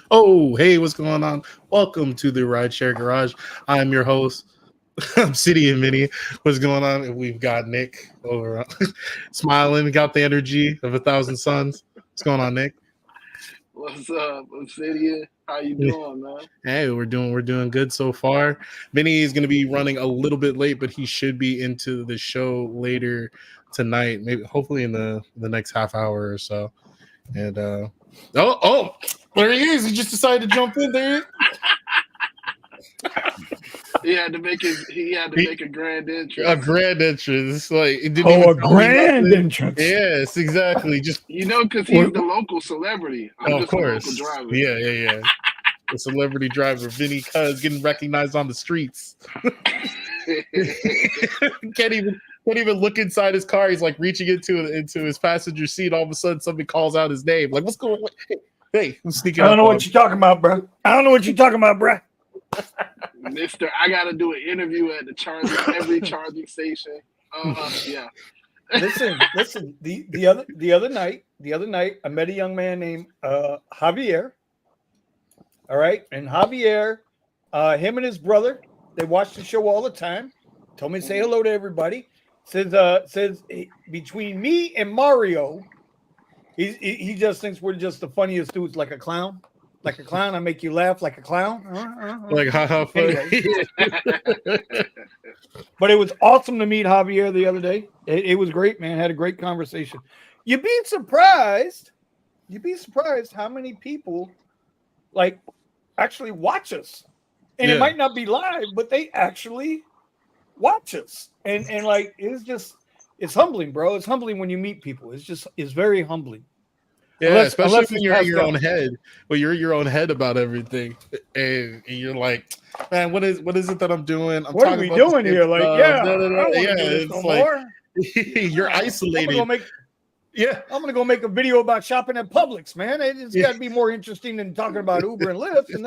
Oh, hey, what's going on? Welcome to the Rideshare Garage. I'm your host. I'm City and Minnie. What's going on? We've got Nick over smiling, got the energy of 1,000 suns. What's going on, Nick? What's up, Obsidian? How you doing, man? Hey, we're doing good so far. Vinny is going to be running a little bit late, but he should be into the show later tonight. Maybe, hopefully, in the next half hour or so. And oh, there he is. He just decided to jump in there. He had to make a grand entrance. A grand entrance, like it didn't Oh, even a tell me grand nothing. entrance. Yes, exactly. Just Because he's the local celebrity. I'm of just course, a local driver. yeah. The celebrity driver, Vinny Cuz, getting recognized on the streets. can't even look inside his car. He's like reaching into his passenger seat. All of a sudden, somebody calls out his name. Like, what's going on? Hey, I'm sneaking. I don't know what you're talking about, bro. Mister, I gotta do an interview at every charging station. Yeah. Listen. The other night, I met a young man named Javier. All right, and Javier, him and his brother, they watch the show all the time. Told me to say hello to everybody. Says between me and Mario, he just thinks we're just the funniest dudes, like a clown. Like a clown, I make you laugh like a clown. Like how funny. But it was awesome to meet Javier the other day. It was great, man. Had a great conversation. You'd be surprised how many people like actually watch us. And it might not be live, but they actually watch us. And like it's humbling, bro. It's humbling when you meet people. It's very humbling. Yeah, especially when you're in your own head. Well, you're in your own head about everything, and you're like, man, what is it that I'm doing? What are we doing here? Like, it's like you're isolated. I'm gonna go make a video about shopping at Publix, man. It's got to be more interesting than talking about Uber and Lyft. And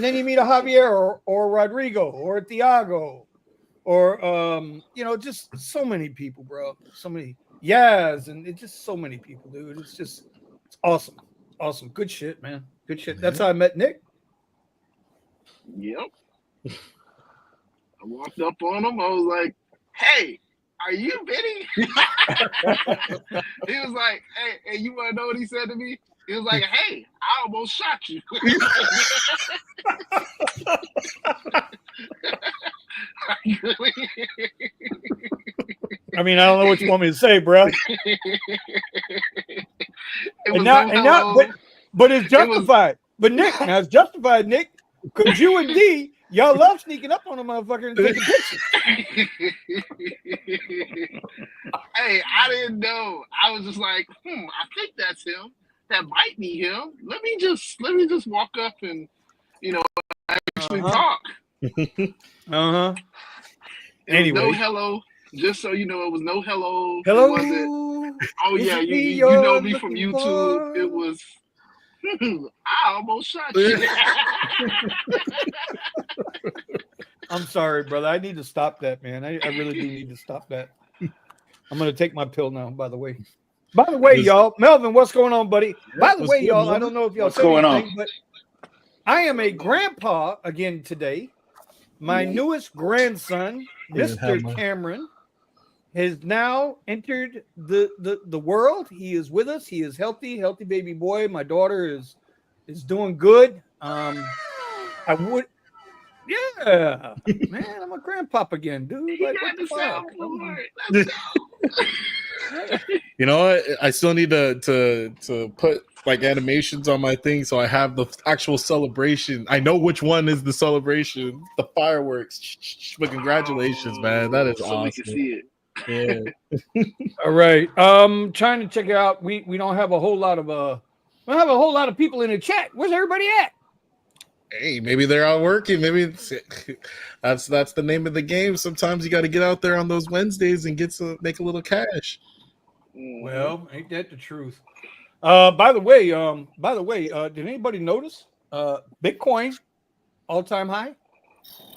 then you meet a Javier or Rodrigo or Thiago or just so many people, bro. So many. Yes, and it's just so many people, dude. It's awesome. Good shit, man. Good shit. That's how I met Nick. Yep. I walked up on him. I was like, "Hey, are you Witty?" He was like, "Hey, you want to know what he said to me?" He was like, "Hey, I almost shot you." I mean, I don't know what you want me to say, bro. But it's justified. But Nick, now it's justified, Nick, because you and D, y'all love sneaking up on a motherfucker and taking pictures. Hey, I didn't know. I was just like, I think that's him. That might be him. Let me just walk up and actually talk. Anyway, no hello. Just so you know, it was no hello. Hello. It wasn't, oh yeah, you know me from YouTube. It was I almost shot you. I'm sorry, brother. I need to stop that, man. I really do need to stop that. I'm gonna take my pill now, by the way. Y'all, Melvin, what's going on, buddy? By the way, y'all, I don't know if y'all said anything, but I am a grandpa again today. My newest grandson, Mr. Cameron, has now entered the world. He is with us. He is healthy baby boy. My daughter is doing good. Man, I'm a grandpop again, dude. Like, what the fuck? You know what? I still need to put like animations on my thing so I have the actual celebration. I know which one is the celebration, the fireworks. But congratulations, man. That is awesome. We can see it. Yeah. All right. Trying to check it out. We don't have a whole lot of people in the chat. Where's everybody at? Hey, maybe they're out working. Maybe that's the name of the game. Sometimes you got to get out there on those Wednesdays and make a little cash. Well, ain't that the truth? By the way, did anybody notice Bitcoin all-time high?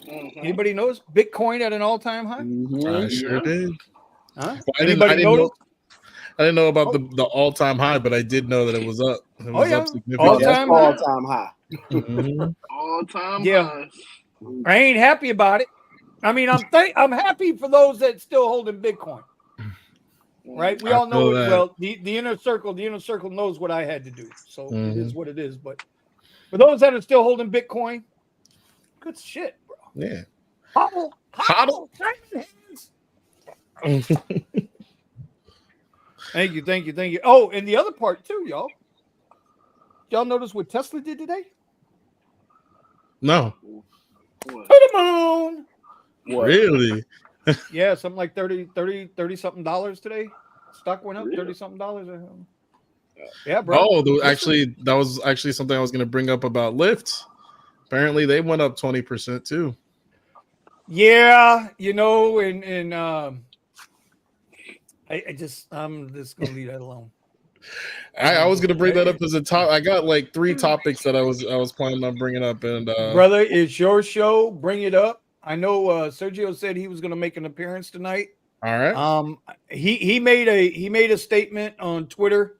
Mm-hmm. Anybody notice Bitcoin at an all-time high? I sure did. Huh? Well, I didn't notice. I didn't know about the all-time high, but I did know that it was up. It was up significantly. All-time all-time high. Mhm. All-time Yeah. highs. I ain't happy about it. I mean, I'm happy for those that still holding Bitcoin. Right? We I all know feel it. that. Well, the inner circle knows what I had to do. So it is Mhm. what it is. But for those that are still holding Bitcoin, good shit, bro. Yeah. Hodl. Thank you. Oh, and the other part too, y'all. Y'all notice what Tesla did today? No. What? To the moon. What? Really? Yeah, something like 30 something dollars today. Stock went up Really? 30 something dollars. Yeah, bro. Oh, that was actually something I was going to bring up about LYFT. Apparently, they went up 20% too. Yeah, and I'm just gonna leave that alone. I was going to bring that up as a top. I got like 3 topics that I was planning on bringing up, and Brother, it's your show. Bring it up. I know Sergio said he was going to make an appearance tonight. all right. He made a statement on Twitter.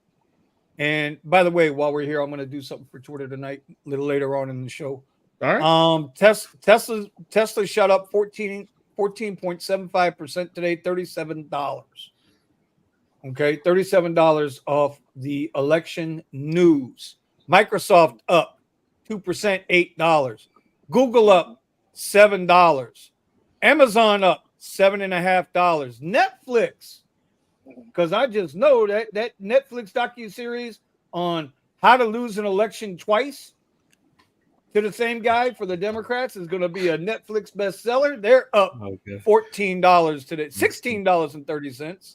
And by the way, while we're here, I'm going to do something for Twitter tonight, a little later on in the show. All right. Tesla shot up 14.75% today, $37. Okay, $37 off the election news. Microsoft up 2%, $8. Google up $7. Amazon up $7.50. Netflix, because I just know that Netflix docuseries on how to lose an election twice to the same guy for the Democrats is going to be a Netflix bestseller. They're up $14 today, $16.30.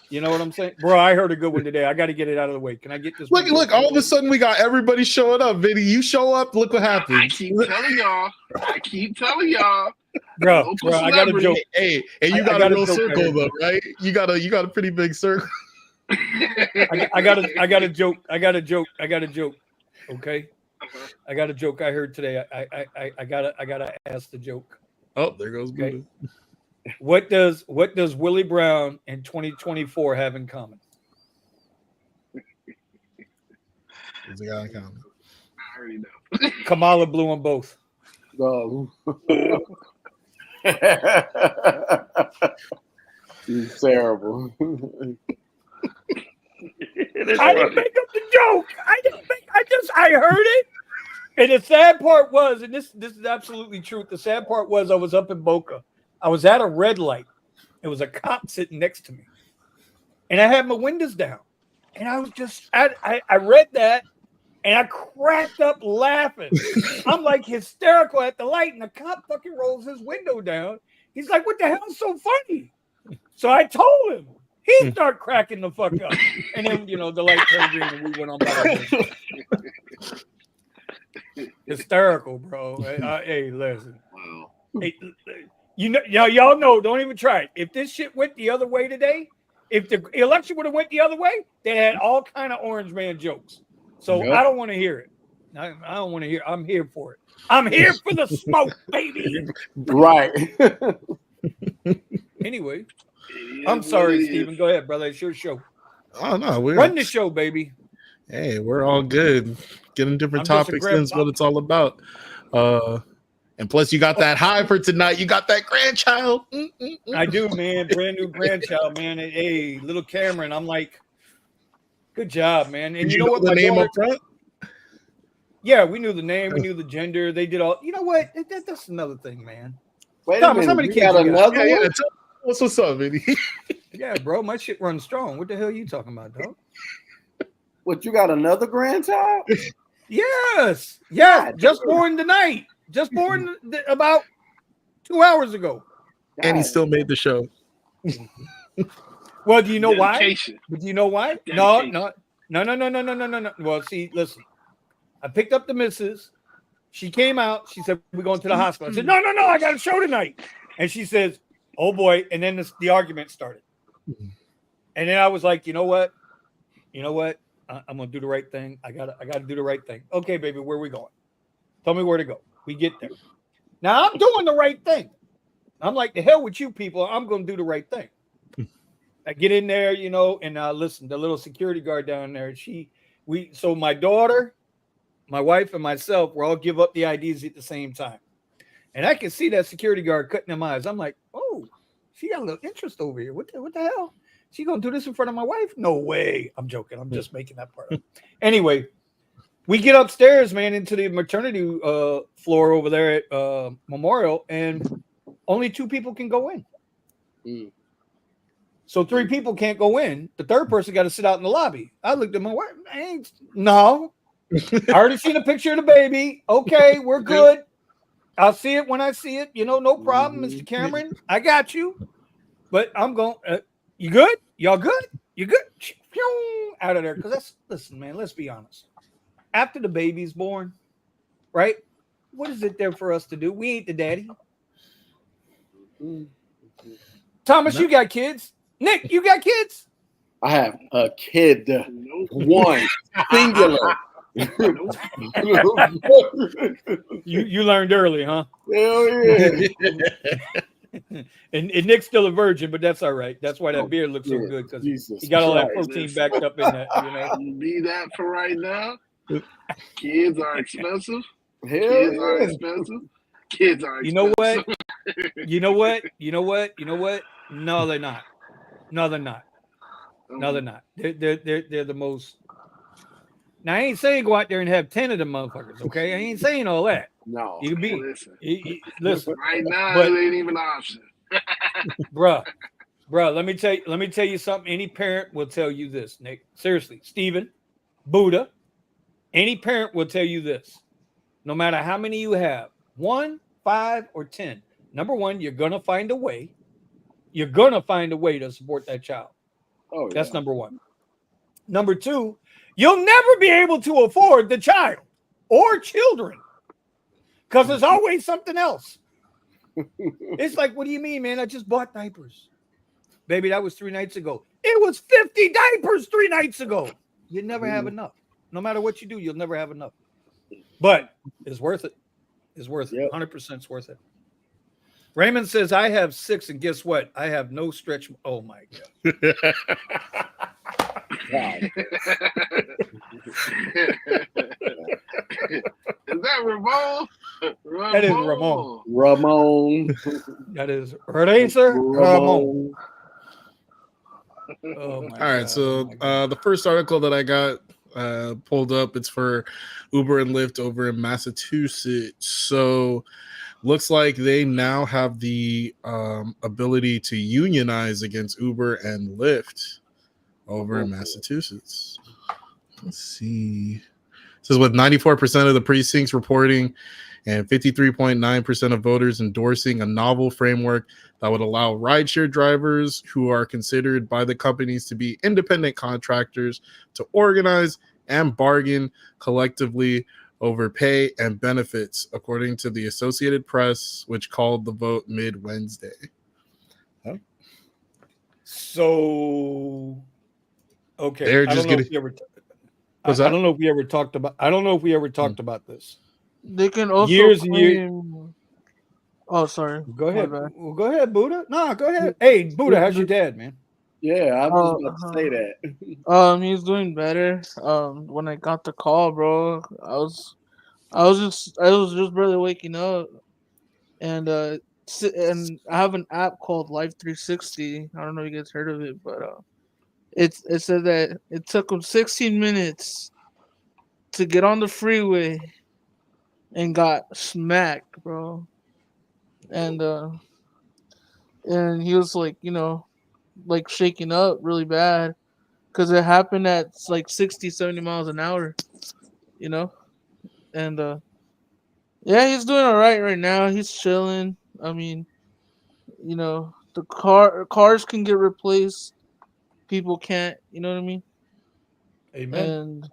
You know what I'm saying? Bro, I heard a good one today. I got to get it out of the way. Can I get this? Look, all of a sudden we got everybody showing up. Vinny, you show up, look what I happens. keep telling y'all. Bro, I got a joke. Hey, and you got a real circle though, right? You got a pretty big circle. I got a joke. Okay. I got a joke I heard today. I gotta ask the joke. Oh, there goes Buddha. Okay. What does Willie Brown in 2024 have in common? What's the guy in common? I already know. Kamala blew them both. He's terrible. I didn't make up the joke. I heard it. And the sad part was, and this is absolutely true. The sad part was I was up in Boca. I was at a red light. It was a cop sitting next to me. And I had my windows down. And I was just, I read that and I cracked up laughing. I'm like hysterical at the light, and the cop fucking rolls his window down. He's like, "What the hell's so funny?" So I told him. He started cracking the fuck up. And then, the light turned green and we went on by. Hysterical, bro. Hey, listen. Wow. Hey, y'all know, don't even try it. If this shit went the other way today, if the election would have went the other way, they had all kind of orange man jokes. So Yep. I don't want to hear it. I don't want to hear. I'm here for it. I'm here for the smoke, baby. Right. Anyway, I'm sorry, Steven. Go ahead, brother. It's your show. Oh no, Run the show, baby. Hey, we're all good. Getting different topics in is what it's all about. And plus, you got that high for tonight. You got that grandchild. I do, man. Brand new grandchild, man. Hey, little Cameron. I'm like, good job, man. And Did you know what? the My name daughter, up front? Yeah, we knew the name. We knew the gender. They did all. You know what? That's another thing, man. Wait Thomas, a how minute. many You got kids you got? another one? What's up, Vinny? Yeah, bro. My shit runs strong. What the hell are you talking about, dog? What, you got another grandchild? Yes. Yeah. Just born tonight. Just born about 2 hours ago. And he still made the show. Well, do you know why? Dedication. But do you know why? No. Well, see, listen. I picked up the missus. She came out. She said, "We're going to the hospital." I said, No. I got a show tonight. And she says, "Oh boy." And then the argument started. And then I was like, you know what? I'm gonna do the right thing. I gotta do the right thing. Okay, baby, where are we going? Tell me where to go. We get there. Now I'm doing the right thing. I'm like, the hell with you people. I'm gonna do the right thing. I get in there, you know, and listen, the little security guard down there, so my daughter, my wife, and myself, we all give up the IDs at the same time. And I can see that security guard cutting them eyes. I'm like, oh, she got a little interest over here. What the hell? She gonna do this in front of my wife? No way. I'm joking. I'm just making that part up. Anyway, we get upstairs, man, into the maternity floor over there at Memorial, and only 2 people can go in. Mm. So 3 people can't go in. The third person got to sit out in the lobby. I looked at my wife. No. I already seen a picture of the baby. Okay, we're good. I'll see it when I see it. You know, no problem, Mr. Cameron. I got you. But I'm going, you good? Y'all good? You good? Out of there. Because listen, man, let's be honest. After the baby's born, right? What is it there for us to do? We ain't the daddy. Thomas, you got kids. Nick, you got kids? I have a kid. One. Singular. You learned early, huh? Hell yeah. and Nick's still a virgin, but that's all right. That's why that beard looks so good, because he got all that protein backed up in that. You know, be that for right now. Kids are expensive. Hell Kids yeah. are expensive. Kids are expensive. You know what? You know what? You know what? You know what? No, they're not. No, they're not. No, they're not. They're the most. Now I ain't saying go out there and have 10 of them motherfuckers. Okay, I ain't saying all that. No. You can be. Listen. Right now, But- it ain't even an option. Bruh, let me tell you something. Any parent will tell you this, Nick. Seriously, Stephen, Buddha, any parent will tell you this. No matter how many you have, 1, 5, or 10. Number one, you're gonna find a way. You're gonna find a way to support that child. Oh, yeah. That's number one. Number two, you'll never be able to afford the child or children because there's always something else. It's like, what do you mean, man? I just bought diapers. Baby, that was 3 nights ago. It was 50 diapers 3 nights ago. You never have enough. No matter what you do, you'll never have enough. But it's worth it. It's worth it. 100% it's worth it. Raymond says, I have 6, and guess what? I have no stretch. Oh, my God. Is that Ramon? That is Ramon. Ramon. That is Racer Ramon. Oh, my All God. right, so the first article that I got pulled up, it's for Uber and Lyft over in Massachusetts. So looks like they now have the ability to unionize against Uber and Lyft over in Massachusetts. Let's see. It says with 94% of the precincts reporting and 53.9% of voters endorsing a novel framework that would allow rideshare drivers who are considered by the companies to be independent contractors to organize and bargain collectively over pay and benefits, according to the Associated Press, which called the vote mid-Wednesday. Oh. So, okay. They're just getting. I don't know if we ever talked about. I don't know if we ever talked about this. They can also Years and claim... Oh, sorry. Go ahead. Well, go ahead, Buddha. No, go ahead. Hey, Buddha, how's your dad, man? Yeah, I was just about to say that. He's doing better. When I got the call, bro, I was just barely waking up, and I have an app called Life 360. I don't know if you guys heard of it, but it said that it took him 16 minutes to get on the freeway and got smacked, bro. And he was like, like shaking up really bad because it happened at like 60, 70 miles an hour, and yeah, he's doing all right now. He's chilling. I mean, the cars can get replaced, people can't, you know what I mean? Amen. And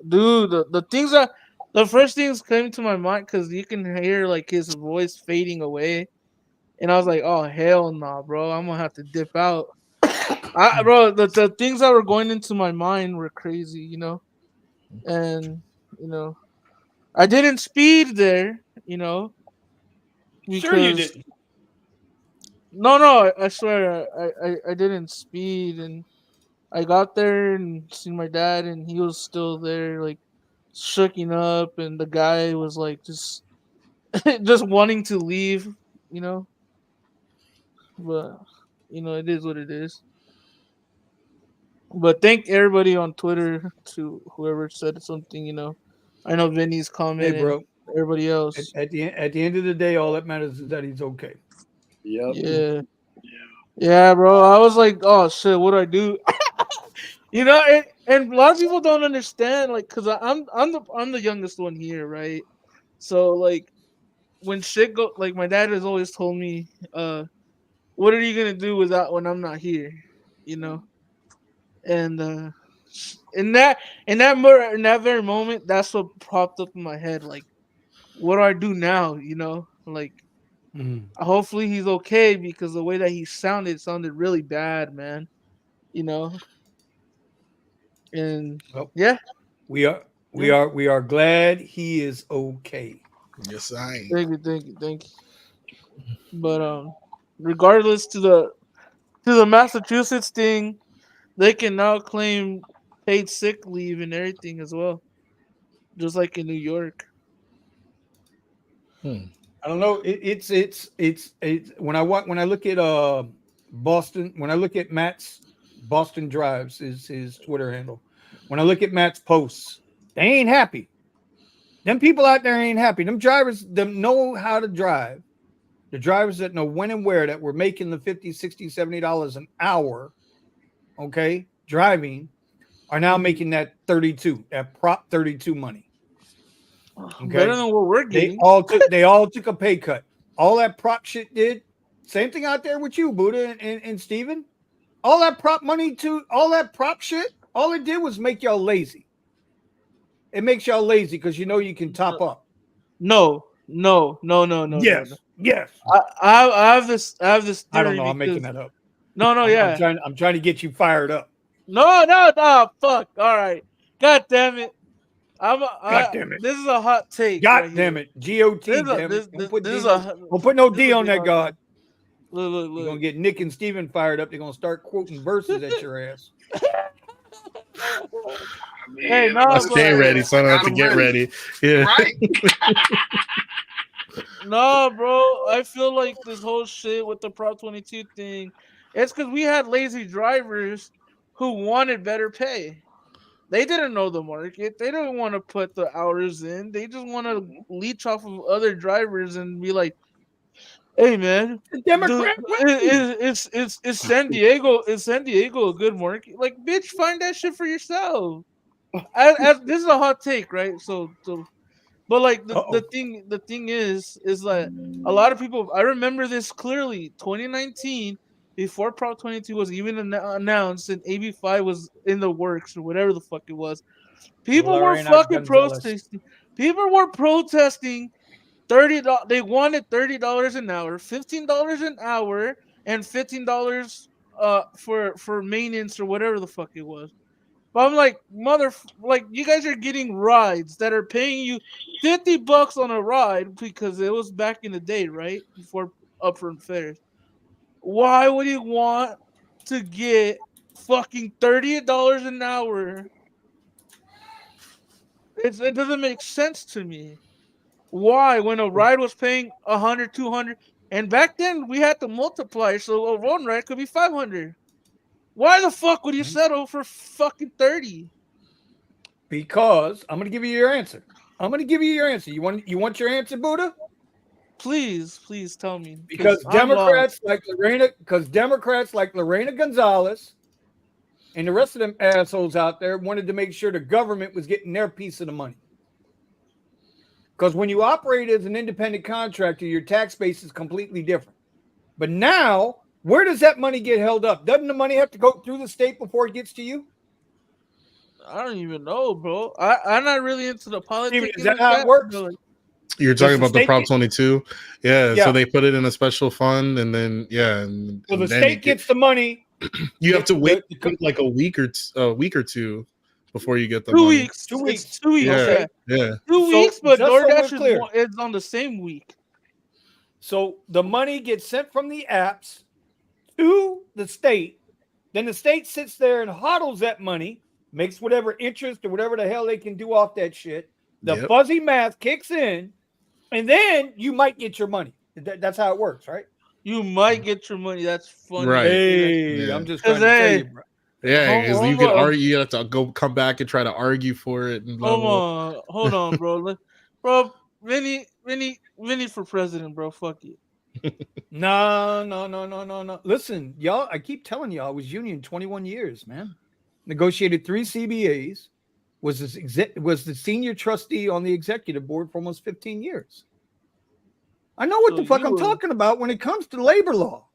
dude, the first things came to my mind because you can hear like his voice fading away, and I was like, oh hell nah, bro, I'm gonna have to dip out. Bro, the things that were going into my mind were crazy, and I didn't speed there, because Sure you didn't. No, I swear I didn't speed, and I got there and seen my dad, and he was still there, like shooking up, and the guy was like just just wanting to leave, you know. But it is what it is. But thank everybody on Twitter to whoever said something. I know Vinny's Hey, comment and bro. everybody else. At the end of the day, all that matters is that he's okay. Yep. Yeah, yeah, bro. I was like, oh shit, what do I do? And a lot of people don't understand, like, cause I'm the youngest one here, right? So like, when shit go, like, my dad has always told me, what are you gonna do without when I'm not here, you know? And in that very moment, that's what popped up in my head, like, what do I do now? Like, Mhm. hopefully he's okay, because the way that he sounded really bad, man. You know, and Well, yeah, we are glad he is okay. Yes, I am. thank you. But regardless to the Massachusetts thing, they can now claim paid sick leave and everything as well, just like in New York. I don't know. It's when I look at Boston, when I look at Matt's Boston Drives is his Twitter handle. When I look at Matt's posts, they ain't happy. Them people out there ain't happy. Them drivers them know how to drive. The drivers that know when and where, that were making the $50, $60, $70 an hour, okay, driving, are now making that 32, that prop 32 money. Better Okay. than what we're getting. They all took a pay cut. All that prop shit did. Same thing out there with you, Buddha and Steven. All that prop money to all that prop shit, all it did was make y'all lazy. It makes y'all lazy because you know you can top up. No. Yes. Yes. I have this theory. I don't know. I'm because, making that up. No, yeah. I'm trying to get you fired up. No, fuck. All right. God damn it. God damn it. This is a hot take. God right damn here. it. G-O-T, This is a, damn this, it. this, Don't this is a put no this D is a on big that, hot God. take. Look. You're going to get Nick and Steven fired up. They're going to start quoting verses at your ass. I mean, Hey, no, Let's but get ready. Sign got out to him get ready. Yeah. Right? no, bro. I feel like this whole shit with the Prop 22 thing, it's because we had lazy drivers who wanted better pay. They didn't know the market. They didn't want to put the hours in. They just want to leech off of other drivers and be like, "Hey, man, The Democrat win. is San Diego a good market? Like, bitch, find that shit for yourself." This is a hot take, right? But like Uh-oh. the thing is that a lot of people. I remember this clearly. 2019, before Prop 22 was even announced and AB5 was in the works or whatever the fuck it was. People were Lorena fucking Gonzalez. protesting. People were protesting $30. They wanted $30 an hour, $15 an hour, and $15 for maintenance or whatever the fuck it was. But I'm like, like, you guys are getting rides that are paying you $50 on a ride because it was back in the day, right? Before upfront fares. Why would you want to get fucking $30 an hour? It doesn't make sense to me. Why, when a ride was paying 100, 200, and back then we had to multiply, so a one ride could be 500. Why the fuck would you settle for fucking 30? Because I'm going to give you your answer. You want your answer, Buddha? Please tell me. Because I'm Democrats lost. like Lorena Gonzalez and the rest of them assholes out there wanted to make sure the government was getting their piece of the money. Because when you operate as an independent contractor, your tax base is completely different. But now, where does that money get held up? Doesn't the money have to go through the state before it gets to you? I don't even know, bro. I'm not really into the politics. Steven, is that how it works? You're talking about the state Prop 22? Yeah, Yeah. so they put it in a special fund, and then So the and then state gets the money. you have to wait like a week or two before you get the 2 money. weeks. 2 weeks. It's 2 weeks. Yeah, Okay. yeah. 2 So, weeks, but just so we're DoorDash clear. is on the same week. So the money gets sent from the apps to the state. Then the state sits there and hodls that money, makes whatever interest or whatever the hell they can do off that shit. The fuzzy math kicks in, and then you might get your money. That's how it works, right? You might get your money. That's funny. Right. Hey, Yeah. I'm just trying to tell you, bro. Yeah, because you can argue. You have to come back and try to argue for it. And blah, blah. Hold on, bro. Bro, Vinny for president, bro. Fuck it. No. Listen, y'all, I keep telling y'all, I was union 21 years, man. Negotiated 3 CBAs, was the senior trustee on the executive board for almost 15 years. I know what the fuck I'm talking about when it comes to labor law.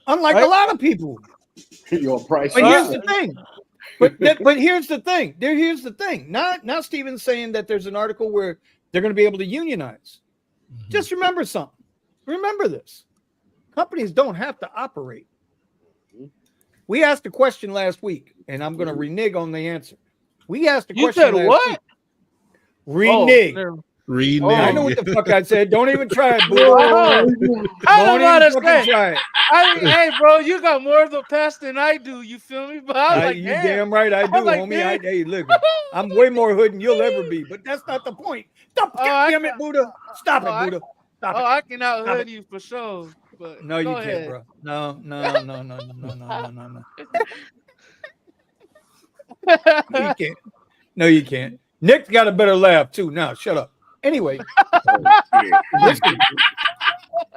Unlike a lot of people. Your price. But here's the thing. But here's the thing. Here's the thing. Now Steven's saying that there's an article where they're going to be able to unionize. Mm-hmm. Just remember something. Remember this. Companies don't have to operate. We asked a question last week, and I'm going to renege on the answer. We asked a question last week. You said what? Renege. Renege. I know what the fuck I said. Don't even try it, bro. I don't even fucking try it. Hey, bro, you got more of the past than I do. You feel me? But I was like, you damn right I do, homie. Hey, look, I'm way more hood than you'll ever be. But that's not the point. Stop! Damn it, Buddha! Stop it, Buddha! Stop it! I can out hood you for sure. But no, you can't, bro. No. You can't. No, you can't. Nick's got a better laugh too. Now, shut up. Anyway, listen.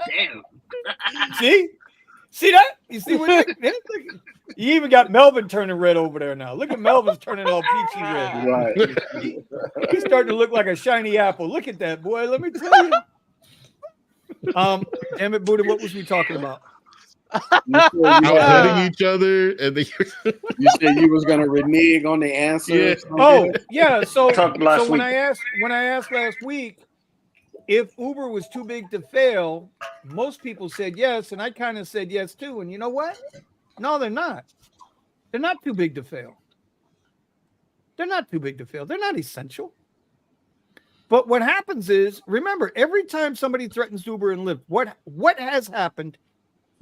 Damn. See that? You see what? You even got Melvin turning red over there now. Look at Melvin's turning all peachy red. Right. He's starting to look like a shiny apple. Look at that, boy. Let me tell you. Damn it, Buddha. What was we talking about? Outletting each other, and you said you was gonna renege on the answer. Yeah. Oh, yeah. So when I asked last week if Uber was too big to fail, most people said yes, and I kind of said yes too. And you know what? No, they're not. They're not too big to fail. They're not too big to fail. They're not essential. But what happens is, remember, every time somebody threatens Uber and Lyft, what has happened?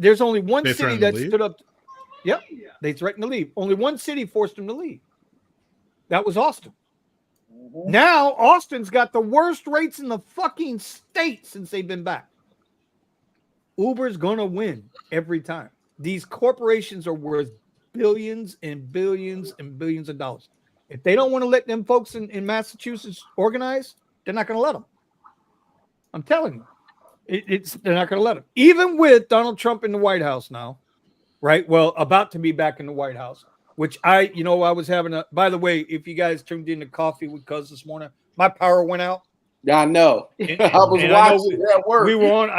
There's only one city that stood up. Yep, they threatened to leave. Only one city forced them to leave. That was Austin. Mm-hmm. Now, Austin's got the worst rates in the fucking state since they've been back. Uber's going to win every time. These corporations are worth billions and billions and billions of dollars. If they don't want to let them folks in Massachusetts organize, they're not going to let them. I'm telling you. They're not going to let him. Even with Donald Trump in the White House now, right? Well, about to be back in the White House, which I was having by the way, if you guys tuned in to Coffee with Cuz this morning, my power went out. Yeah, I know. I was watching at work. We were on.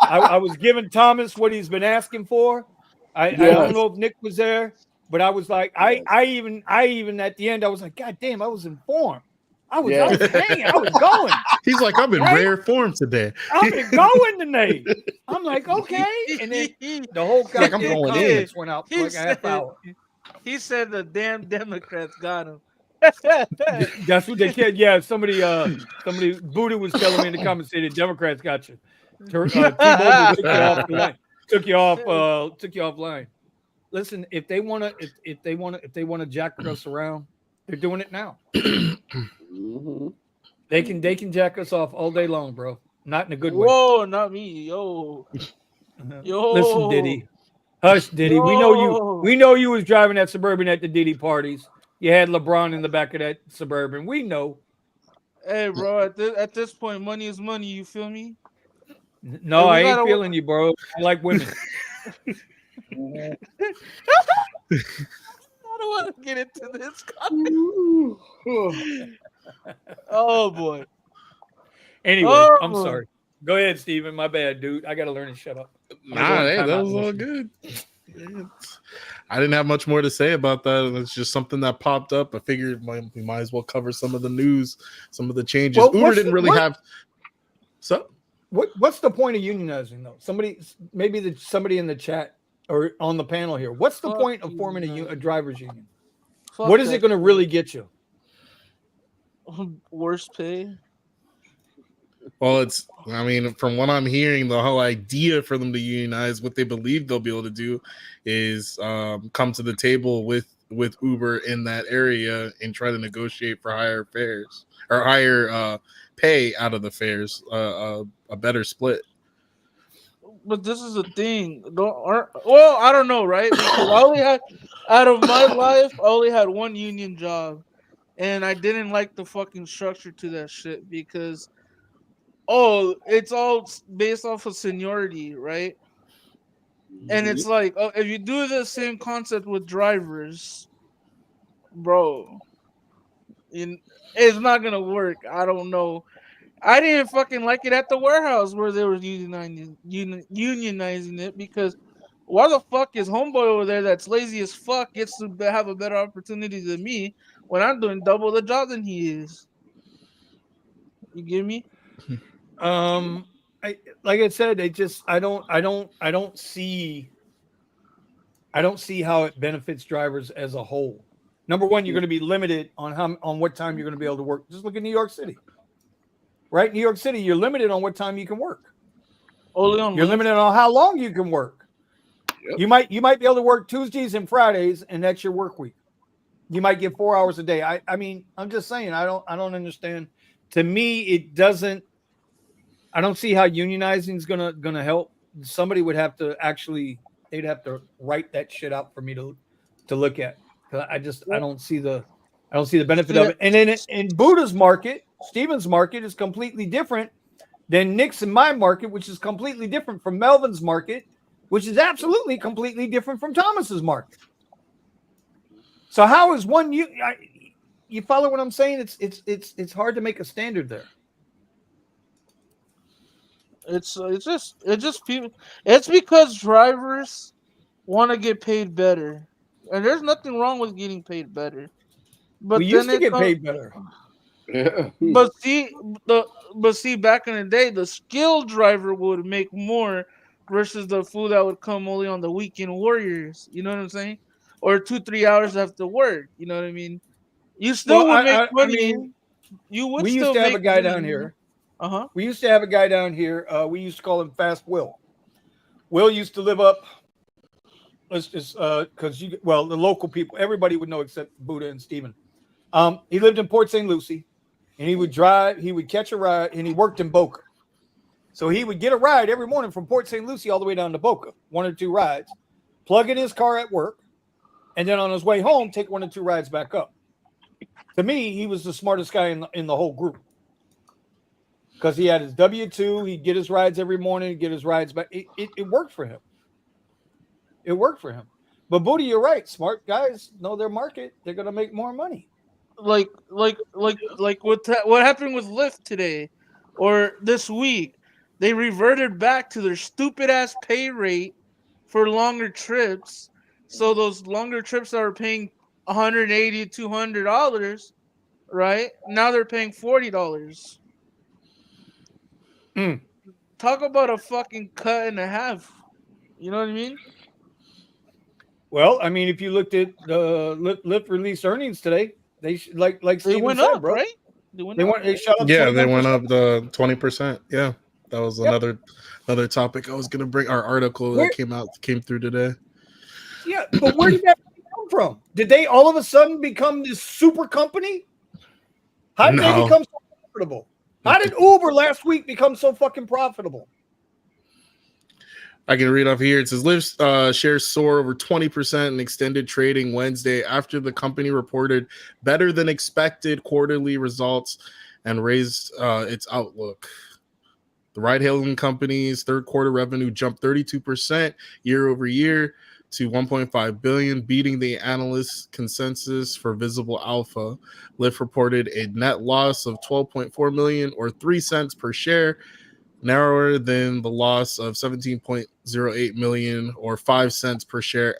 I was giving Thomas what he's been asking for. I don't know if Nick was there, but I was like, I even at the end, I was like, God damn, I was informed. I was hanging. I was going. He's like, I'm in rare form today. I've been going today. I'm like, okay. And then the whole I'm going in. Went out for like a half hour. He said the damn Democrats got him. That's what they said. Yeah, somebody Buddha was telling me in the comments, say the Democrats got you. T-Mobile took you offline. Listen, if they want to jack us around, they're doing it now. Mm-hmm. They can jack us off all day long, bro. Not in a good way. Whoa, not me, yo. Listen, Diddy. Hush, Diddy. Yo. We know you was driving that Suburban at the Diddy parties. You had LeBron in the back of that Suburban. We know. Hey, bro. At this point, money is money. You feel me? No, I ain't feeling you, bro. I like women. I don't want to get into this. Oh boy. Anyway, I'm sorry. Go ahead, Steven. My bad, dude. I gotta learn to shut up. Nah, that was all good. I didn't have much more to say about that. It's just something that popped up. I figured we might as well cover some of the news, some of the changes. Well, Uber didn't really have. So, what's the point of unionizing though? Somebody in the chat or on the panel here. What's the point of forming a driver's union? What is it going to really get you? Worse pay. Well, I mean, from what I'm hearing, the whole idea for them to unionize, what they believe they'll be able to do is come to the table with Uber in that area and try to negotiate for higher fares or higher pay out of the fares, a better split. But this is the thing. Well, I don't know, right? Because I only had, out of my life, I only had one union job, and I didn't like the fucking structure to that shit because it's all based off of seniority, right? And it's like, if you do the same concept with drivers, bro, it's not gonna work. I don't know. I didn't fucking like it at the warehouse where they were unionizing it because why the fuck is homeboy over there that's lazy as fuck gets to have a better opportunity than me when I'm doing double the job than he is? You get me? Like I said, I don't see how it benefits drivers as a whole. Number one, you're going to be limited on what time you're going to be able to work. Just look at New York City, right? New York City, you're limited on what time you can work. You're limited on how long you can work. Yep. You might be able to work Tuesdays and Fridays, and that's your work week. You might get 4 hours a day. I mean, I'm just saying, I don't understand. To me, it doesn't. I don't see how unionizing is gonna help. Somebody would have to they'd have to write that shit out for me to look at. I don't see the benefit of it. And then in Buddha's market, Steven's market is completely different than Nick's and my market, which is completely different from Melvin's market, which is absolutely completely different from Thomas's market. So how is one you follow what I'm saying? It's hard to make a standard there. It's just people. It's because drivers want to get paid better, and there's nothing wrong with getting paid better. But we used to get paid better. Yeah. But see, back in the day, the skilled driver would make more versus the fool that would come only on the weekend warriors. You know what I'm saying? Or 2-3 hours after work. You know what I mean? You still would make money. I mean, you would. We still used to have make a guy money. down here. We used to have a guy down here. We used to call him Fast Will. Will used to live up. Let's just because the local people, everybody would know except Buddha and Steven. He lived in Port St. Lucie, and he would drive. He would catch a ride, and he worked in Boca. So he would get a ride every morning from Port St. Lucie all the way down to Boca, 1 or 2 rides, plug in his car at work, and then on his way home, take 1 or 2 rides back up. To me, he was the smartest guy in the whole group. Because he had his W-2, he'd get his rides every morning, get his rides back. It worked for him. It worked for him. But Booty, you're right. Smart guys know their market. They're gonna make more money. Like what happened with LYFT today, or this week? They reverted back to their stupid ass pay rate for longer trips. So those longer trips that were paying $180, $200, right? Now they're paying $40. Talk about a fucking cut and a half. You know what I mean? Well, I mean, if you looked at the LYFT release earnings today, they like Steven said, up, bro. Right? They shot up. Yeah, they went up the 20%. Yeah, that was another topic I was gonna bring. Our article that came through today. Yeah, but where did that come from? Did they all of a sudden become this super company? How did they become so profitable? How did Uber last week become so fucking profitable? I can read off here. It says LYFT shares soar over 20% in extended trading Wednesday after the company reported better than expected quarterly results and raised its outlook. The ride-hailing company's third quarter revenue jumped 32% year over year to $1.5 billion, beating the analyst consensus for Visible Alpha. LYFT reported a net loss of $12.4 million or 3 cents per share, narrower than the loss of $17.08 million or 5 cents per share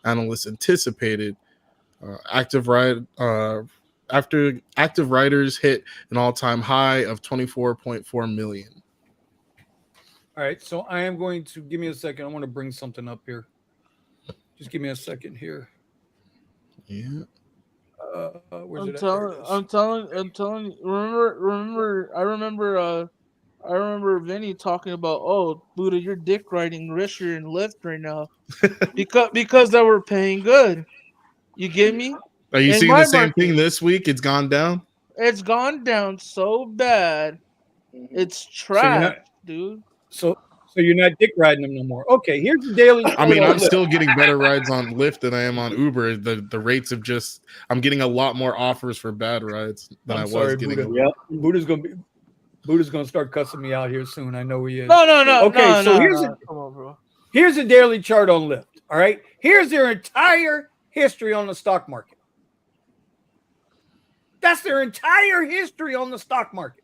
analysts anticipated. Active riders hit an all-time high of 24.4 million. All right, so I am going to give me a second. I want to bring something up here. Just give me a second here. Yeah. Where's I'm telling you. I remember I remember Vinny talking about, oh, Buddha, you're dick riding Rideshare and Lyft right now, because they were paying good. You get me? Are you In seeing the my same market, thing this week? It's gone down. it's gone down so bad. It's So you're trash, not dude. so you're not dick riding them no more. Okay, here's the daily I chart mean, on I'm Lyft. still getting better rides on Lyft than I am on Uber. The rates have just, I'm getting a lot more offers for bad rides than I I'm was sorry, getting. Buddha. Yep. Buddha's gonna start cussing me out here soon. I know he is. No. Okay, so Come on, bro. here's a daily chart on Lyft. All right, here's their entire history on the stock market. That's their entire history on the stock market,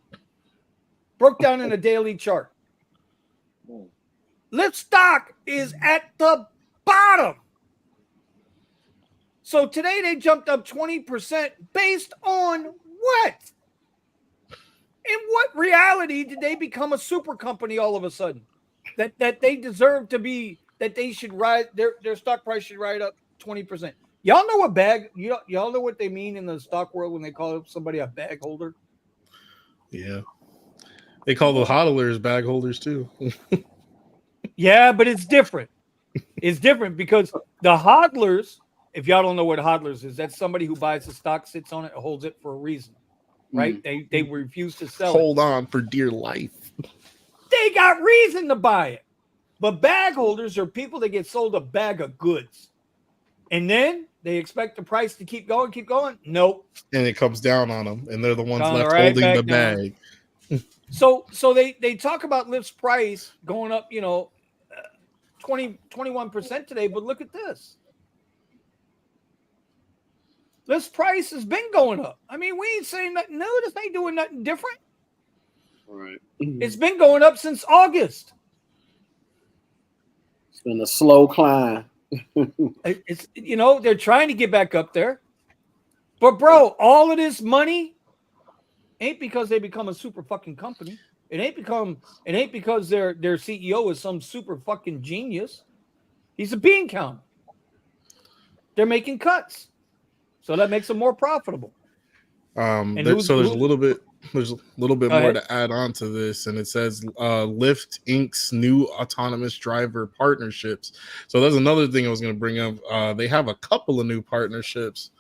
broke down in a daily chart. Lyft stock is at the bottom. So today they jumped up 20% based on what? In what reality did they become a super company all of a sudden? That they deserve to be, that they should ride, their stock price should ride up 20%. Y'all know what y'all know what they mean in the stock world when they call somebody a bag holder? Yeah. They call the hodlers bag holders too. Yeah, but it's different. It's different because the hodlers, if y'all don't know what hodlers is, that's somebody who buys the stock, sits on it, and holds it for a reason, right? They refuse to sell Hold on for dear life. They got reason to buy it. But bag holders are people that get sold a bag of goods. And then they expect the price to keep going. Nope. And it comes down on them, and they're the ones Gone left right holding back the down. bag. So they talk about Lyft's price going up, 21% today, but look at this. Lyft's price has been going up. I mean, we ain't saying nothing new. This ain't doing nothing different. Right. It's been going up since August. It's been a slow climb. It's they're trying to get back up there. But bro, all of this money ain't because they become a super fucking company. It ain't because their CEO is some super fucking genius. He's a bean counter. They're making cuts. So that makes them more profitable. There's a little bit more ahead. to add on to this, and it says Lyft Inc.'s new autonomous driver partnerships. So that's another thing I was going to bring up. They have a couple of new partnerships,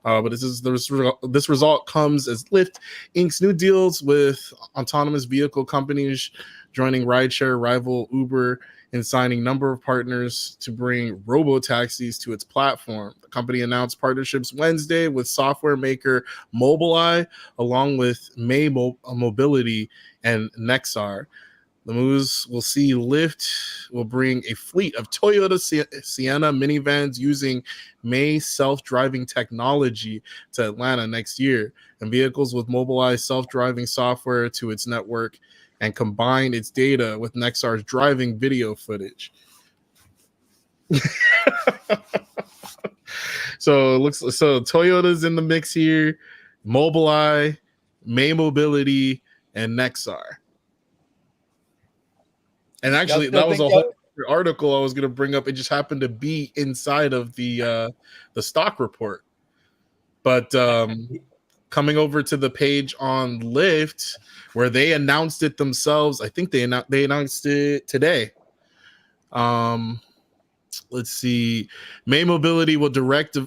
but this result comes as Lyft Inc.'s new deals with autonomous vehicle companies joining rideshare rival Uber and signing number of partners to bring robo-taxis to its platform. The company announced partnerships Wednesday with software maker Mobileye, along with May Mobility and Nexar. The moves will see Lyft will bring a fleet of Toyota Sienna minivans using May self-driving technology to Atlanta next year, and vehicles with Mobileye self-driving software to its network, and combine its data with Nexar's driving video footage. So Toyota's in the mix here, Mobileye, May Mobility, and Nexar. And actually, that was a whole article I was going to bring up. It just happened to be inside of the stock report. But coming over to the page on Lyft, where they announced it themselves, I think they announced it today. Let's see. May Mobility will directly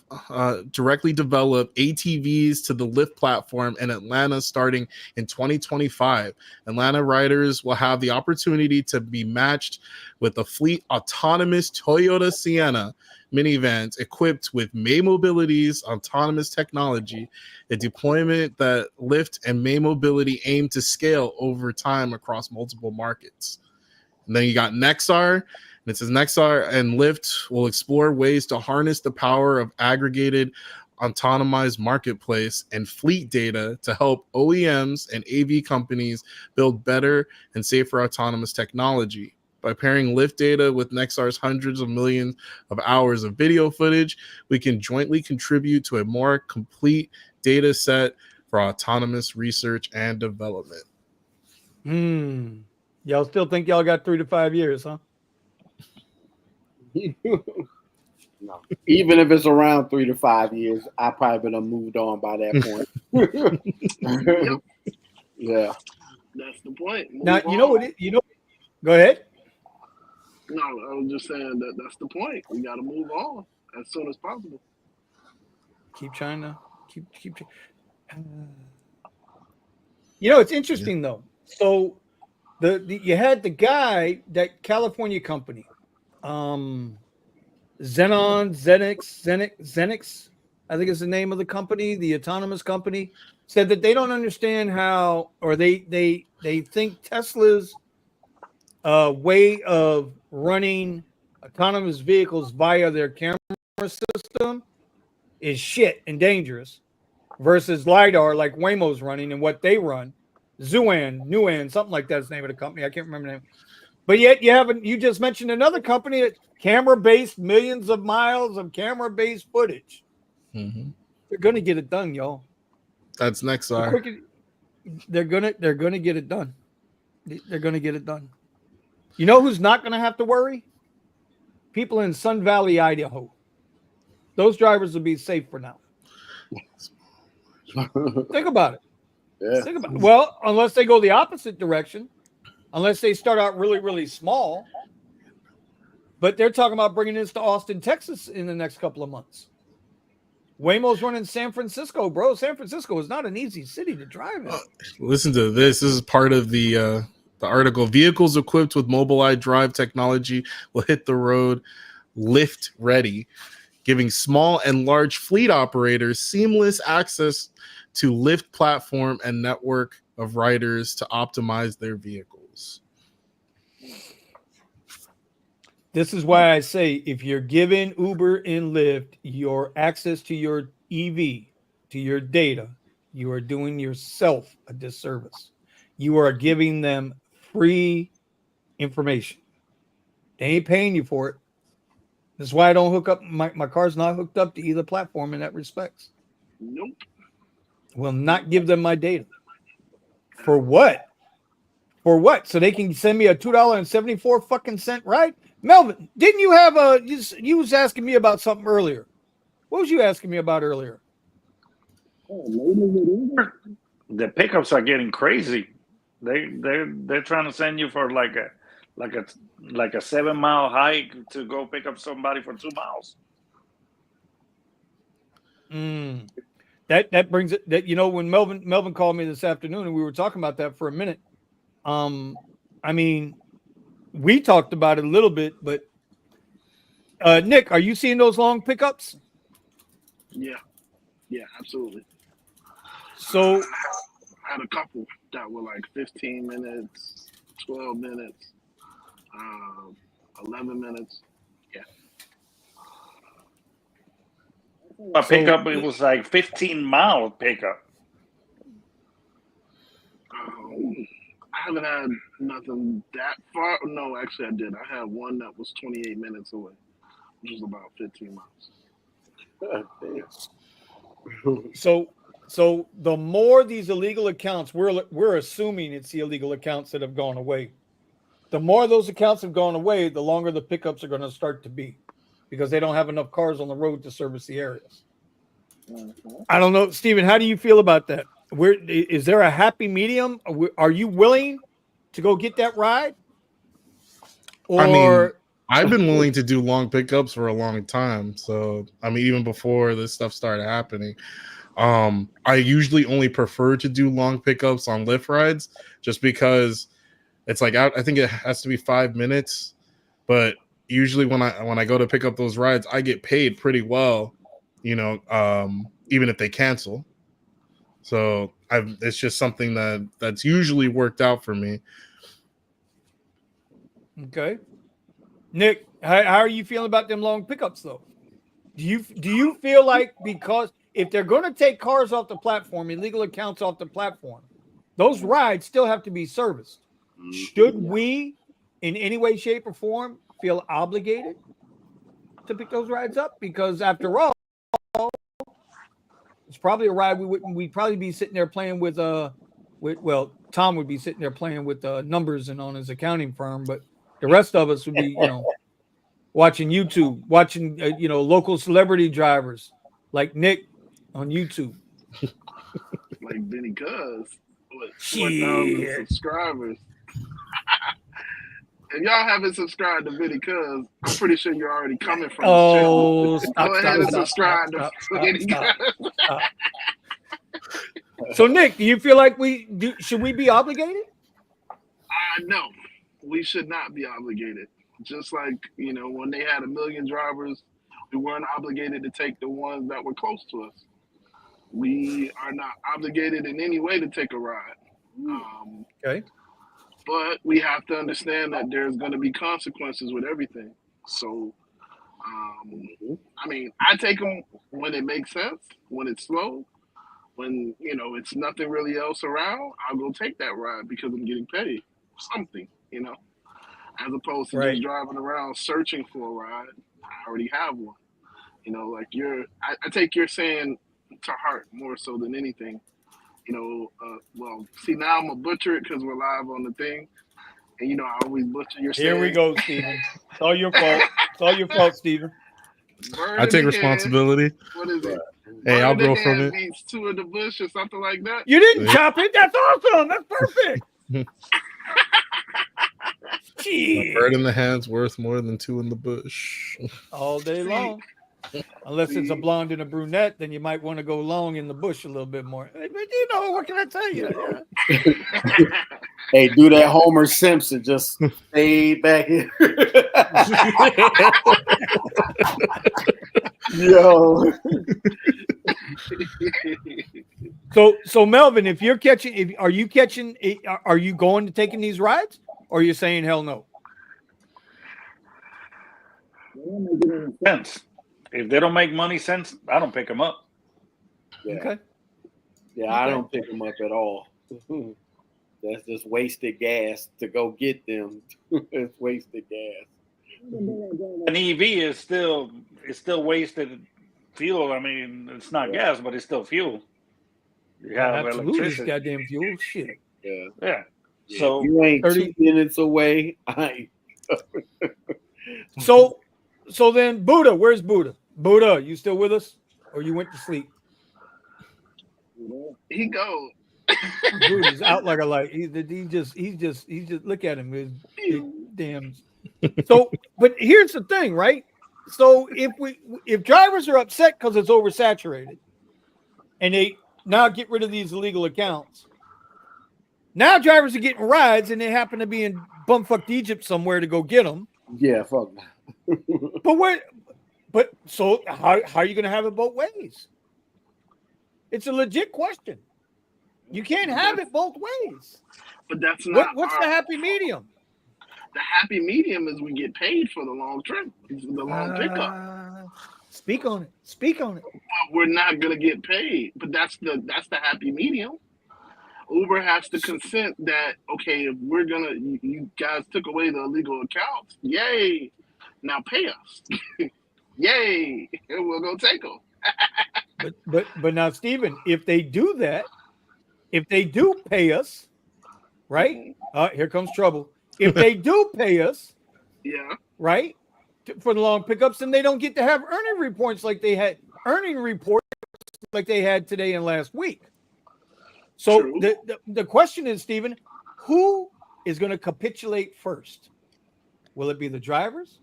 develop ATVs to the Lyft platform in Atlanta starting in 2025. Atlanta riders will have the opportunity to be matched with a fleet autonomous Toyota Sienna minivans equipped with May Mobility's autonomous technology, a deployment that Lyft and May Mobility aim to scale over time across multiple markets. And then you got Nexar. And it says Nexar and Lyft will explore ways to harness the power of aggregated autonomized marketplace and fleet data to help OEMs and AV companies build better and safer autonomous technology. By pairing Lyft data with Nexar's hundreds of millions of hours of video footage, we can jointly contribute to a more complete data set for autonomous research and development. Y'all still think y'all got 3 to 5 years, huh? No. Even if it's around 3 to 5 years, I probably been moved on by that point. Yeah. That's the point. point. Move Now, you know on. what? Go ahead. No, I was just saying that's the point. We got to move on as soon as possible. Keep trying to keep. You know, it's interesting though. So you had the guy, that California company, Xenix, I think is the name of the company, the autonomous company, said that they don't understand how, or they think Tesla's way of running autonomous vehicles via their camera system is shit and dangerous versus LiDAR like Waymo's running and what they run. Nuan, something like that's the name of the company. I can't remember the name. But yet you just mentioned another company that camera-based, millions of miles of camera-based footage. Mm-hmm. They're gonna get it done, y'all. That's Nexar. They're gonna get it done. They're gonna get it done. You know who's not gonna have to worry? People in Sun Valley, Idaho. Those drivers will be safe for now. Think about it. Yeah. Think about it. Well, unless they go the opposite direction, unless they start out really, really small. But they're talking about bringing this to Austin, Texas in the next couple of months. Waymo's running San Francisco, bro. San Francisco is not an easy city to drive in. Listen to this. This is part of the article. Vehicles equipped with Mobileye drive technology will hit the road LYFT ready, giving small and large fleet operators seamless access to LYFT platform and network of riders to optimize their vehicles. This is why I say if you're giving Uber and Lyft your access to your EV, to your data, you are doing yourself a disservice. You are giving them free information. They ain't paying you for it. That's why I don't hook up. My car's not hooked up to either platform in that respect. Nope. Will not give them my data. For what? For what? So they can send me a $2.74 fucking cent ride? Melvin, didn't you have you was asking me about something earlier. What was you asking me about earlier? The pickups are getting crazy. They're trying to send you for like a 7-mile hike to go pick up somebody for 2 miles. That brings it that, you know, when Melvin called me this afternoon and we were talking about that for a minute. I mean, we talked about it a little bit, but Nick, are you seeing those long pickups? Yeah, absolutely. So I had a couple that were like 15 minutes, 12 minutes, 11 minutes. Yeah. A pickup, it was like 15-mile pickup. I haven't had nothing that far. No, actually, I did. I had one that was 28 minutes away, which was about 15 miles. So the more these illegal accounts, we're assuming it's the illegal accounts that have gone away. The more those accounts have gone away, the longer the pickups are going to start to be, because they don't have enough cars on the road to service the areas. I don't know, Steven, how do you feel about that? Is there a happy medium? Are you willing to go get that ride? Or, I mean, I've been willing to do long pickups for a long time. So, I mean, even before this stuff started happening, I usually only prefer to do long pickups on Lyft rides just because it's like, I think it has to be 5 minutes, but usually when I go to pick up those rides, I get paid pretty well, you know, even if they cancel. So it's just something that's usually worked out for me. Okay. Nick, how are you feeling about them long pickups though? Do you feel like, because if they're going to take cars off the platform, illegal accounts off the platform, those rides still have to be serviced. Should we in any way, shape, or form feel obligated to pick those rides up? Because after all, it's probably a ride we'd probably be sitting there playing with Tom would be sitting there playing with numbers and on his accounting firm, but the rest of us would be, you know, watching YouTube, watching local celebrity drivers like Nick on YouTube. Like Benny Cuz. with 4,000 Shit. subscribers. If y'all haven't subscribed to Witty, cuz I'm pretty sure you're already coming from his channel. Oh, Go ahead and subscribe to Witty. stop. So, Nick, do you feel like should we be obligated? No, we should not be obligated. Just like, when they had 1 million drivers, we weren't obligated to take the ones that were close to us. We are not obligated in any way to take a ride. Okay. But we have to understand that there's going to be consequences with everything. So, I take them when it makes sense, when it's slow, when, it's nothing really else around, I'll go take that ride because I'm getting paid something, as opposed to just driving around searching for a ride. I already have one. I take your saying to heart more so than anything. See, now I'm going to butcher it because we're live on the thing. And, I always butcher your saying. Here we go, Steven. It's all your fault. It's all your fault, Steven. I take responsibility. What is it? Hey, I'll grow from it. Means 2 in the bush or something like that. You didn't chop it. That's awesome. That's perfect. A bird in the hand's worth more than 2 in the bush. All day long. Unless it's a blonde and a brunette, then you might want to go long in the bush a little bit more. But what can I tell you? Hey, do that Homer Simpson. Just stay back here. Yo. So Melvin, if you're catching, are you going to taking these rides, or are you saying hell no? Sense. If they don't make money sense, I don't pick them up. Yeah. Okay. Yeah, I don't pick them up at all. That's just wasted gas to go get them. It's wasted gas. An EV is still wasted fuel. I mean, it's not gas, but it's still fuel. You have Absolutely, it's electricity. goddamn fuel. Shit. Yeah. Yeah, So you ain't 30 2 minutes away. So then, Buddha, where's Buddha? Buddha, you still with us, or you went to sleep? He goes. Buddha's out like a light. He's just look at him. Damn. So, but here's the thing, right? So if drivers are upset because it's oversaturated, and they now get rid of these illegal accounts, now drivers are getting rides, and they happen to be in bumfucked Egypt somewhere to go get them. Yeah, fuck. But so how are you going to have it both ways? It's a legit question. You can't have it both ways. But that's not. What's the happy medium? The happy medium is we get paid for the long trip, the long pickup. Speak on it. Speak on it. But we're not gonna get paid. But that's the happy medium. Uber has to consent that, okay, if we're gonna, you guys took away the illegal accounts, yay! Now pay us, yay! And we'll go take them. But now, Stephen, if they do that, if they do pay us, right? Here comes trouble. If they do pay us, yeah, right, for the long pickups, then they don't get to have earning reports like they had today and last week. So the question is, Stephen, who is going to capitulate first? Will it be the drivers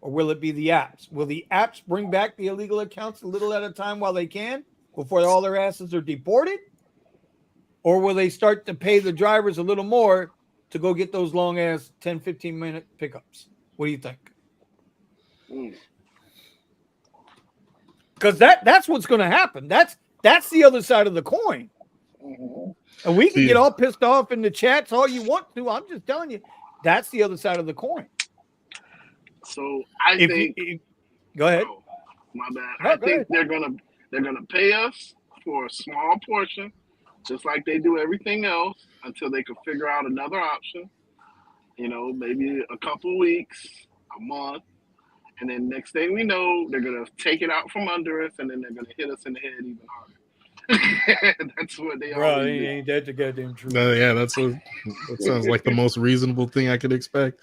or will it be the apps? Will the apps bring back the illegal accounts a little at a time while they can before all their asses are deported? Or will they start to pay the drivers a little more to go get those long ass 10, 15-minute pickups? What do you think? Because that's what's going to happen. That's the other side of the coin. And we can get all pissed off in the chats all you want to. I'm just telling you, that's the other side of the coin. So I think. Go ahead. Oh, my bad. I think they're gonna pay us for a small portion, just like they do everything else, until they can figure out another option. Maybe a couple weeks, a month, and then next thing we know, they're gonna take it out from under us, and then they're gonna hit us in the head even harder. That's what they are. Ain't that the goddamn truth? Yeah, that sounds like the most reasonable thing I could expect.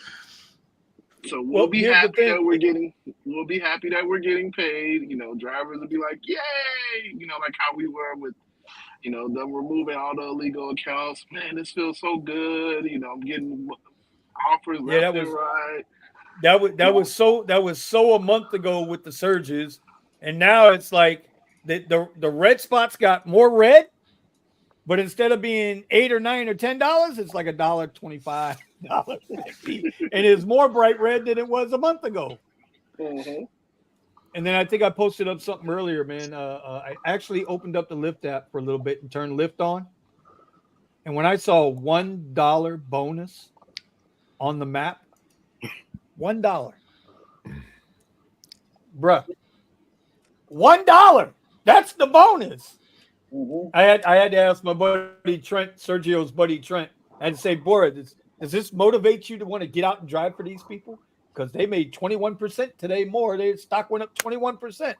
So we'll be happy that we're getting paid. Drivers will be like, yay! Like how we were with, You know, them removing all the illegal accounts. Man, this feels so good. You know, I'm getting offers left and right. That was so a month ago with the surges, and now it's like the red spots got more red, but instead of being $8 or $9 or $10, it's like $1.25, $1.50, and it's more bright red than it was a month ago. Mm-hmm. And then I think I posted up something earlier, man. I actually opened up the Lyft app for a little bit and turned Lyft on, and when I saw $1 bonus on the map, $1. Bruh. $1. That's the bonus. Mm-hmm. I had to ask my buddy Trent, Sergio's buddy Trent, I had to say, Bora, does this motivate you to want to get out and drive for these people? Because they made 21% today more. Their stock went up 21%.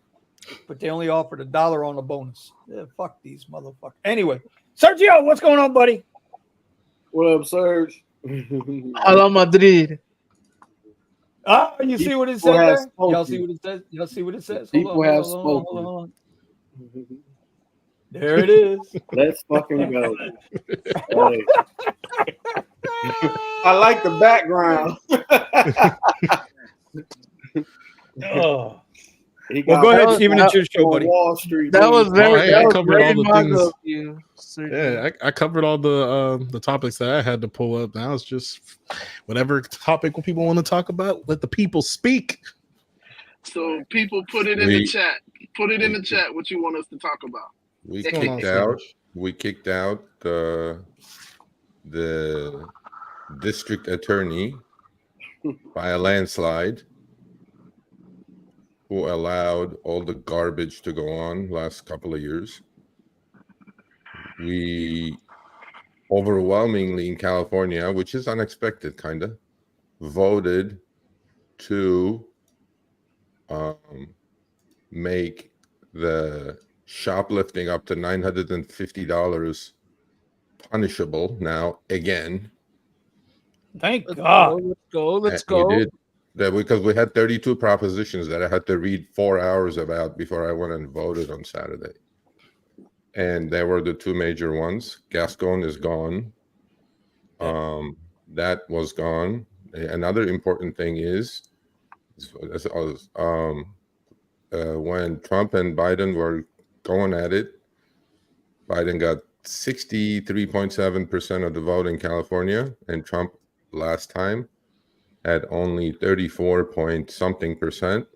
But they only offered $1 on a bonus. Yeah, fuck these motherfuckers. Anyway, Sergio, what's going on, buddy? What up, Serge? Hala Madrid. Oh, you see what it said there? Y'all see what it says? Y'all see what it says? People have spoken. There it is. Let's fucking go. Hey. I like the background. Oh. Well, go ahead, Steven. It's your show, buddy. Wall Street. That was very. I That was covered very all the manga things. of you, Sergio. Yeah, I covered all the topics that I had to pull up. Now it's just whatever topic people want to talk about. Let the people speak. So people put it in the chat. Put it in the chat what you want us to talk about. We What's going on, kicked out. Serge? We kicked out the district attorney by a landslide, who allowed all the garbage to go on last couple of years. We overwhelmingly in California, which is unexpected, kind of, voted to make the shoplifting up to $950 punishable now again. Thank Let's God. go. Let's And go. we did that because we had 32 propositions that I had to read 4 hours about before I went and voted on Saturday. And there were the two major ones. Gascon is gone. That was gone. Another important thing is when Trump and Biden were going at it, Biden got 63.7% of the vote in California, and Trump last time had only 34 point something percent.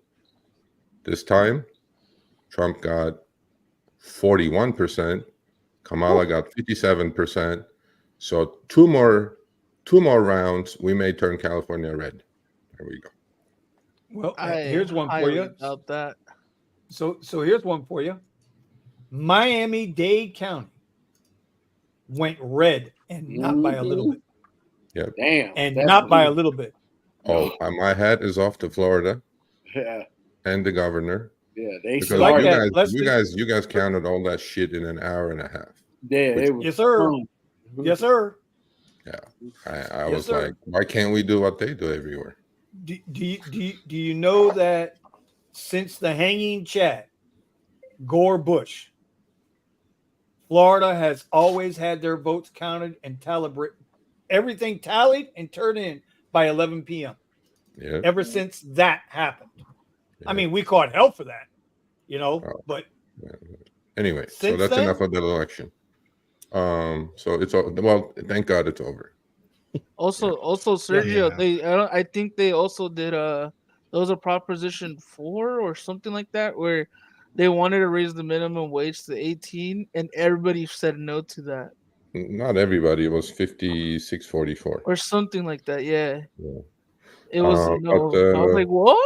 This time, Trump got 41%. Kamala got 57%. So two more rounds, we may turn California red. There we go. Well, I here's one for highly you. doubt that. So here's one for you. Miami-Dade County went red, and not by a little bit. Yeah. Damn. And that's not by a huge. little bit. Oh, my hat is off to Florida Yeah. and the governor. Yeah. They Because like started. that. you guys counted all that shit in an hour and a half. Yeah, it was Yes, sir. fun. Yes, sir. I Yes, was sir. like, why can't we do what they do everywhere? Do you know that since the hanging Chad, Gore Bush, Florida has always had their votes counted and everything tallied and turned in by 11 p.m. Yeah. Ever since that happened. Yeah. I mean, we caught hell for that, but Anyway, so Since that's then- enough of the election. So it's well, thank God it's over. Also, Sergio, Yeah. I think they also did there was a Proposition 4 or something like that where they wanted to raise the minimum wage to 18, and everybody said no to that, Not everybody. It was 56-44. or something like that. Yeah, Yeah. it was no. but, I was like, what?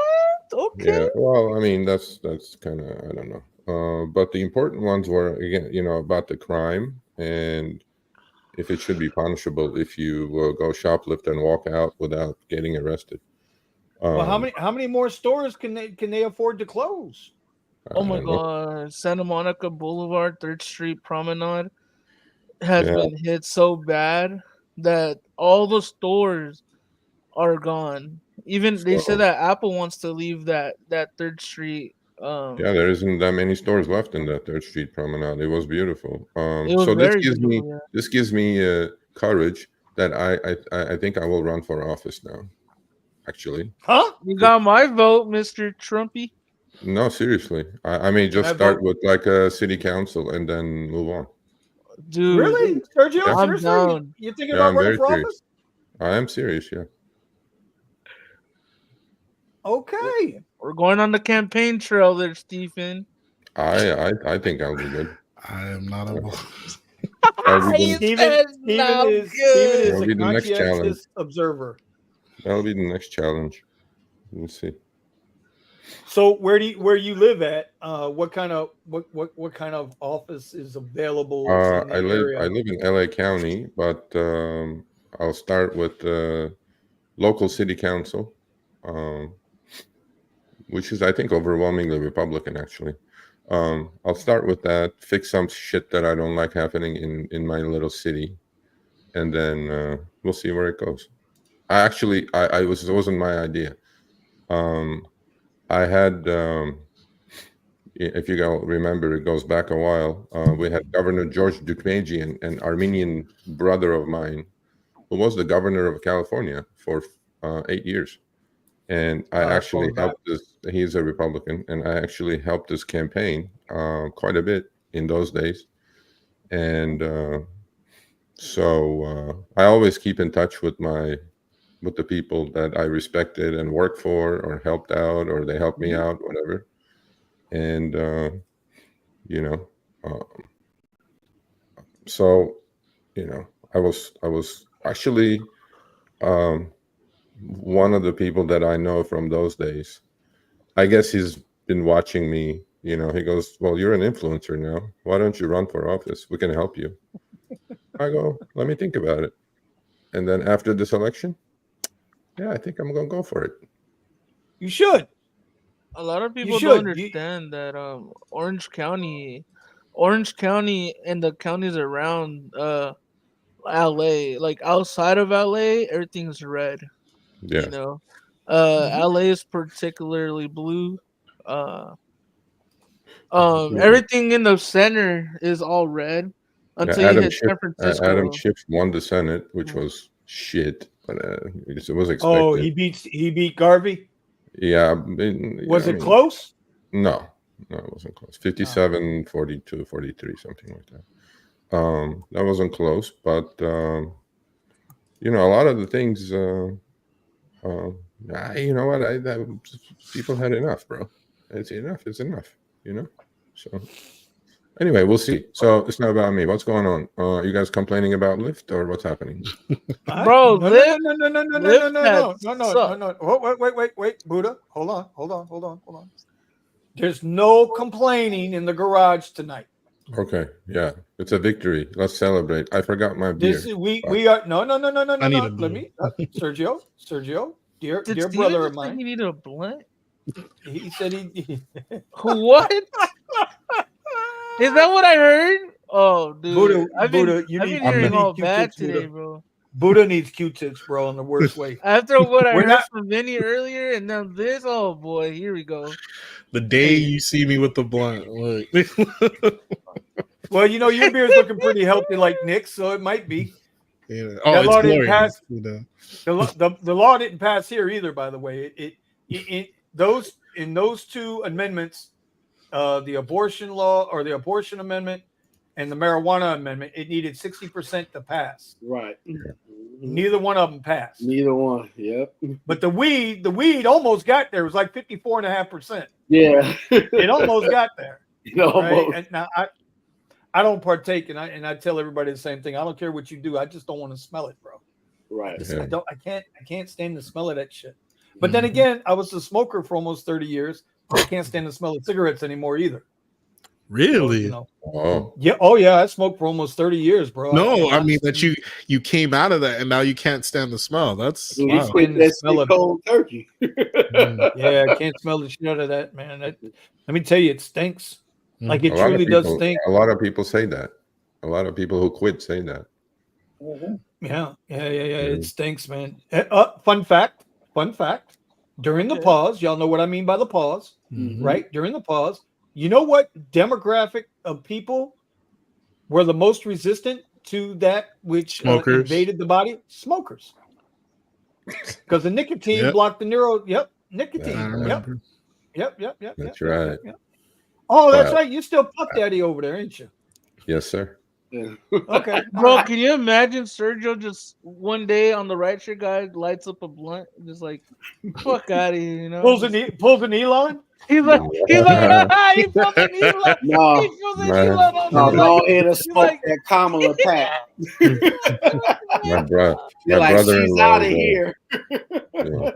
Okay. Yeah. Well, I mean, that's kind of, I don't know. But the important ones were, again, about the crime and if it should be punishable if you go shoplift and walk out without getting arrested. well, how many more stores can they afford to close? Oh my I don't know. God, Santa Monica Boulevard, 3rd Street Promenade has Yeah. been hit so bad that all the stores are gone. Even they So- said that Apple wants to leave that 3rd Street Yeah, there isn't that many stores left in that 3rd Street Promenade. It was beautiful. it was So this very gives me beautiful. courage that I think I will run for office now. Actually, Huh? You got my vote, Mr. Trumpy. no, seriously, I may Can just I start vote? with like a city council and then move on. Dude, Really, Sergio? Yeah. I'm Seriously, down. you thinking Yeah, about I'm running very for serious. office? I am serious. Yeah. Okay. We're going on the campaign trail there, Stephen. I think I'll be good. I am not involved. That'll be You the, Steven said not is That'll a be the next challenge. conscientious observer. That'll be the next challenge. We'll see. So where you live at? What kind of office is available in the I area? live in LA County, but I'll start with local city council, which is I think overwhelmingly Republican actually. I'll start with that, fix some shit that I don't like happening in my little city, and then we'll see where it goes. It wasn't my idea. I had if you remember, it goes back a while. We had Governor George Dukmejian, an Armenian brother of mine, who was the governor of California for 8 years. And I actually helped this. He's a Republican, and I actually helped this campaign quite a bit in those days. And so I always keep in touch with the people that I respected and worked for, or helped out, or they helped me out, whatever. And so I was actually one of the people that I know from those days. I guess he's been watching me. He goes, "Well, you're an influencer now. Why don't you run for office? We can help you." I go, "Let me think about it." And then after this election, yeah, I think I'm gonna go for it. You should. A lot of people don't understand that Orange County and the counties around LA, like outside of LA, everything's red. Yeah. LA is particularly blue. Everything in the center is all red until you hit San Francisco. Adam Schiff won the Senate, which was shit, but it was expected. Oh, he beat Garvey. Yeah. Was it close? No, it wasn't close. 57, 42, 43, something like that. That wasn't close, but a lot of the things. You know what? People had enough, bro. It's enough. It's enough. So anyway, we'll see. So it's not about me. What's going on? You guys complaining about LYFT or what's happening? Bro, no. Wait, Buddha. Hold on. There's no complaining in the garage tonight. Okay, yeah, it's a victory. Let's celebrate. I forgot my beer. We are no. I need a Let me, Sergio, dear Steven brother of mine. He needed a blunt. He said he. What? Is that what I heard? Oh, dude, I've been hearing all bad today, bro. Buddha needs Q-tips, bro, in the worst way. After what I heard from Vinny earlier, and now this, oh boy, here we go. The day you see me with the blunt, look. Well, your beer's looking pretty healthy, like Nick's, so it might be. Yeah. Oh, it's didn't pass. The law didn't pass here either, by the way. In those two amendments, the abortion law or the abortion amendment and the marijuana amendment, it needed 60% to pass. Right. Neither one of them passed. Neither one. Yep. But the weed almost got there. It was like 54.5%. Yeah. It almost got there. Almost. Right? And now I don't partake, and I tell everybody the same thing. I don't care what you do. I just don't want to smell it, bro. Right. I can't stand the smell of that shit. But then again, I was a smoker for almost 30 years. I can't stand the smell of cigarettes anymore either. Really? Oh. Yeah. Oh yeah. I smoked for almost 30 years, bro. No, I mean that you came out of that and now you can't stand the smell. That's wow. The smell of cold turkey. Yeah, I can't smell the shit out of that, man. Let me tell you, it stinks. Like it truly does stink. A lot of people say that. A lot of people who quit say that. Yeah. It stinks, man. Fun fact. during the pause. Y'all know what I mean by the pause, Mhm. right? During the pause, you know what demographic of people were the most resistant to that which Smokers. invaded the body? Smokers. Because the nicotine Yep. blocked the neuro. Yep, I nicotine. Yep, remember. yep. That's yep, right. Yep. Oh, that's Wow. right. You still Puff Daddy over there, ain't you? Yes, sir. Okay. Bro, can you imagine Sergio just one day on the Rideshare guy lights up a blunt, just like fuck out of here, you know? Pulls Just- an Elon. He's like, he pulls an Elon. No, He pulls an Man. Elon on no, the go like, ahead and he's smoke like, that Kamala pack. My brother, You're my like, she's brother-in-law, out of here.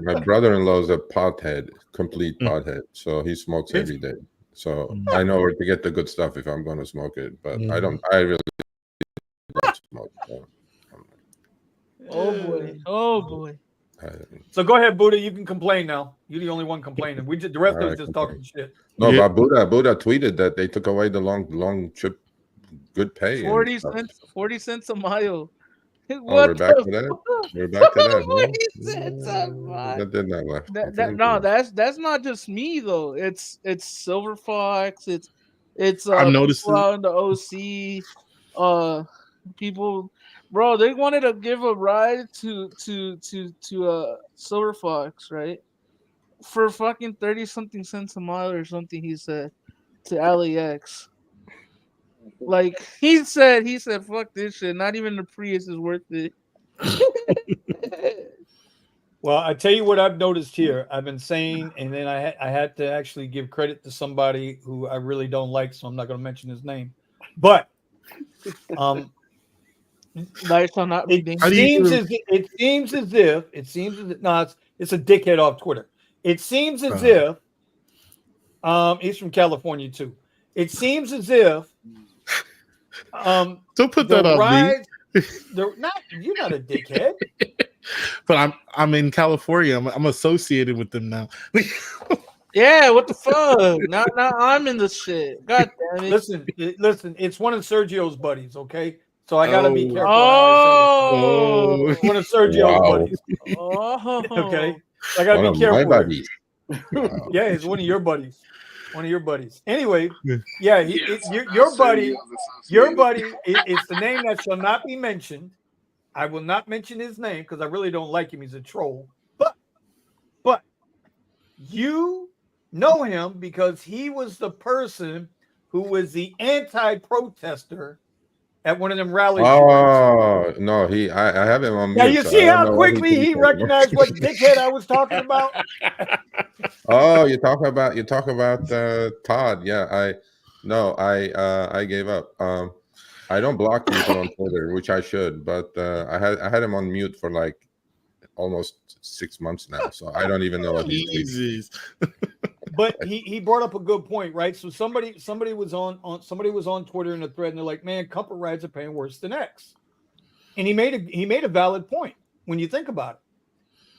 my brother-in-law's a pothead, complete Mm. pothead. So he smokes every day. So Mm. I know where to get the good stuff if I'm going to smoke it. But I don't. I really don't smoke. So oh boy. So go ahead, Buddha. You can complain now. You're the only one complaining. The rest of us Alright, just complain. talking shit. No, Yeah. but Buddha tweeted that they took away the long trip, good pay. 40 and stuff. cents, 40 cents a mile. Oh, What we're back the to that. fuck? We're back to that. 40 cents a mile. That did not left. No, that's not just me though. It's Silver Fox. It's I've noticed people it. out in the OC. People, bro, they wanted to give a ride to Silver Fox, right? For fucking 30 something cents a mile or something. He said to LAX. Like he said, fuck this shit. Not even the Prius is worth it. Well, I tell you what I've noticed here. I've been saying, and then I had to actually give credit to somebody who I really don't like, so I'm not going to mention his name. But Life shall not be it dangerous. seems as if it's a dickhead off Twitter. It seems as if he's from California too. It seems as if Don't put that on me. You're not a dickhead. But I'm in California. I'm associated with them now. Yeah, what the fuck? Now I'm in this shit. God damn it. Listen. It's one of Sergio's buddies. Okay, so I gotta be careful. Oh, One of Sergio's Wow. buddies. Oh, Okay, I gotta One be of my careful. buddies. Wow. Yeah, it's one of your buddies. Anyway, yeah, your Sergio's buddy. associated. Your buddy. It's the name that shall not be mentioned. I will not mention his name because I really don't like him. He's a troll. But you know him because he was the person who was the anti-protester at one of them rallies. Oh no, I have him on Now mute. you so see I don't how know what quickly he thinks. recognized what dickhead I was talking about? Oh, you talk about Todd. Yeah, I gave up. I don't block people on Twitter, which I should, but I had him on mute for like almost 6 months now, so I don't even know what he's tweeting. Jesus. But he brought up a good point, right? So somebody was on Twitter in a thread, and they're like, "Man, comfort rides are paying worse than X," and he made a valid point when you think about it.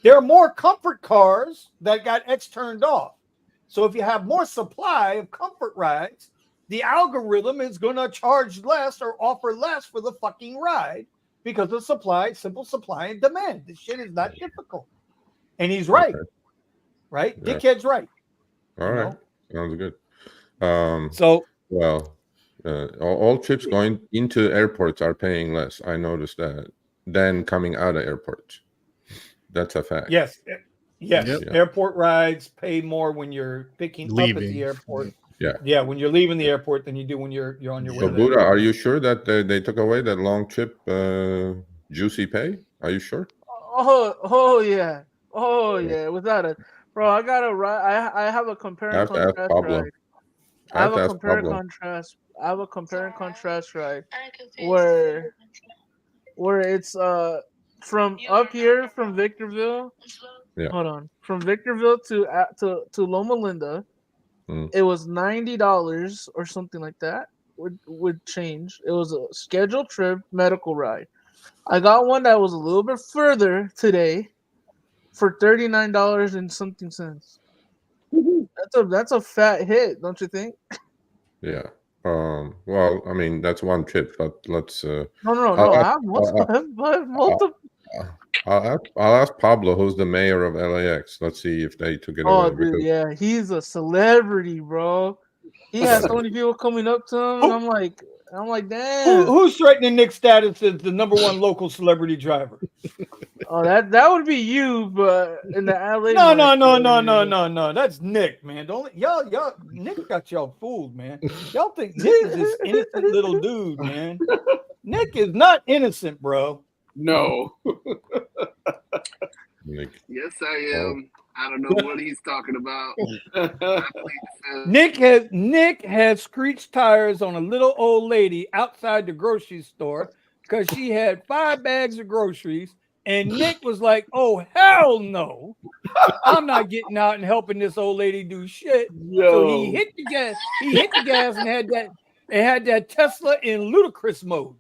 There are more comfort cars that got X turned off, so if you have more supply of comfort rides, the algorithm is going to charge less or offer less for the fucking ride because of simple supply and demand. This shit is not difficult, and he's right. Okay. Right? Yeah. Dickhead's right. All right, sounds good. So well, all trips going into airports are paying less. I noticed that than coming out of airports. That's a fact. yes. Yep. Airport rides pay more when you're picking up at the Leaving. airport. Yeah. When you're leaving the airport than you do when you're on your way. So to the Buddha, airport. are you sure that they took away that long trip juicy pay? Are you sure? Oh yeah. Without it, bro, I got a ride. I have a compare I and have to ask contrast Pablo. ride. I have to ask Pablo. I have a compare and contrast ride where it's from up here from Victorville. Yeah. Hold on, from Victorville to Loma Linda, it was $90 or something like that. Would change. It was a scheduled trip medical ride. I got one that was a little bit further today for $39 and something cents. That's a fat hit, don't you think? Yeah. Well, I mean, that's one trip, but let's. No. I have multiple. I'll ask Pablo, who's the mayor of LAX. Let's see if they took it Oh, away. dude, yeah, he's a celebrity, bro. He has so many people coming up to him, and I'm like, damn. Who's threatening Nick's status as the number 1 local celebrity driver? Oh, that would be you, but in the LA. No. That's Nick, man. Don't y'all. Nick got y'all fooled, man. Y'all think Nick is this innocent little dude, man. Nick is not innocent, bro. No. Nick. Yes, I am. I don't know what he's talking about. Nick has screeched tires on a little old lady outside the grocery store because she had 5 bags of groceries, and Nick was like, "Oh hell no, I'm not getting out and helping this old lady do shit." So he hit the gas. He hit the gas and had that Tesla in ludicrous mode.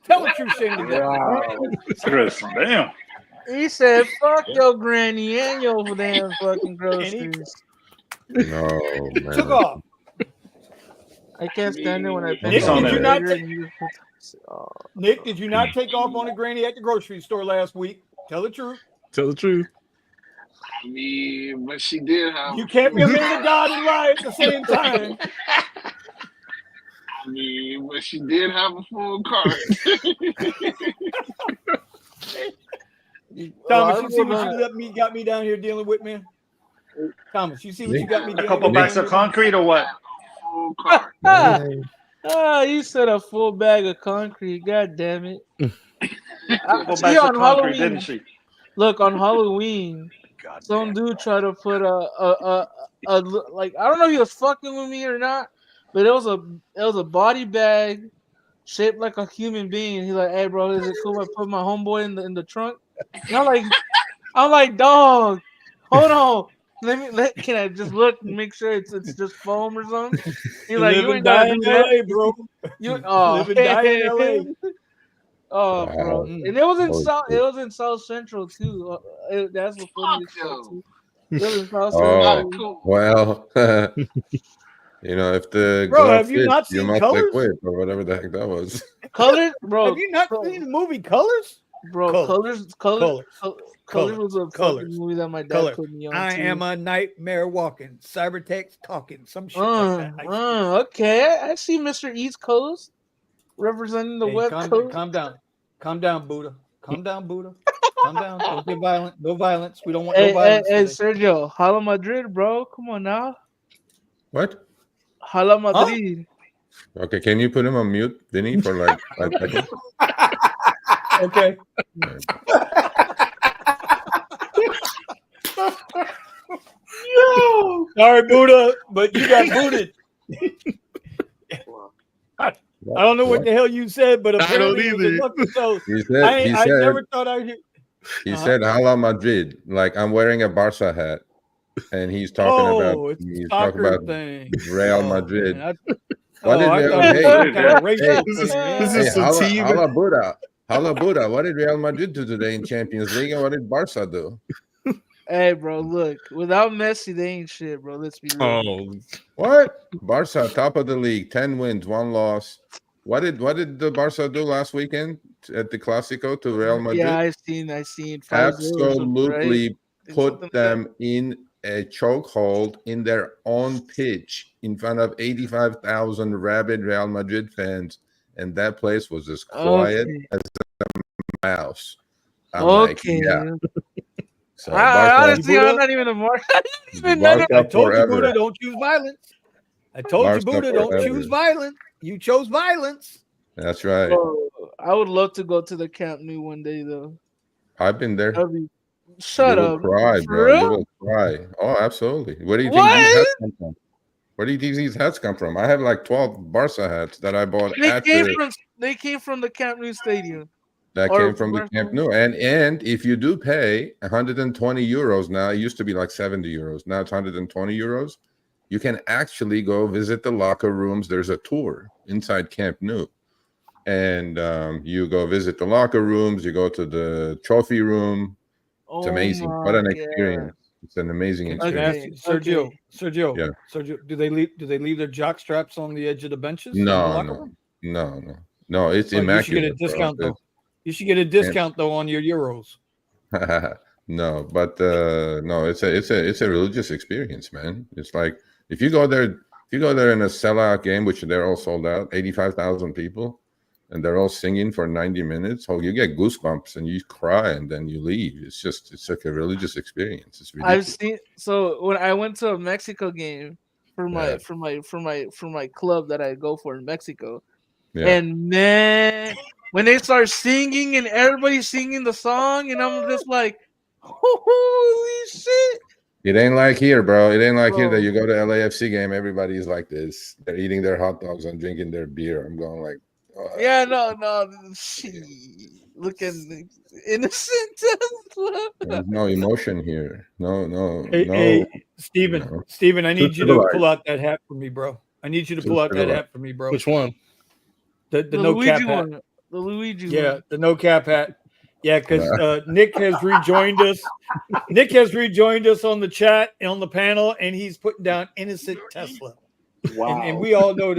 Tell the truth, Shane. Chris, damn. He said, "Fuck your granny and your damn fucking groceries." No, He man. took off. I can't stand it when I Nick, on did you that. not Nick, did you not take off on a granny at the grocery store last week? Tell the truth. Tell the truth. I mean, but she did have. You can't be a man of God and lie at the same time. I mean, but she did have a full cart. Thomas, you see what you got me down here dealing with, man? Thomas, you see what you got me A dealing couple with? bags of concrete or what? Full cart. You said a full bag of concrete. God damn it. Couple See, bags on of concrete, Halloween, didn't she? look, on Halloween, some dude tried to put a like, I don't know if he was fucking with me or not, but it was a body bag shaped like a human being. He's like, "Hey, bro, is it cool if I put my homeboy in the trunk?" And I'm like, dog, hold on. Can I just look and make sure it's just foam or something? He's like, Live "You and ain't gotta die do in that, LA, bro. Live and die in LA. Oh, Wow. bro, and it was in Holy South. shit. It was in South Central too. That's the funniest shit yo. too. It was in South Oh, Central. Cool. well, you know, if the Bro, glove have you fits, not you seen must Colors? quit or whatever the heck that was. Colors, bro. Have you not seen the movie Colors? Bro, Colors. Colors was a Colors. fucking movie that my dad Colors. put me on. I too. am a nightmare walking, cybertext talking, some shit like that. Okay, I see Mr. East Coast representing the Hey, West Coast. calm down, Buddha. Calm down, Buddha. Calm down. Don't get violent. No violence. We don't want no violence. Hey, today. Sergio, Hala Madrid, bro. Come on now. What? Hala Madrid. Okay, can you put him on mute, Vinny, for like 5 seconds? Okay. Sorry, Buddha, but you got booted. I don't know what the hell you said, but apparently it was enough to tell. I never thought I'd hear. He said Hala Madrid, like I'm wearing a Barca hat, and he's talking about thing. Real Madrid. Man, What did Real Madrid? This is some team. Hala Buddha. What did Real Madrid do today in Champions League, and what did Barca do? Hey, bro, look. Without Messi, they ain't shit, bro. Let's be real. Oh, What? Barca, top of the league, 10 wins, 1 loss. What did the Barca do last weekend at the Clásico to Real Madrid? Yeah, I seen. Absolutely right? put them in a chokehold in their own pitch in front of 85,000 rabid Real Madrid fans, and that place was as quiet as a mouse. I'm like, yeah. So honestly, I'm not even a mark. I told you, Buddha, don't choose violence. I told you, Buddha, don't choose violence. You chose violence. That's right. I would love to go to the Camp Nou one day, though. I've been there. Shut you up. Will cry, bro. Real? You will cry. Oh, absolutely. Where do you think these hats come from? Where do you think these hats come from? I have like 12 Barca hats that I bought They came from the Camp Nou stadium. That came from the Camp Nou. And if you do pay 120 euros now, it used to be like 70 euros. Now it's 120 euros. You can actually go visit the locker rooms. There's a tour inside Camp Nou. And you go visit the locker rooms. You go to the trophy room. It's amazing. What an experience. It's an amazing experience. Sergio. Yeah. Sergio, do they leave their jock straps on the edge of the benches? No. It's immaculate. You should get a discount though. You should get a discount though on your euros. No, but no, it's a religious experience, man. It's like if you go there in a sellout game, which they're all sold out, 85,000 people, and they're all singing for 90 minutes. Oh, you get goosebumps and you cry and then you leave. It's like a religious experience. It's ridiculous. I've seen so when I went to a Mexico game for my club that I go for in Mexico, and man, when they start singing and everybody's singing the song, and I'm just like, holy shit! It ain't like here, bro. It ain't like here that you go to LAFC game, everybody's like this. They're eating their hot dogs and drinking their beer. I'm going like, yeah, no, looking innocent. there's no emotion here. No. Hey, Steven, I need you to pull out that hat for me, bro. I need you to pull out that hat for me, bro. Which one? The no cap hat. The Luigi one. The no cap hat. Yeah, because Nick has rejoined us. Nick has rejoined us on the chat and on the panel, and he's putting down innocent Tesla. Wow. And we all know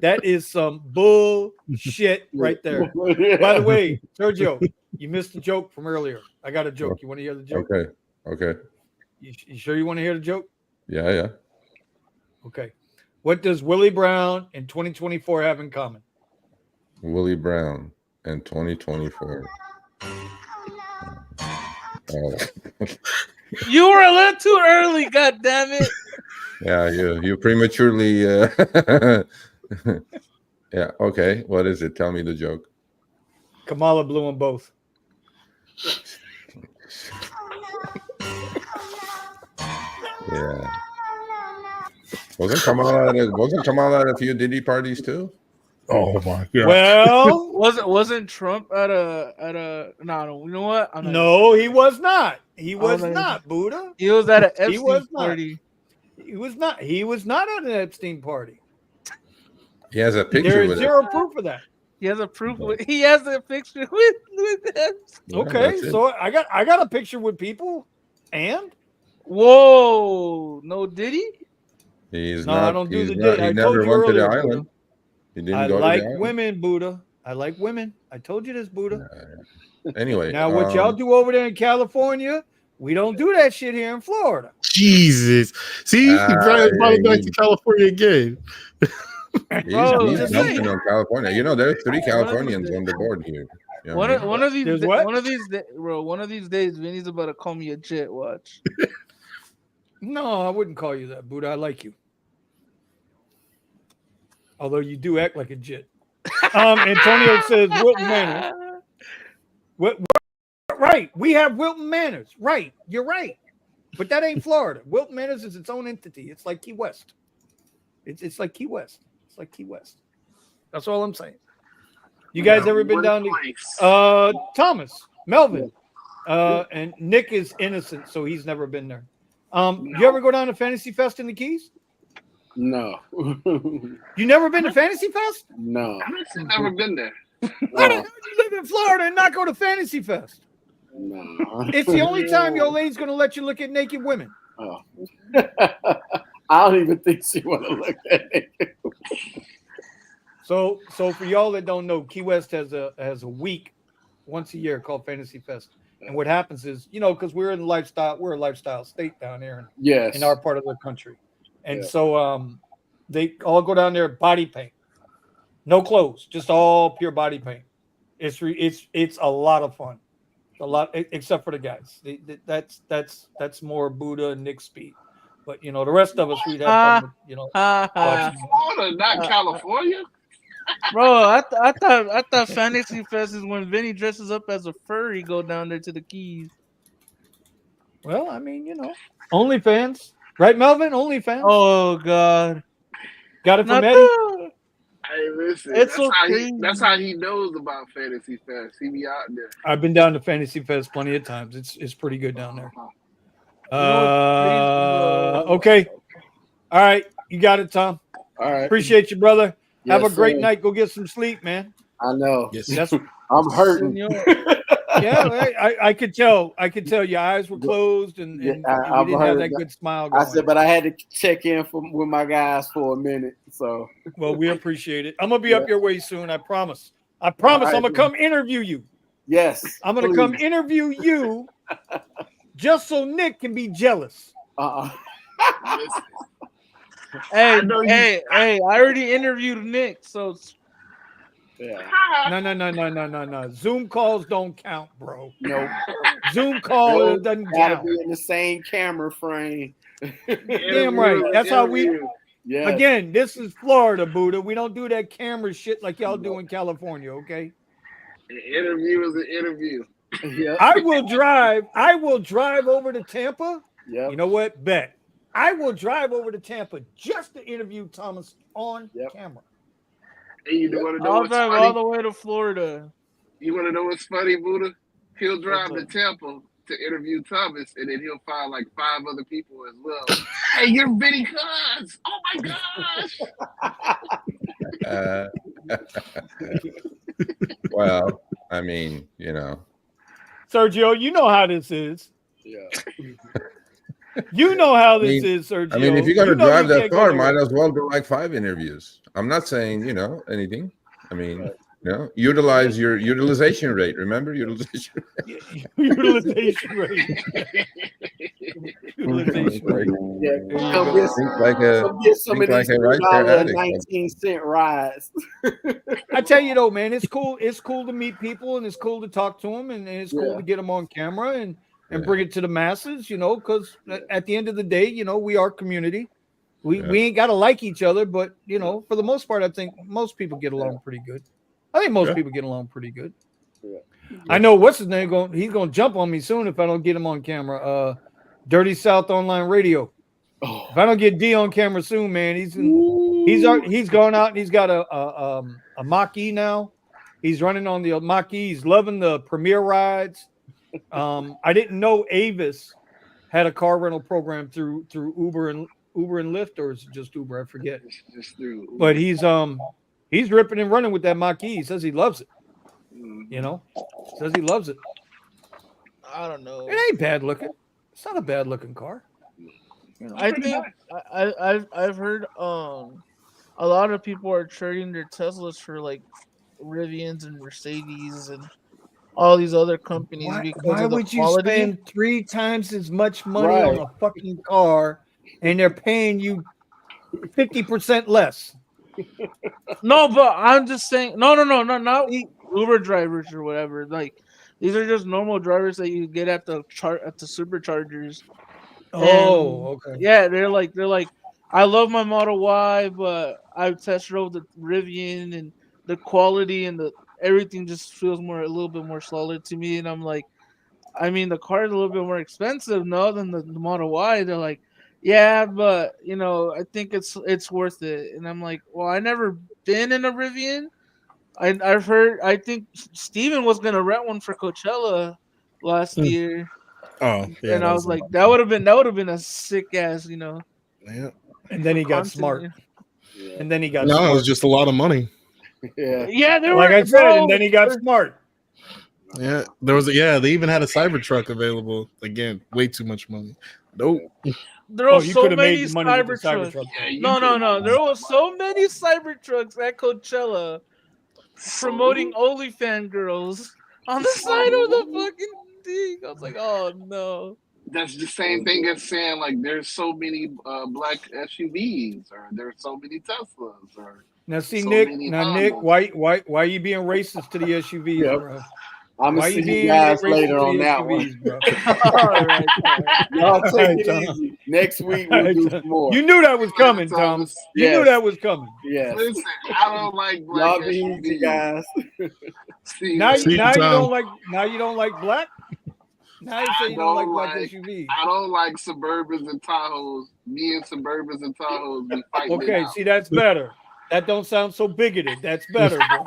that is some bullshit right there. By the way, Sergio, you missed the joke from earlier. I got a joke. You want to hear the joke? Okay. You sure you want to hear the joke? Yeah. Okay. What does Willie Brown and 2024 have in common? Willie Brown and 2024. You were a little too early, god damn it. Yeah, you prematurely yeah, okay. What is it? Tell me the joke. Kamala blew them both. Yeah. Wasn't Kamala at a few Diddy parties too? Oh my god. Well, wasn't Trump at a no, you know what? No, he was not. He was not, Buddha. He was at an Epstein party. He was not. He was not at an Epstein party. He has a picture. There is zero proof of that. He has a proof. He has a picture with them. Okay, so I got a picture with people, and whoa, no Diddy. He's no, not. I don't do the Diddy. He never went to the island. He didn't I go like to the island. women, Buddha. I like women. I told you this, Buddha. Anyway, now what y'all do over there in California? We don't do that shit here in Florida. Jesus. See, he brought it back to California again. He's jumping on California. You know, there's 3 Californians on the board here. You know one of these days, Vinny's about to call me a jet. Watch. No, I wouldn't call you that, Buddha. I like you. Although you do act like a jit. Antonio says Wilton Manors. Right. We have Wilton Manors. Right. You're right. But that ain't Florida. Wilton Manors is its own entity. It's like Key West. It's like Key West. It's like Key West. That's all I'm saying. You guys ever been down to Thomas, Melvin, and Nick is innocent, so he's never been there. You ever go down to Fantasy Fest in the Keys? No. You never been to Fantasy Fest? No. I've never been there. Why the hell did you live in Florida and not go to Fantasy Fest? No. It's the only time your lady's going to let you look at naked women. Oh. I don't even think she want to look at it. So for y'all that don't know, Key West has a week once a year called Fantasy Fest. And what happens is, because we're a lifestyle state down there in our part of the country. And so they all go down there body paint. No clothes, just all pure body paint. It's a lot of fun. A lot, except for the guys. That's more Buddha and Nick speed. But the rest of us, we'd have fun. Florida, not California. Bro, I thought Fantasy Fest is when Vinny dresses up as a furry, go down there to the Keys. Well, I mean, OnlyFans, right, Melvin? OnlyFans. Oh God, got it from Eddie. Hey, listen, that's how he knows about Fantasy Fest. He be out there. I've been down to Fantasy Fest plenty of times. It's pretty good down there. Okay. All right. You got it, Tom. All right. Appreciate you, brother. Yes, have a great night. Go get some sleep, man. I know. Yes. I'm hurting. Yeah, I could tell. I could tell your eyes were closed and you didn't have that good smile going. I said, but I had to check in with my guys for a minute. So, well, we appreciate it. I'm gonna be up your way soon. I promise. Right, I'm gonna come interview you. Yes, I'm gonna come interview you just so Nick can be jealous. Listen, Hey, know you- hey, I already interviewed Nick, so Yeah. No. Zoom calls don't count, bro. No. Zoom call doesn't Gotta count. be in the same camera frame. Damn right. That's how we. Yeah. Again, this is Florida, Buddha. We don't do that camera shit like y'all do in California, okay? An interview is an interview. Yeah. I will drive over to Tampa. Yep. You know what? Bet. I will drive over to Tampa just to interview Thomas on camera. And you want to know I'll what's drive funny? all the way to Florida. You want to know what's funny, Buddha? He'll drive What's to up? Tampa to interview Thomas, and then he'll find like 5 other people as well. Hey, you're Witty Cuz! Oh my gosh! Well, I mean, you know. Sergio, you know how this is. Yeah. You know how this I mean- is, Sergio. I mean, if you're going to You know drive we that can't go far, nowhere. might as well do like 5 interviews. I'm not saying, you know, anything. I mean, you know, utilize your utilization rate. Remember utilization rate? Utilization rate. Utilization rate. Yeah. Come get Think like a some of think these like a rideshare $2 addict. 19-cent rides. I tell you though, man, it's cool. It's cool to meet people, and it's cool to talk to them, and it's cool Yeah. to get them on camera and Yeah. bring it to the masses. You know, because at the end of the day, you know, we are community. We ain't got to like each other, but you know, for the most part, I think most people get along pretty good. I think most people get along pretty good. Yeah. I know what's his name going. He's going to jump on me soon if I don't get him on camera. Dirty South Online Radio. Oh. If I don't get D on camera soon, man, he's gone out and he's got a Mach-E now. He's running on the Mach-E. He's loving the premier rides. I didn't know Avis had a car rental program through Uber and Lyft, or is it just Uber? I forget. Just through. But he's ripping and running with that Mach-E. He says he loves it. You know, says he loves it. I don't know. It ain't bad looking. It's not a bad looking car. You know? I think I've heard a lot of people are trading their Teslas for like Rivians and Mercedes and all these other companies because Why of the would you quality. spend 3 times as much money on a fucking car and they're paying you 50% less? No, but I'm just saying. No, not Uber drivers or whatever. Like these are just normal drivers that you get at the superchargers. Oh, okay. Yeah, they're like, I love my Model Y, but I've test drove the Rivian and the quality and the everything just feels a little bit more solid to me. And I'm like, I mean, the car is a little bit more expensive, no, than the Model Y. They're like, yeah, but you know, I think it's worth it. And I'm like, well, I never been in a Rivian. I've heard. I think Steven was gonna rent one for Coachella last year. Oh, yeah. And I was like, that would have been a sick ass, you know. Yeah. And then he got content, smart. yeah. And then he got No, smart. it was just a lot of money. Yeah. Yeah, there like were, I said, bro, and then he got smart. Yeah, there was. They even had a Cybertruck available. Again, way too much money. Nope. there were you so could have many made the money with the Cybertrucks. Cybertruck. No. There was so many Cybertrucks at Coachella promoting OnlyFans girls on the side of the fucking thing. I was like, oh no. That's the same thing as saying like there's so many black SUVs or there's so many Teslas or Now see, so Nick. many Now, Nick, Hondas. why are you being racist to the SUVs, Yep. bro? I'm Why gonna you see being you guys racist later to on the that SUVs, one. bro? All right. Y'all take Alright, it Tom. easy. Next week we'll do some more. You knew that was coming, Thomas. Thomas. You Yes. knew that was coming. Yes. Listen, I don't like black Y'all be easy, SUVs. guys. See, Now See you you, now you Tom. don't like black. Now you say you don't like black SUVs. I don't like Suburbans and Tahoes. Me and Suburbans and Tahoes be fighting. Okay, it out. see that's better. That don't sound so bigoted. That's better, bro.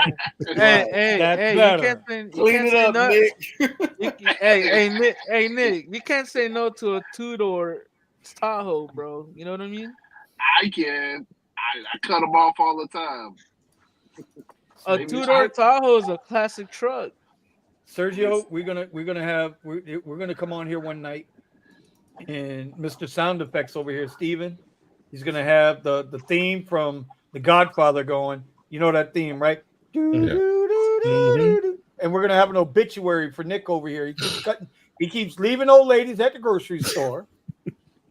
Hey, That's hey, better. you can't say, Clean it up, no. Nick. Hey, Nick, you can't say no to a two-door Tahoe, bro. You know what I mean? I can. I cut them off all the time. A Maybe two-door Tahoe is a classic truck. Sergio, we're gonna come on here one night, and Mr. Sound Effects over here, Steven, he's gonna have the theme from The Godfather going. You know that theme, right? Yeah. And we're gonna have an obituary for Nick over here. He He keeps leaving old ladies at the grocery store,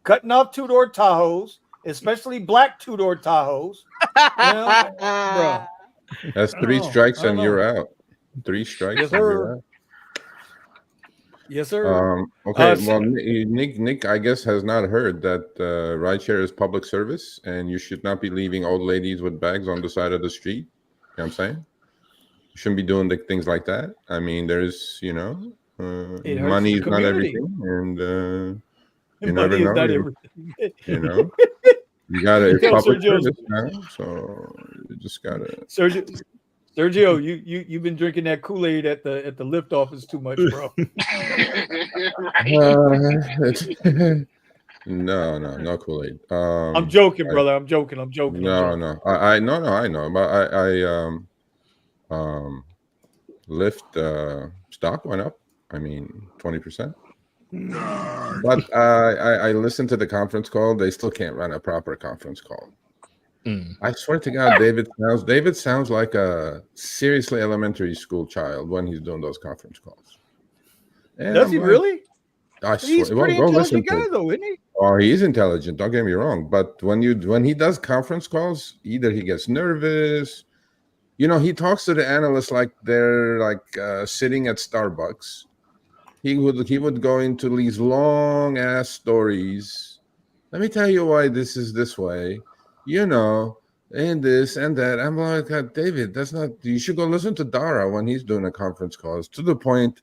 cutting off two-door Tahoes, especially black two-door Tahoes. Bro. That's 3 strikes and you're out. 3 strikes Yes, and sir. you're out. Yes, sir. Okay, well, Nick, I guess, has not heard that rideshare is public service, and you should not be leaving old ladies with bags on the side of the street. You know what I'm saying? You shouldn't be doing things like that. I mean, there's, money is not everything, and you never know. You know, you got to public service now, so you just got to. Sergio, you've been drinking that Kool-Aid at the LYFT office too much, bro. No Kool-Aid. I'm joking, brother. I'm joking. No. I know, but LYFT stock went up. I mean, 20%. But I listened to the conference call. They still can't run a proper conference call. I swear to God, David sounds like a seriously elementary school child when he's doing those conference calls. And Does he really? I swear. He's a pretty intelligent guy, though, isn't he? Oh, he is intelligent. Don't get me wrong. But when he does conference calls, either he gets nervous. He talks to the analysts like they're sitting at Starbucks. He would go into these long ass stories. Let me tell you why this is this way. And this and that. I'm like, God, David, that's not. You should go listen to Dara when he's doing a conference call. It's to the point.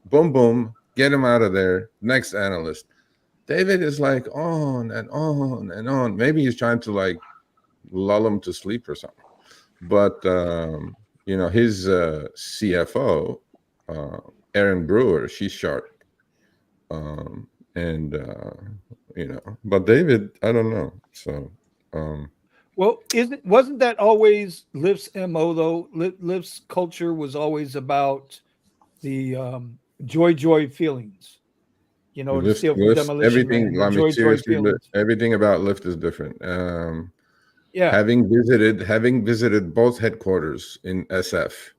Boom, boom. Get him out of there. Next analyst. David is like on and on and on. Maybe he's trying to lull him to sleep or something. But his CFO, Erin Brewer, she's sharp. But David, I don't know. So. Well, wasn't that always LYFT's MO though? LYFT's culture was always about the joy feelings. The steel for demolition. Everything. I mean, seriously, everything about LYFT is different. Yeah. Having visited both headquarters in SF.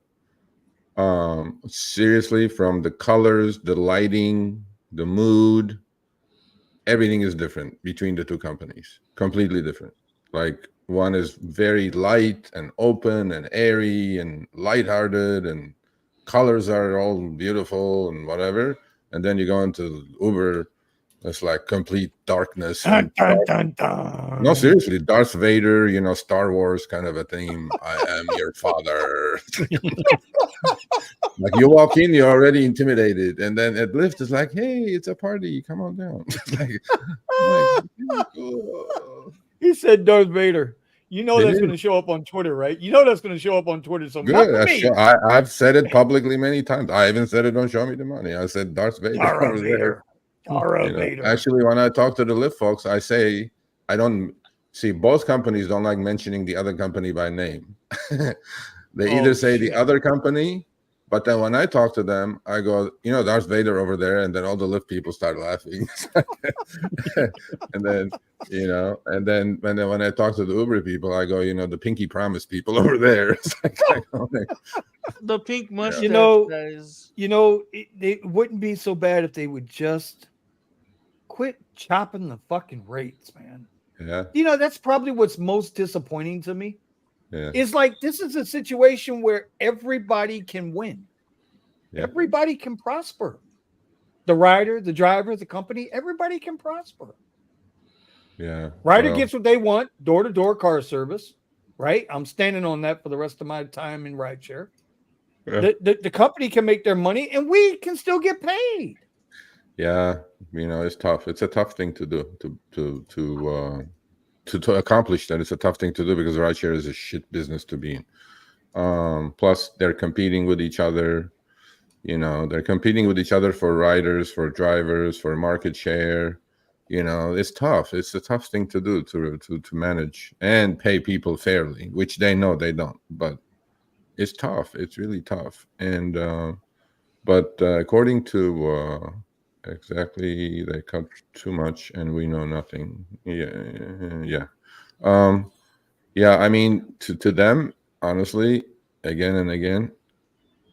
Seriously, from the colors, the lighting, the mood, everything is different between the two companies. Completely different. One is very light and open and airy and lighthearted, and colors are all beautiful and whatever. And then you go into Uber, it's like complete darkness. Dun, dun, dun. No, seriously, Darth Vader, Star Wars kind of a theme. I am your father. You walk in, you're already intimidated. And then at LYFT, it's like, hey, it's a party. Come on down. He said Darth Vader. That's going to show up on Twitter, right? That's going to show up on Twitter. So good. I've said it publicly many times. I even said it on Show Me the Money. I said Darth Vader. Darth Vader. Vader. Actually, when I talk to the LYFT folks, I say I don't see both companies don't like mentioning the other company by name. They either say the other company, but then when I talk to them, I go, Darth Vader over there, and then all the LYFT people start laughing. and then when I talk to the Uber people, I go, the Pinky Promise people over there. The pink mustache guys. It wouldn't be so bad if they would just quit chopping the fucking rates, man. Yeah. That's probably what's most disappointing to me. Yeah. It's this is a situation where everybody can win. Yeah. Everybody can prosper. The rider, the driver, the company, everybody can prosper. Yeah. Rider gets what they want, door-to-door car service, right? I'm standing on that for the rest of my time in rideshare. Yeah. The company can make their money, and we can still get paid. Yeah, it's tough. It's a tough thing to do to accomplish that. It's a tough thing to do because rideshare is a shit business to be in. Plus, they're competing with each other. They're competing with each other for riders, for drivers, for market share. It's tough. It's a tough thing to do to manage and pay people fairly, which they know they don't. But it's tough. It's really tough. And but according to exactly, they cut too much, and we know nothing. Yeah. I mean, to them, honestly, again and again,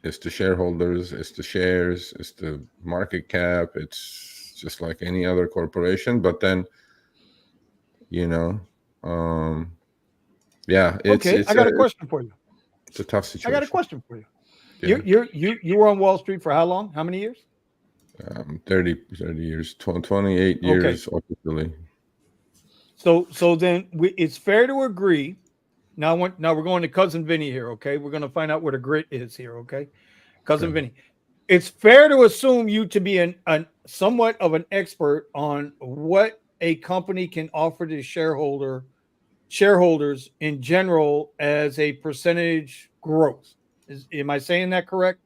It's the shareholders, it's the shares, it's the market cap. It's just like any other corporation. But then, yeah, I got a question for you. It's a tough situation. I got a question for you. Yeah. You were on Wall Street for how long? How many years? 30 years, 28 years officially. So then it's fair to agree. Now we're going to Cousin Vinny here, okay? We're going to find out where the grit is here, okay? Cousin Vinny. It's fair to assume you to be an somewhat of an expert on what a company can offer to shareholders in general as a percentage growth. Am I saying that correct?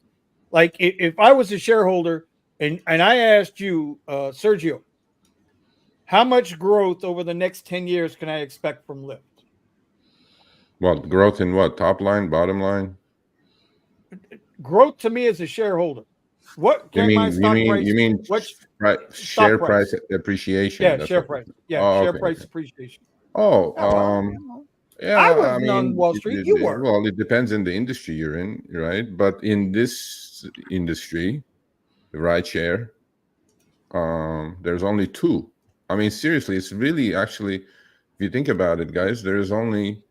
Like if I was a shareholder and I asked you, Sergio, how much growth over the next 10 years can I expect from LYFT? Well, growth in what? Top line, bottom line? Growth to me as a shareholder. What can my stock price? You mean share price appreciation? Yeah, share price. Yeah, share price appreciation. Yeah, I wasn't on Wall Street. You were. Well, it depends in the industry you're in, right? But in this industry, the rideshare, there's only two. I mean, seriously, it's really actually, if you think about it, guys, there's only,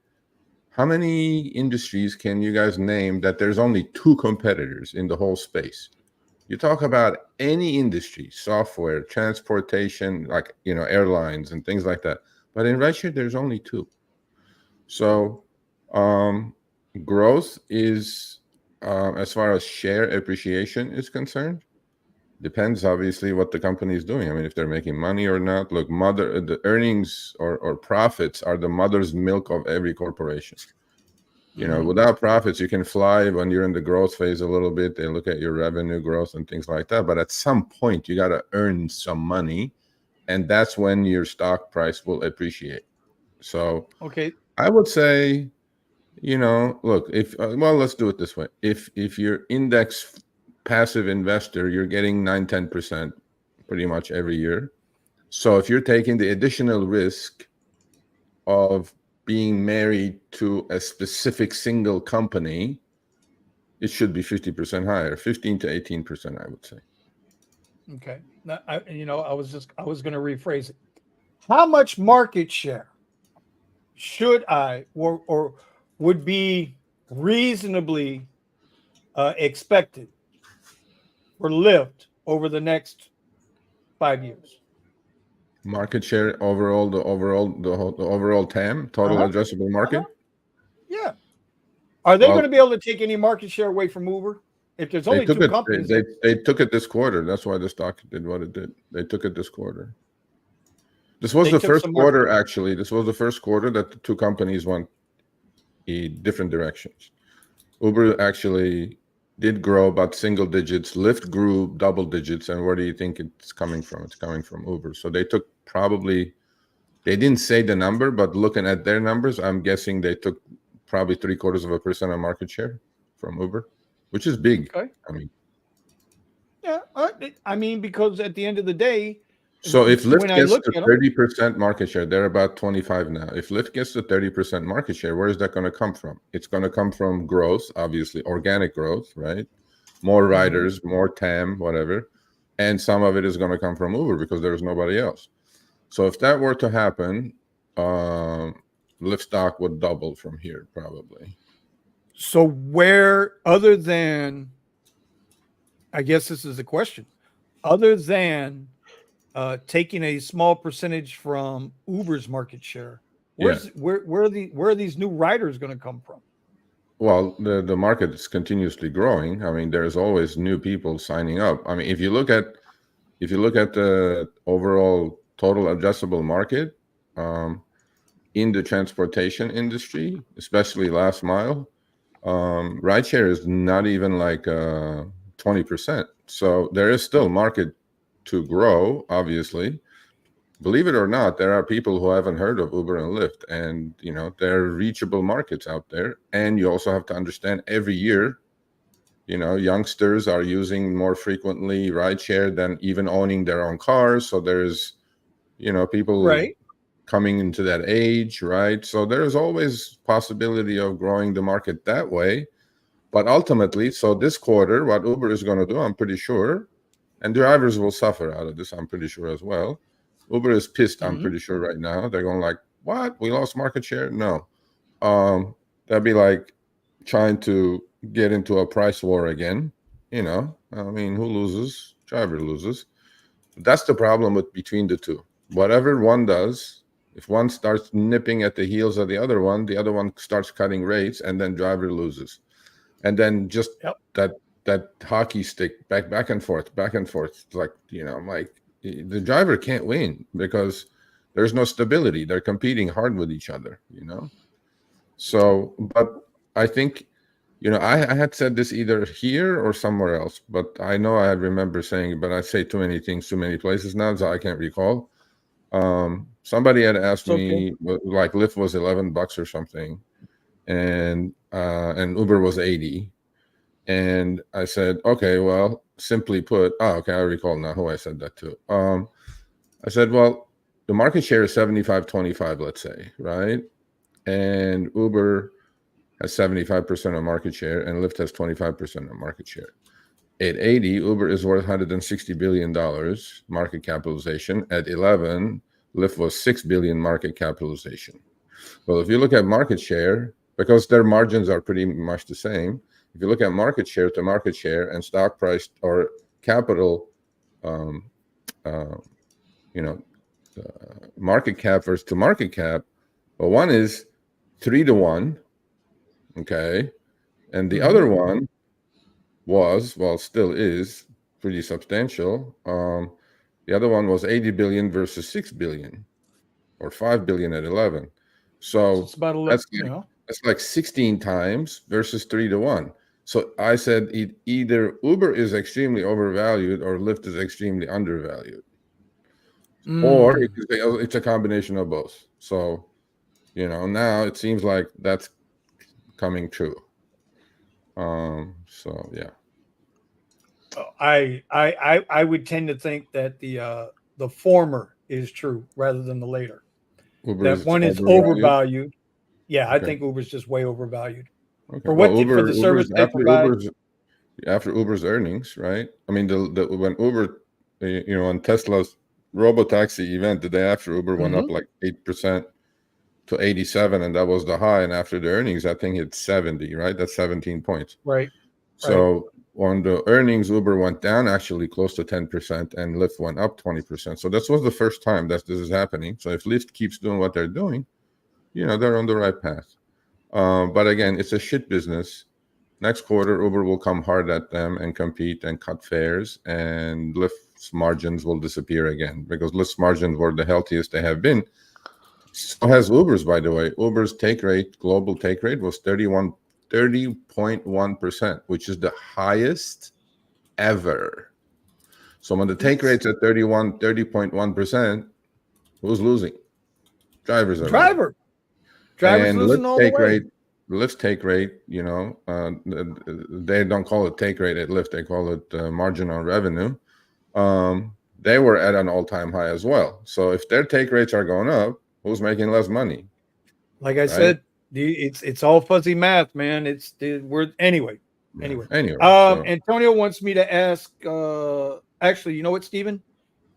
how many industries can you guys name that there's only two competitors in the whole space? You talk about any industry, software, transportation, like, airlines and things like that. But in rideshare, there's only two. So growth is, as far as share appreciation is concerned, depends obviously what the company is doing. I mean, if they're making money or not. Look, the earnings or profits are the mother's milk of every corporation. Without profits, you can fly when you're in the growth phase a little bit. They look at your revenue growth and things like that. But at some point, you got to earn some money. And that's when your stock price will appreciate. So I would say, look, let's do it this way. If you're index passive investor, you're getting 9-10% pretty much every year. So if you're taking the additional risk of being married to a specific single company, it should be 50% higher, 15 to 18%, I would say. Okay. Now, I was going to rephrase it. How much market share should I or would be reasonably expected for LYFT over the next 5 years? Market share overall, the overall TAM, total addressable market. Yeah. Are they going to be able to take any market share away from Uber? If there's only two companies, they took it this quarter. That's why the stock did what it did. They took it this quarter. This was the first quarter, actually. This was the first quarter that the two companies went in different directions. Uber actually did grow about single digits. Lyft grew double digits. And where do you think it's coming from? It's coming from Uber. So they took they didn't say the number, but looking at their numbers, I'm guessing they took probably 0.75% of market share from Uber, which is big. Okay. I mean, yeah, because at the end of the day, so if Lyft gets to 30% market share, they're about 25 now. If Lyft gets to 30% market share, where is that going to come from? It's going to come from growth, obviously, organic growth, right? More riders, more TAM, whatever. And some of it is going to come from Uber because there's nobody else. So if that were to happen, Lyft stock would double from here, probably. So where, other than, I guess this is a question, other than taking a small percentage from Uber's market share, where are these new riders going to come from? Well, the market is continuously growing. I mean, there's always new people signing up. I mean, if you look at the overall total addressable market in the transportation industry, especially last mile, rideshare is not even like 20%. So there is still market to grow, obviously. Believe it or not, there are people who haven't heard of Uber and Lyft, and there are reachable markets out there. And you also have to understand, every year, youngsters are using more frequently rideshare than even owning their own cars. So there's people coming into that age, right? So there's always possibility of growing the market that way. But ultimately, so this quarter, what Uber is going to do, I'm pretty sure, and drivers will suffer out of this, I'm pretty sure as well. Uber is pissed, I'm pretty sure right now. They're going like, what? We lost market share? No. That'd be like trying to get into a price war again. You know, I mean, who loses? Driver loses. That's the problem with between the two. Whatever one does, if one starts nipping at the heels of the other one starts cutting rates, and then driver loses. And then just that hockey stick back and forth. It's like, you know, like the driver can't win because there's no stability. They're competing hard with each other, you know. So, but I think, you know, I had said this either here or somewhere else, but I know I remember saying it, but I say too many things, too many places now, so I can't recall. Somebody had asked me, like Lyft was $11 or something, and Uber was 80. And I said, okay, well, simply put, okay, I recall now who I said that to. I said, well, the market share is 75-25, let's say, right? And Uber has 75% of market share, and Lyft has 25% of market share. At 80, Uber is worth $160 billion market capitalization. At 11, Lyft was $6 billion market capitalization. Well, if you look at market share, because their margins are pretty much the same, if you look at market share to market share and stock price or capital, market cap versus to market cap, well, one is 3-to-1, okay, and the other one was, well, still is pretty substantial. The other one was 80 billion versus 6 billion, or 5 billion at 11. So it's about 11, that's like 16 times versus 3-to-1. So I said either Uber is extremely overvalued or Lyft is extremely undervalued, or it's a combination of both. So, you know, now it seems like that's coming true. So yeah. I would tend to think that the former is true rather than the later. That one is overvalued. Yeah, okay. I think Uber's just way overvalued. Okay. For what for the service they provide. After Uber's earnings, right? I mean, when Uber, you know, on Tesla's robotaxi event the day after, Uber went up like 8% to 87, and that was the high. And after the earnings, I think it's 70, right? That's 17 points. Right. So on the earnings, Uber went down actually close to 10%, and Lyft went up 20%. So this was the first time that this is happening. So if Lyft keeps doing what they're doing, you know, they're on the right path. But again, it's a shit business. Next quarter, Uber will come hard at them and compete and cut fares, and Lyft's margins will disappear again because Lyft's margins were the healthiest they have been. So has Uber's, by the way. Uber's take rate, global take rate, was 30.1%, which is the highest ever. So when the take rate's at 30.1%, who's losing? Drivers are losing. Drivers losing all the way. Lyft's take rate, you know, they don't call it take rate at Lyft. They call it margin on revenue. They were at an all-time high as well. So if their take rates are going up, who's making less money? Like I said, it's all fuzzy math, man. Anyway. So. Antonio wants me to ask. Actually, you know what, Steven?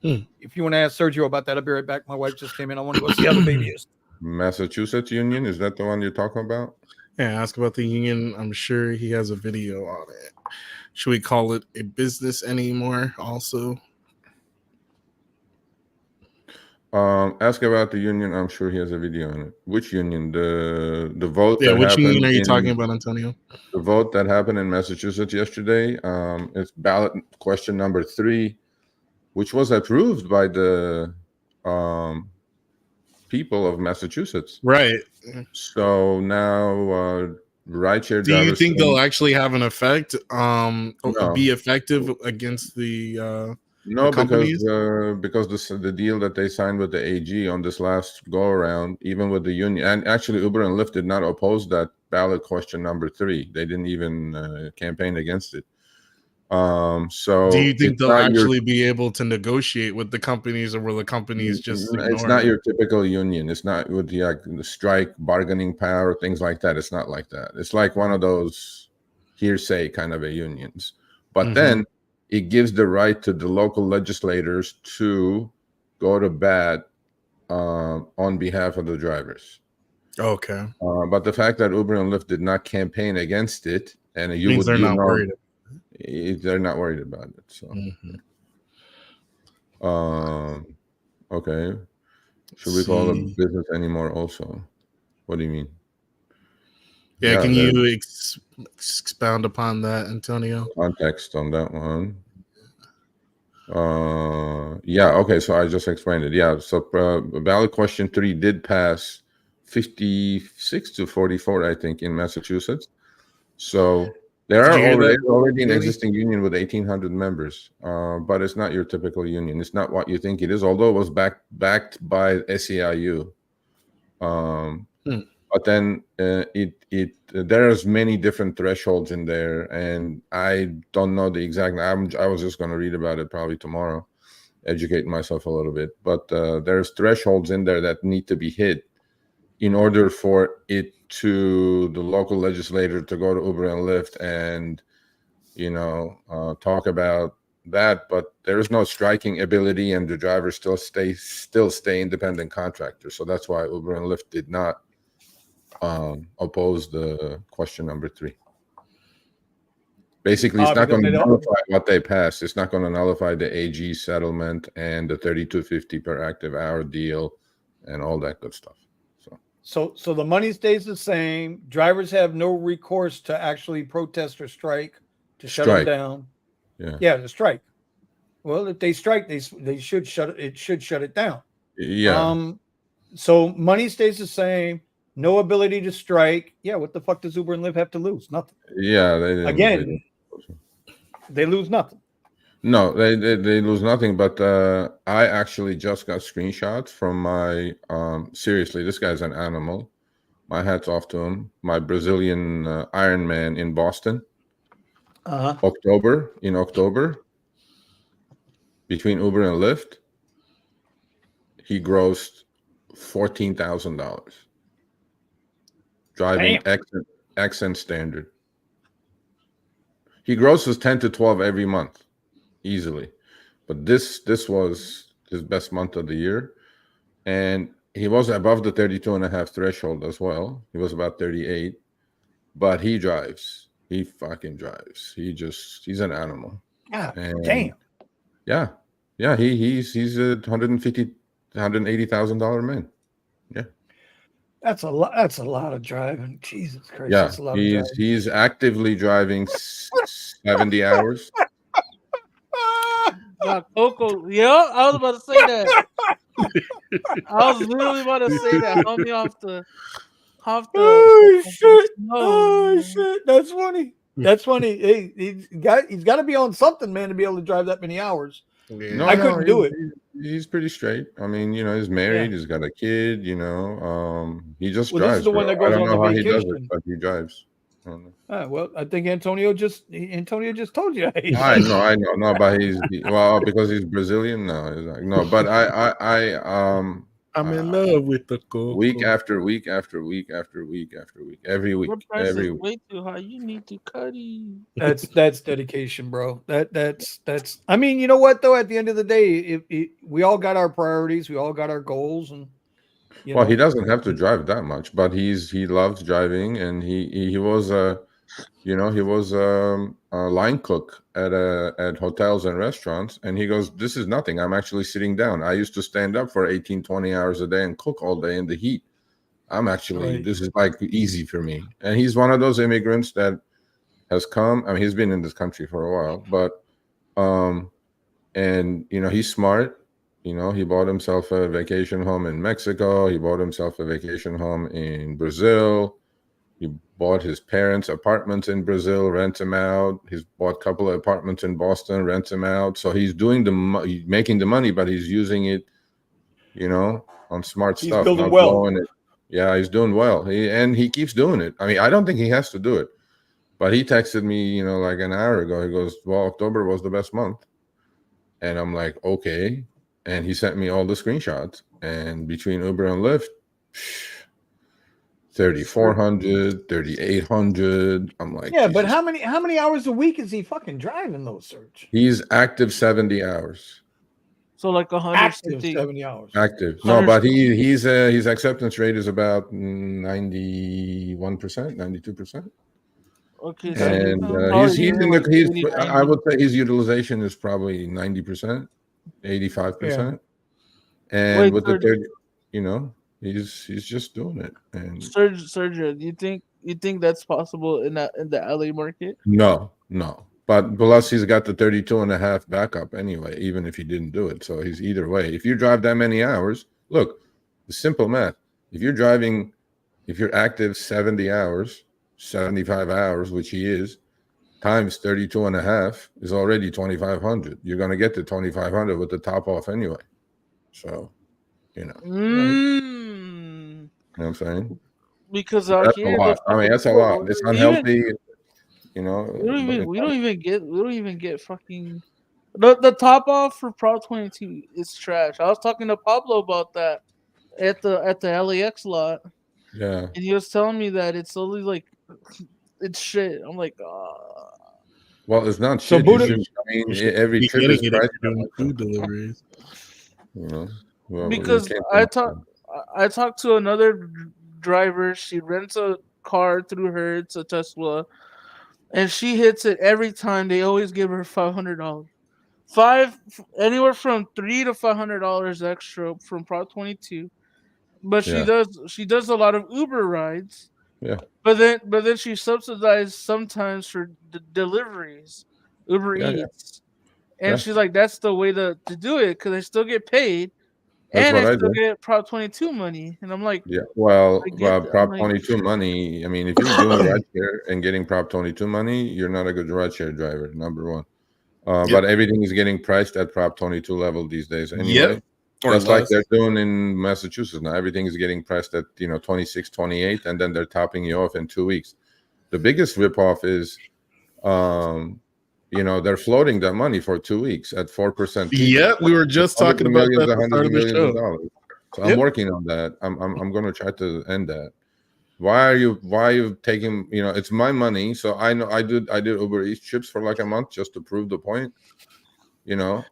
If you want to ask Sergio about that, I'll be right back. My wife just came in. I want to go see how the baby is. Massachusetts Union, is that the one you're talking about? Yeah, ask about the union. I'm sure he has a video on it. Should we call it a business anymore? Also, ask about the union. I'm sure he has a video on it. Which union? The vote. Yeah, which union are you talking about, Antonio? The vote that happened in Massachusetts yesterday. It's ballot question number 3, which was approved by the people of Massachusetts. Right. So now rideshare drivers. Do you think they'll actually have an effect? Be effective against the no, because the deal that they signed with the AG on this last go around, even with the union, and actually Uber and Lyft did not oppose that ballot question number 3. They didn't even campaign against it. So do you think they'll actually be able to negotiate with the companies, or will the companies just ignore it's not your typical union. It's not with the strike, bargaining power, things like that. It's not like that. It's like one of those hearsay kind of a unions. But then it gives the right to the local legislators to go to bat on behalf of the drivers. Okay. But the fact that Uber and Lyft did not campaign against it, and Means they're not worried. They're not worried about it. So, okay. Should we call it business anymore? Also, what do you mean? Yeah, can you expound upon that, Antonio? Context on that one. Yeah, okay, so I just explained it. Yeah, so ballot question 3 did pass 56 to 44, I think, in Massachusetts. So there are already an existing union with 1,800 members, but it's not your typical union. It's not what you think it is, although it was backed by SEIU. But then there's many different thresholds in there, and I don't know the exact. I was just going to read about it probably tomorrow, educate myself a little bit. But there's thresholds in there that need to be hit in order for it to the local legislator to go to Uber and Lyft and talk about that. But there is no striking ability, and the drivers still stay independent contractors. So that's why Uber and Lyft did not oppose the question number 3. Basically, it's not going to nullify what they passed. It's not going to nullify the AG settlement and the $32.50 per active hour deal and all that good stuff. So the money stays the same. Drivers have no recourse to actually protest or strike to shut them down. Yeah, the strike. Well, if they strike, they should shut it. It should shut it down. Yeah. So money stays the same. No ability to strike. Yeah, what the fuck does Uber and Lyft have to lose? Nothing. Yeah, they lose nothing. No, they lose nothing. But I actually just got screenshots from my seriously, this guy's an animal. My hat's off to him. My Brazilian Ironman in Boston. October, between Uber and Lyft, he grossed $14,000. Driving accent standard. He grosses 10 to 12 every month, easily. But this was his best month of the year. And he was above the 32.5 threshold as well. He was about 38. But he drives. He fucking drives. He's an animal. Damn. Yeah. Yeah, he's a $180,000 man. Yeah. That's a lot of driving. Jesus Christ. Yeah, that's a lot of driving. He's actively driving 70 hours. Coco, yeah, I was about to say that. I was literally about to say that. Help me off the. Oh shit! That's funny. That's funny. Hey, he's got to be on something, man, to be able to drive that many hours. Yeah. I couldn't do it. He's pretty straight. I mean, he's married. He's got a kid. He just drives. This is the one that goes I don't know on how vacation. he does it, but he drives. Well, I think Antonio just told you that. I know. No, but because he's Brazilian. No, but I'm in love with the coco. Week after week after week after week after week, every week, every week. Way too high. You need to cut it. That's dedication, bro. That's. I mean, you know what though? At the end of the day, we all got our priorities, we all got our goals, and he doesn't have to drive that much, but he loves driving, and he was a line cook at hotels and restaurants, and he goes, this is nothing. I'm actually sitting down. I used to stand up for 18-20 hours a day and cook all day in the heat. This is like easy for me. And he's one of those immigrants that has come. I mean, he's been in this country for a while, but he's smart. He bought himself a vacation home in Mexico. He bought himself a vacation home in Brazil. He bought his parents' apartments in Brazil, rents them out. He's bought a couple of apartments in Boston, rents them out. So he's doing he's making the money, but he's using it, on smart stuff. He's building well. Yeah, he's doing well. He keeps doing it. I mean, I don't think he has to do it, but he texted me, like an hour ago. He goes, well, October was the best month. And I'm like, okay. And he sent me all the screenshots. And between Uber and Lyft, 3,400, 3,800. I'm like, Yeah, but Jesus. how many hours a week is he fucking driving those, Serge? He's active 70 hours. So like Active 160. 70 hours. Active. No, but his acceptance rate is about 91%, 92%. Okay, so And probably he's in like the 80, I would say his utilization is probably 90%, 85%. And Wait, with the Serge, 30, you know, he's just doing it. And Sergio, do you think that's possible in the LA market? no. But plus he's got the 32 and a half backup anyway, even if he didn't do it. So he's either way. If you drive that many hours, look, the simple math. If you're active 70 hours, 75 hours, which he is, times 32 and a half is already 2,500. You're going to get to 2,500 with the top off anyway. So, you know. Mm. You know what I'm saying? Because out That's here, a lot. I mean, that's a lot. It's unhealthy. You know, we don't even get fucking the top off for Prop 22 is trash. I was talking to Pablo about that at the LAX lot. Yeah. And he was telling me that it's only like it's shit. I'm like, well, it's not So shit. Buddha, Every Be trip getting is it if priced. you're doing food deliveries. You know, well, because I talked to another driver. She rents a car through her. It's a Tesla, and she hits it every time. They always give her $500, anywhere from $300 to $500 extra from Prop 22. But she does a lot of Uber rides. Yeah. But then she subsidized sometimes for deliveries, Uber Eats. And she's like, that's the way to do it because I still get paid. That's And what I I still do. get Prop 22 money. And I'm like, Yeah. Well, I get that. Prop I'm like, 22 money. I mean, if you're doing rideshare and getting Prop 22 money, you're not a good rideshare driver, number one. But everything is getting priced at Prop 22 level these days anyway. Just like they're doing in Massachusetts now. Everything is getting priced at 26, 28, and then they're topping you off in 2 weeks. The biggest ripoff is they're floating that money for 2 weeks at 4%. Yeah, we were just talking about that at the start of the show. So I'm working on that. I'm going to try to end that. Why are you taking? It's my money, so I know I did Uber Eats trips for like a month just to prove the point.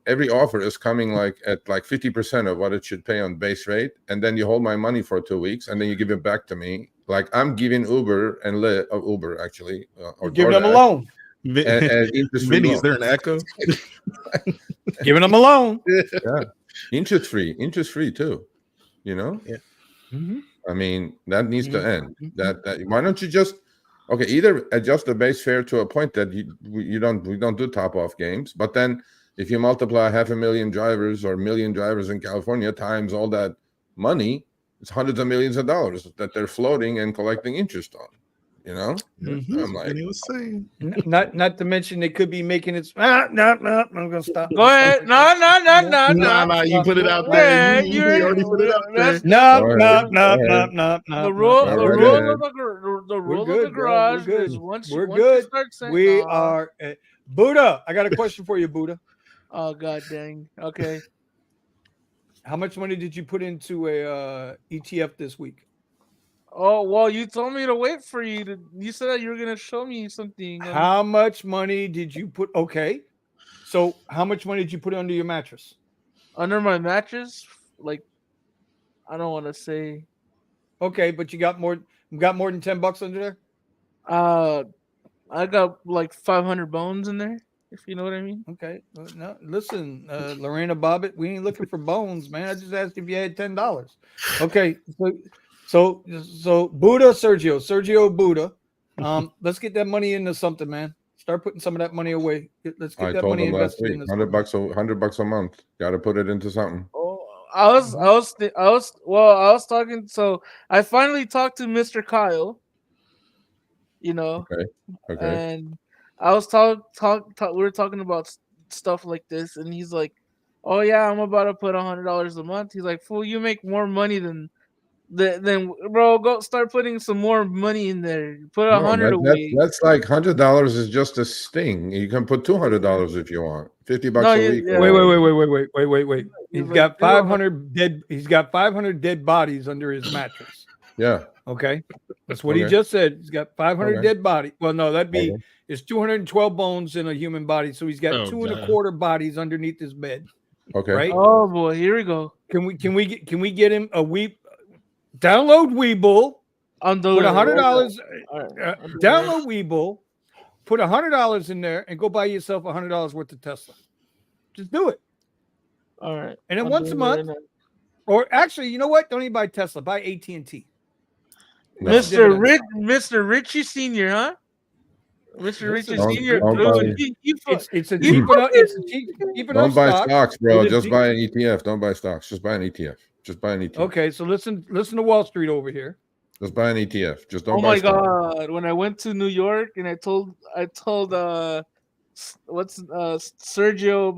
Every offer is coming at 50% of what it should pay on base rate, and then you hold my money for 2 weeks, and then you give it back to me. Like I'm giving Uber and Uber actually, or giving them a loan. Vinny, is there an echo? Giving them a loan. Yeah, interest free too. Yeah. Mm-hmm. I mean, that needs to end. That why don't you just either adjust the base fare to a point that we don't do top off games, but then if you multiply 500,000 drivers or 1 million drivers in California times all that money, it's hundreds of millions of dollars that they're floating and collecting interest on. I'm like, he was saying. Not to mention they could be making it. No, I'm gonna stop. Go ahead. No. You put it out there. You already put it out there. No. The rule of the garage is once you start saying we are Buddha. I got a question for you, Buddha. Oh god dang. Okay. How much money did you put into a ETF this week? Oh well, you told me to wait for you to. You said that you were gonna show me something. How much money did you put? Okay, so how much money did you put under your mattress? Under my mattress, like I don't want to say. Okay, but you got more than $10 under there. I got like 500 bones in there, if you know what I mean. Okay, no, listen, Lorena Bobbitt, we ain't looking for bones, man. I just asked if you had $10. Okay, so Buddha, Sergio Buddha, let's get that money into something, man. Start putting some of that money away. Let's get that money invested in this. $100 a month. Got to put it into something. Oh, I was talking. So I finally talked to Mr. Kyle. Okay. And I was we were talking about stuff like this, and he's like, "Oh yeah, I'm about to put $100 a month." He's like, "Fool, you make more money than bro. Go start putting some more money in there. Put 100 away." That's like $100 is just a sting. You can put $200 if you want. $50 a week. Wait. He's got 500 dead. He's got 500 dead bodies under his mattress. Yeah. Okay, that's what he Okay. just said. He's got 500 Okay. dead body. Well, no, that'd be Okay. it's 212 bones in a human body. So he's got Oh, 2 God. 1/4 bodies underneath his bed. Okay. Right? Oh boy, here we go. Can we get him a download Webull? I'm doing Put it $100. All right. I'm doing it. Download Webull. Put $100 in there and go buy yourself $100 worth of Tesla. Just do it. All right. And then I'm once a doing it month, right now. or actually, you know what? Don't even buy Tesla. Buy AT&T. No. Mr. Richie Senior, huh? Mr. Richie Don't- Senior, don't buy- dude. It's a he cheap enough. It's a fucking- cheap enough Don't buy stock. stocks, bro. With a Just deep- buy an ETF. Don't buy stocks. Just buy an ETF. Just buy an ETF. Okay, so listen to Wall Street over here. Just buy an ETF. Just don't Oh buy my stocks. god! When I went to New York and I told Sergio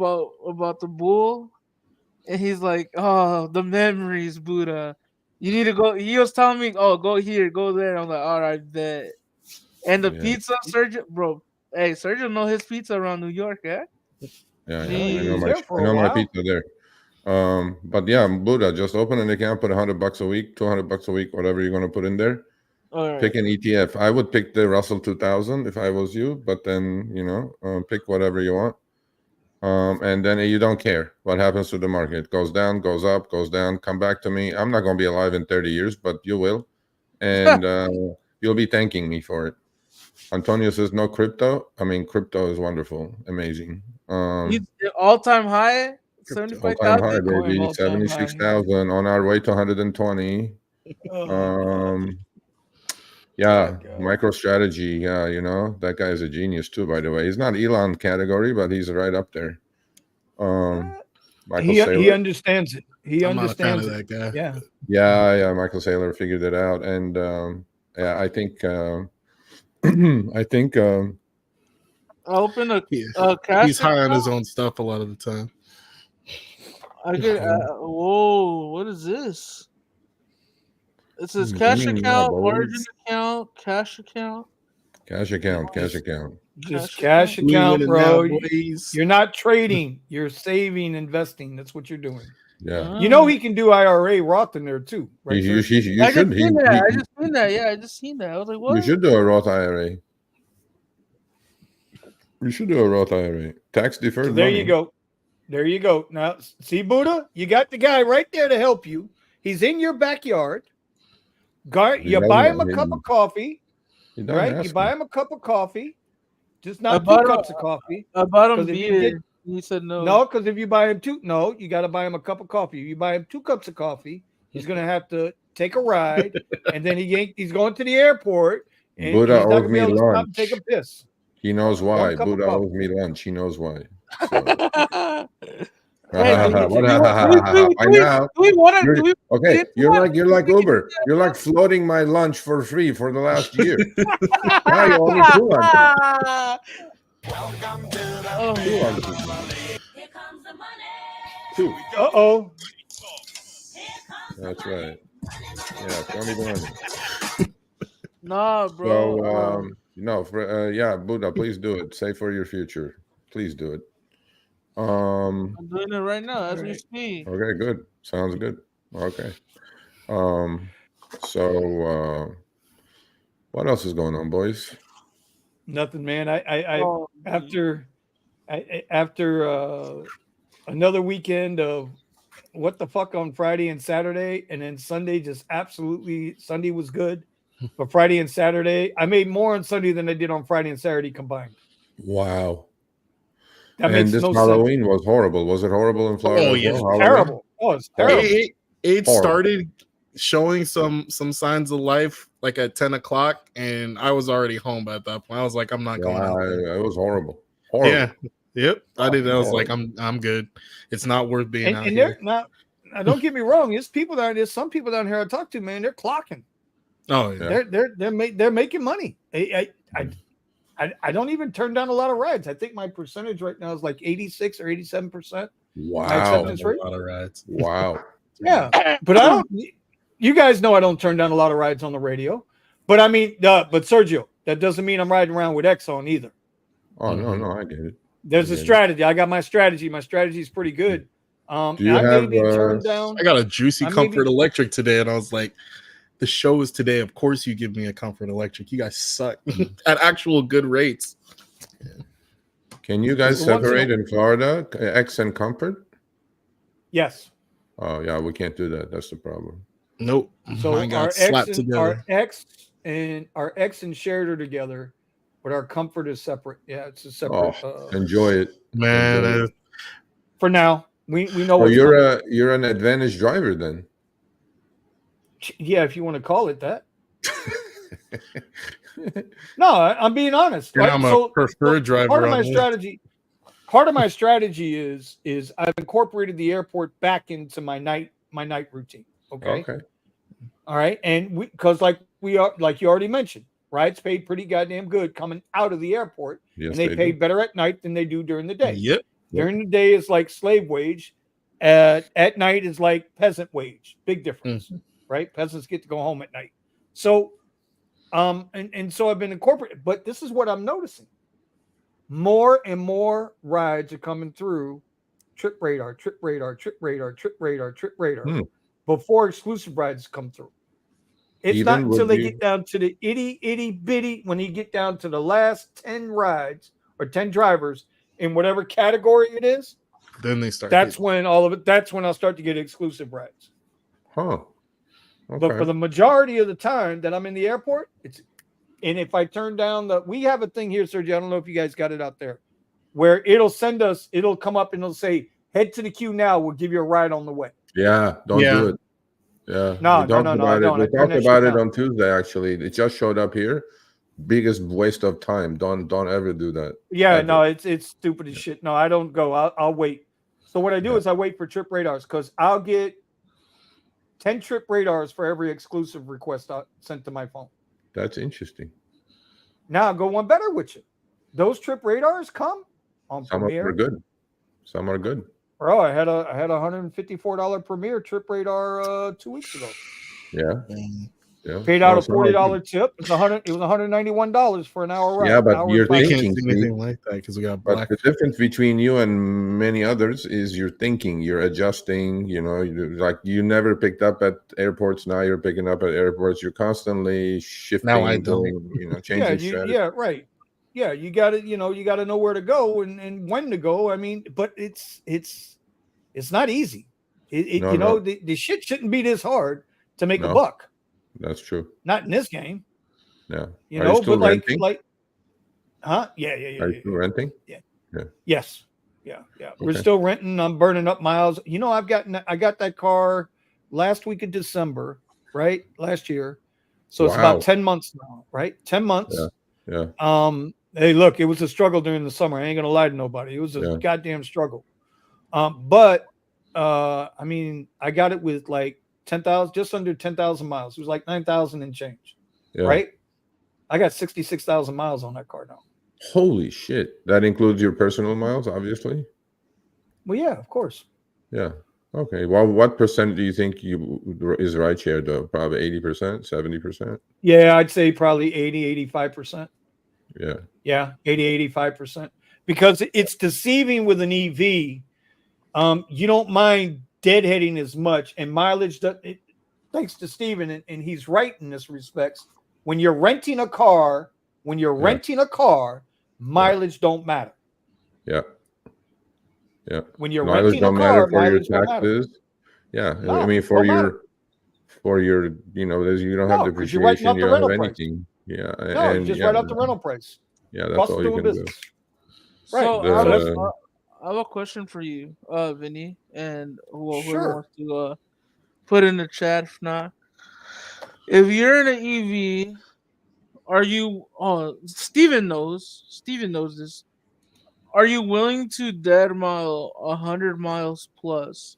about the bull, and he's like, "Oh, the memories, Buddha. You need to go." He was telling me, "Oh, go here, go there." I'm like, "All right, bet." And the Yeah. pizza, Sergio, bro. Hey, Sergio know his pizza around New York, yeah. Yeah, He I know was my there for a I know my while. pizza there. But yeah, Buddha, just open an account, put $100 a week, $200 a week, whatever you're gonna put in there. All right. Pick an ETF. I would pick the Russell 2000 if I was you, but then pick whatever you want. And then you don't care what happens to the market. It goes down, goes up, goes down. Come back to me. I'm not gonna be alive in 30 years, but you will, and you'll be thanking me for it. Antonio says no crypto. I mean, crypto is wonderful, amazing. He's all-time high, Crypto. 75,000. All-time high, Bitcoin baby. all-time high. 76,000 on our way to 120. Oh, Yeah, God. MicroStrategy. Yeah, that guy is a genius too. By the way, he's not Elon category, but he's right up there. Michael he Saylor. understands it. He I'm not a fan understands of it. that guy. Yeah. Yeah. Michael Saylor figured it out, and yeah, I think I opened a Yeah. cash. He's high on his account. own stuff a lot of the time. I get. Whoa! What is this? It says cash Mm, account, boys. margin account, cash account. cash account. Just Cash cash We account, winning bro. now, boys. You're not trading. You're saving, investing. That's what you're doing. Yeah, You know he can do IRA Roth in there too, right? you sir? should. I just seen that. I just seen that. Yeah, I just seen that. I was like, what? You should do a Roth IRA. You should do a Roth IRA. Tax deferred. So there money. you go. There you go. Now, see, Buddha, you got the guy right there to help you. He's in your backyard. You buy him a cup of coffee, He done right? asked You buy me. him a cup of coffee, just I not bought 2 him- cups of coffee. I bought him 'Cause if you beer. get- He said no. No, because if you buy him you got to buy him a cup of coffee. If you buy him 2 cups of coffee, he's going to have to take a ride, and then he's going to the airport, and Buddha he's not owes going to be me able to stop and lunch. take a piss. He knows why. One cup of Buddha coffee. owes me lunch. He knows why. So. Hey, By now, okay, you're like Uber. You're like floating my lunch for free for the last year. Now you owe me 2 lunches. Oh, 2 lunches. Here comes the money. 2. Uh-oh. That's right. Yeah, throw me the money. nah, bro. So yeah, Buddha, please do it. Save for your future. Please do it. I'm doing it right now as we speak. Okay, good. Sounds good. Okay. So what else is going on, boys? Nothing, man. Oh, After another weekend of what the fuck on Friday and Saturday, and then Sunday just absolutely Sunday was good, but Friday and Saturday I made more on Sunday than I did on Friday and Saturday combined. Wow. That And makes this no Halloween was horrible. Was it horrible in Florida? Oh, as yeah. well, sense. Halloween? Terrible. Oh, it's terrible. It Horrible. started showing some signs of life like at 10 o'clock, and I was already home at that point. I was like, I'm not going out there. It was horrible. Horrible. Yeah. Yep. I did. I was like, Horrible. I'm good. It's not worth being out And here. they're not. Now, don't get me wrong. There's some people down here I talk to, man. They're clocking. Oh yeah. They're making money. I don't even turn down a lot of rides. I think my percentage right now is like 86 or 87%. Wow. acceptance rate? A lot of rides. Wow. Yeah, but I don't. You guys know I don't turn down a lot of rides on the radio. But I mean, but Sergio, that doesn't mean I'm riding around with Exxon either. Oh no, I get it. There's a Okay. strategy. I got my strategy. My strategy is pretty good. Do you I have, maybe turn down. I got a juicy I Comfort maybe- Electric today, and I was like, the show is today. Of course, you give me a Comfort Electric. You guys suck at actual good rates. Can you guys Once in a- separate in Florida, X and Comfort? Yes. Oh yeah, we can't do that. That's the problem. Nope. So Mine got our slapped X and together. our X and Shared are together, but our Comfort is separate. Yeah, it's a separate. Enjoy it, Man. Enjoy it. For now, we know. So what's coming. you're an advantage driver then. Yeah, if you want to call it that. No, I'm being honest. And I'm a preferred driver. Part of on my this. strategy. Part of my strategy is I've incorporated the airport back into my night routine. Okay. All right, and because like you already mentioned, rides paid pretty goddamn good coming out of the airport, Yes, and they pay do. better at night than they do during the day. Yep. During the day is like slave wage. At night is like peasant wage. Big difference, right? Peasants get to go home at night. So, and so I've been incorporating. But this is what I'm noticing: more and more rides are coming through Trip Radar, before exclusive rides come through. It's Even not until they with get down to the itty bitty, when you get down to the last 10 rides or 10 drivers in whatever category it is. Then they start. That's when I'll start to get exclusive rides. Huh. But for the majority of the time that I'm in the airport, and if I turn down we have a thing here, Sergio, I don't know if you guys got it out there, where it'll come up and it'll say, head to the queue now, we'll give you a ride on the way. Yeah, don't do it. Yeah. No, we talked I don't. We talked about it on Tuesday, actually. It just showed up here. Biggest waste of time. Don't ever do that. Yeah, ever. no, it's stupid as shit. No, I don't go. I'll wait. So what I do is I wait for Trip Radars, because I'll get 10 Trip Radars for every exclusive request sent to my phone. That's interesting. Now I'll go one better with you. Those Trip Radars come on Some Premiere. are good. Some are good. Bro, I had a $154 Premiere Trip Radar 2 weeks ago. Yeah. Yeah. Paid out a $40 tip. It was $191 for an hour ride. Yeah, but you're We thinking can't do anything like that because we got But black. the difference between you and many others is you're thinking, you're adjusting, like you never picked up at airports. Now you're picking up at airports. You're constantly shifting. Now I doing, changing strategy. Yeah, right. Yeah, you got to know where to go and when to go. I mean, but it's not easy. The shit shouldn't be this hard to make a buck. That's true. Not in this game. Yeah. You Are you still but renting? huh? Yeah. Are you still renting? Yeah. Yeah. Yes. Yeah. We're still renting. I'm burning up miles. I got that car last week of December, right? Last year. So it's about 10 months now, right? 10 months. Yeah. Hey, look, it was a struggle during the summer. I ain't gonna lie to nobody. It was a goddamn struggle. But I mean, I got it with like 10,000, just under 10,000 miles. It was like 9,000 and change, right? I got 66,000 miles on that car now. Holy shit! That includes your personal miles, obviously. Well, yeah, of course. Yeah. Okay. Well, what percent do you think is rideshare though? Probably 80%, 70%. Yeah, I'd say probably 80, 85%. Yeah. Yeah, 80, 85%. Because it's deceiving with an EV. You don't mind deadheading as much, and mileage. Thanks to Steven, and he's right in this respects. When you're renting a car, mileage don't matter. Yeah. Yeah. When you're mileage renting a car, for your mileage don't matter. taxes. Yeah. No, I mean, for your, you don't have depreciation, you don't have anything. Yeah. No, you just write out the rental price. Yeah, that's all you can do. Right. So I have a question for you, Vinny, and whoever wants to put in the chat. If not, if you're in an EV, are you? Steven knows this. Are you willing to dead mile 100 miles plus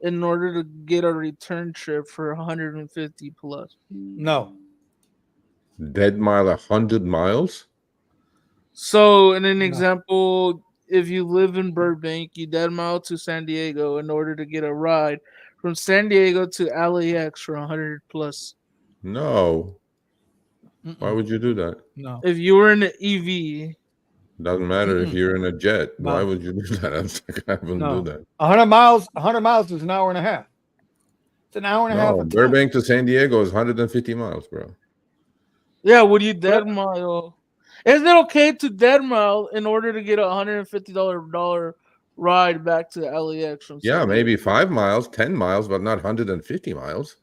in order to get a return trip for 150 plus? No. Dead mile 100 miles? So, in an example, if you live in Burbank, you dead mile to San Diego in order to get a ride from San Diego to LAX for 100 plus. No. Why would you do that? No. If you were in an EV, doesn't matter if you're in a jet. No. Why would you do that? I wouldn't do that. 100 miles is an hour and a half. It's an hour and a half. No, of time. Burbank to San Diego is 150 miles, bro. Yeah, would you dead mile? Is it okay to dead mile in order to get a $150 ride back to LAX from Yeah, San maybe Diego? 5 miles, 10 miles, but not 150 miles.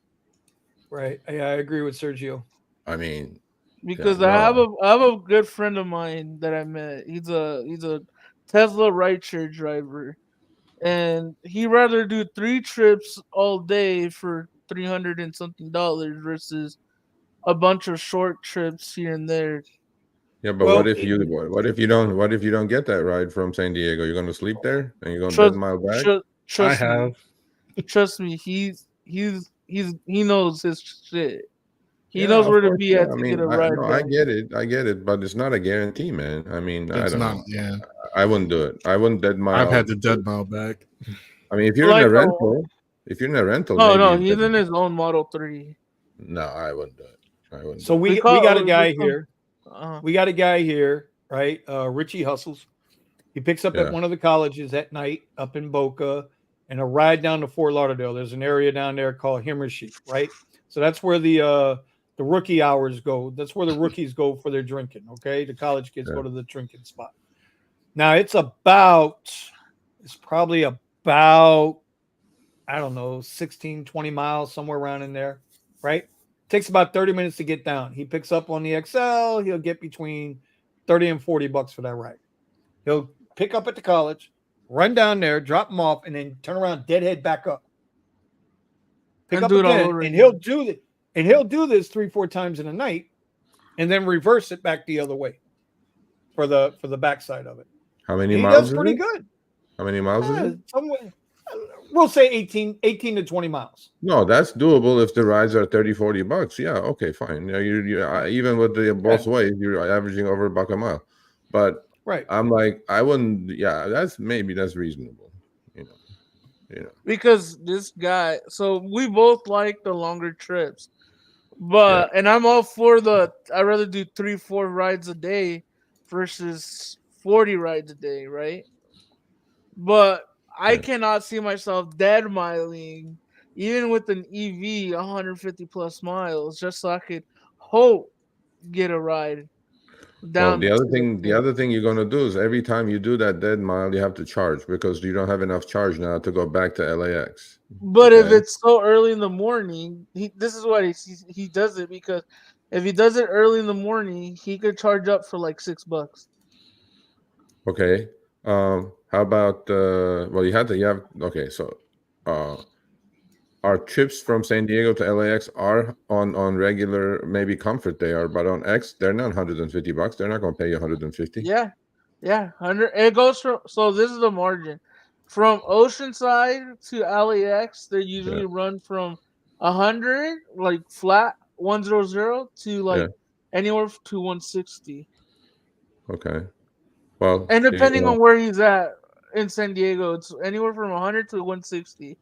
Right. Yeah, I agree with Sergio. I mean, Because yeah, I have a good friend of mine that I met. He's a Tesla rideshare driver, and he rather do 3 trips all day for $300 and something versus a bunch of short trips here and there. yeah, but Well, what if you don't get that ride from San Diego? You're gonna sleep there and you're gonna dead Trust mile back? trust I me, have. trust me. He knows his shit. He Yeah, knows of where to course. be Yeah, at I to get mean, a ride I back. get it, but it's not a guarantee, man. I mean, I It's don't not. know. Yeah, I wouldn't do it. I wouldn't dead I've had mile. to dead mile back. I mean, if you're in Like a rental, no, maybe no, you he's dead in mile. his own Model 3. No, I wouldn't do it. I wouldn't. so do we call got a guy we call- here. We got a guy here, right? Richie hustles. He picks up Yeah. at one of the colleges at night up in Boca and a ride down to Fort Lauderdale. There's an area down there called Himmershey, right? So that's where the rookie hours go. That's where the rookies go for their drinking. Okay, the college kids go to the drinking spot. Now it's probably about I don't know 16, 20 miles somewhere around in there, right? Takes about 30 minutes to get down. He picks up on the XL. He'll get between 30 and $40 for that ride. He'll pick up at the college, run down there, drop him off, and then turn around, deadhead back up. Pick And up do it all again, over and again. he'll do this 3-4 times in a night, and then reverse it back the other way for the backside of it. How many And he miles? does pretty good. How many miles is it? We'll say 18 to 20 miles. No, that's doable if the rides are $30-$40. Yeah, okay, fine. You even with the both ways, you're averaging over $1 a mile. But right, I'm like, I wouldn't. Yeah, that's reasonable. You know. Because this guy, so we both like the longer trips, but and I'm all for I'd rather do 3-4 rides a day versus 40 rides a day, right? But I cannot see myself dead miling, even with an EV 150 plus miles, just so I could hope get a ride Well, down. the other thing you're gonna do is every time you do that dead mile, you have to charge because you don't have enough charge now to go back to LAX. But if it's so early in the morning, this is why he does it, because if he does it early in the morning, he could charge up for like $6. Okay. How about well, okay, so our trips from San Diego to LAX are on regular, maybe Comfort they are, but on X they're not $150. They're not going to pay you 150. Yeah, 100. It goes from, so this is the margin from Oceanside to LAX. They usually run from 100, like flat 100, to like anywhere to 160. Okay. Well, and depending on where he's at in San Diego, it's anywhere from 100 to 160.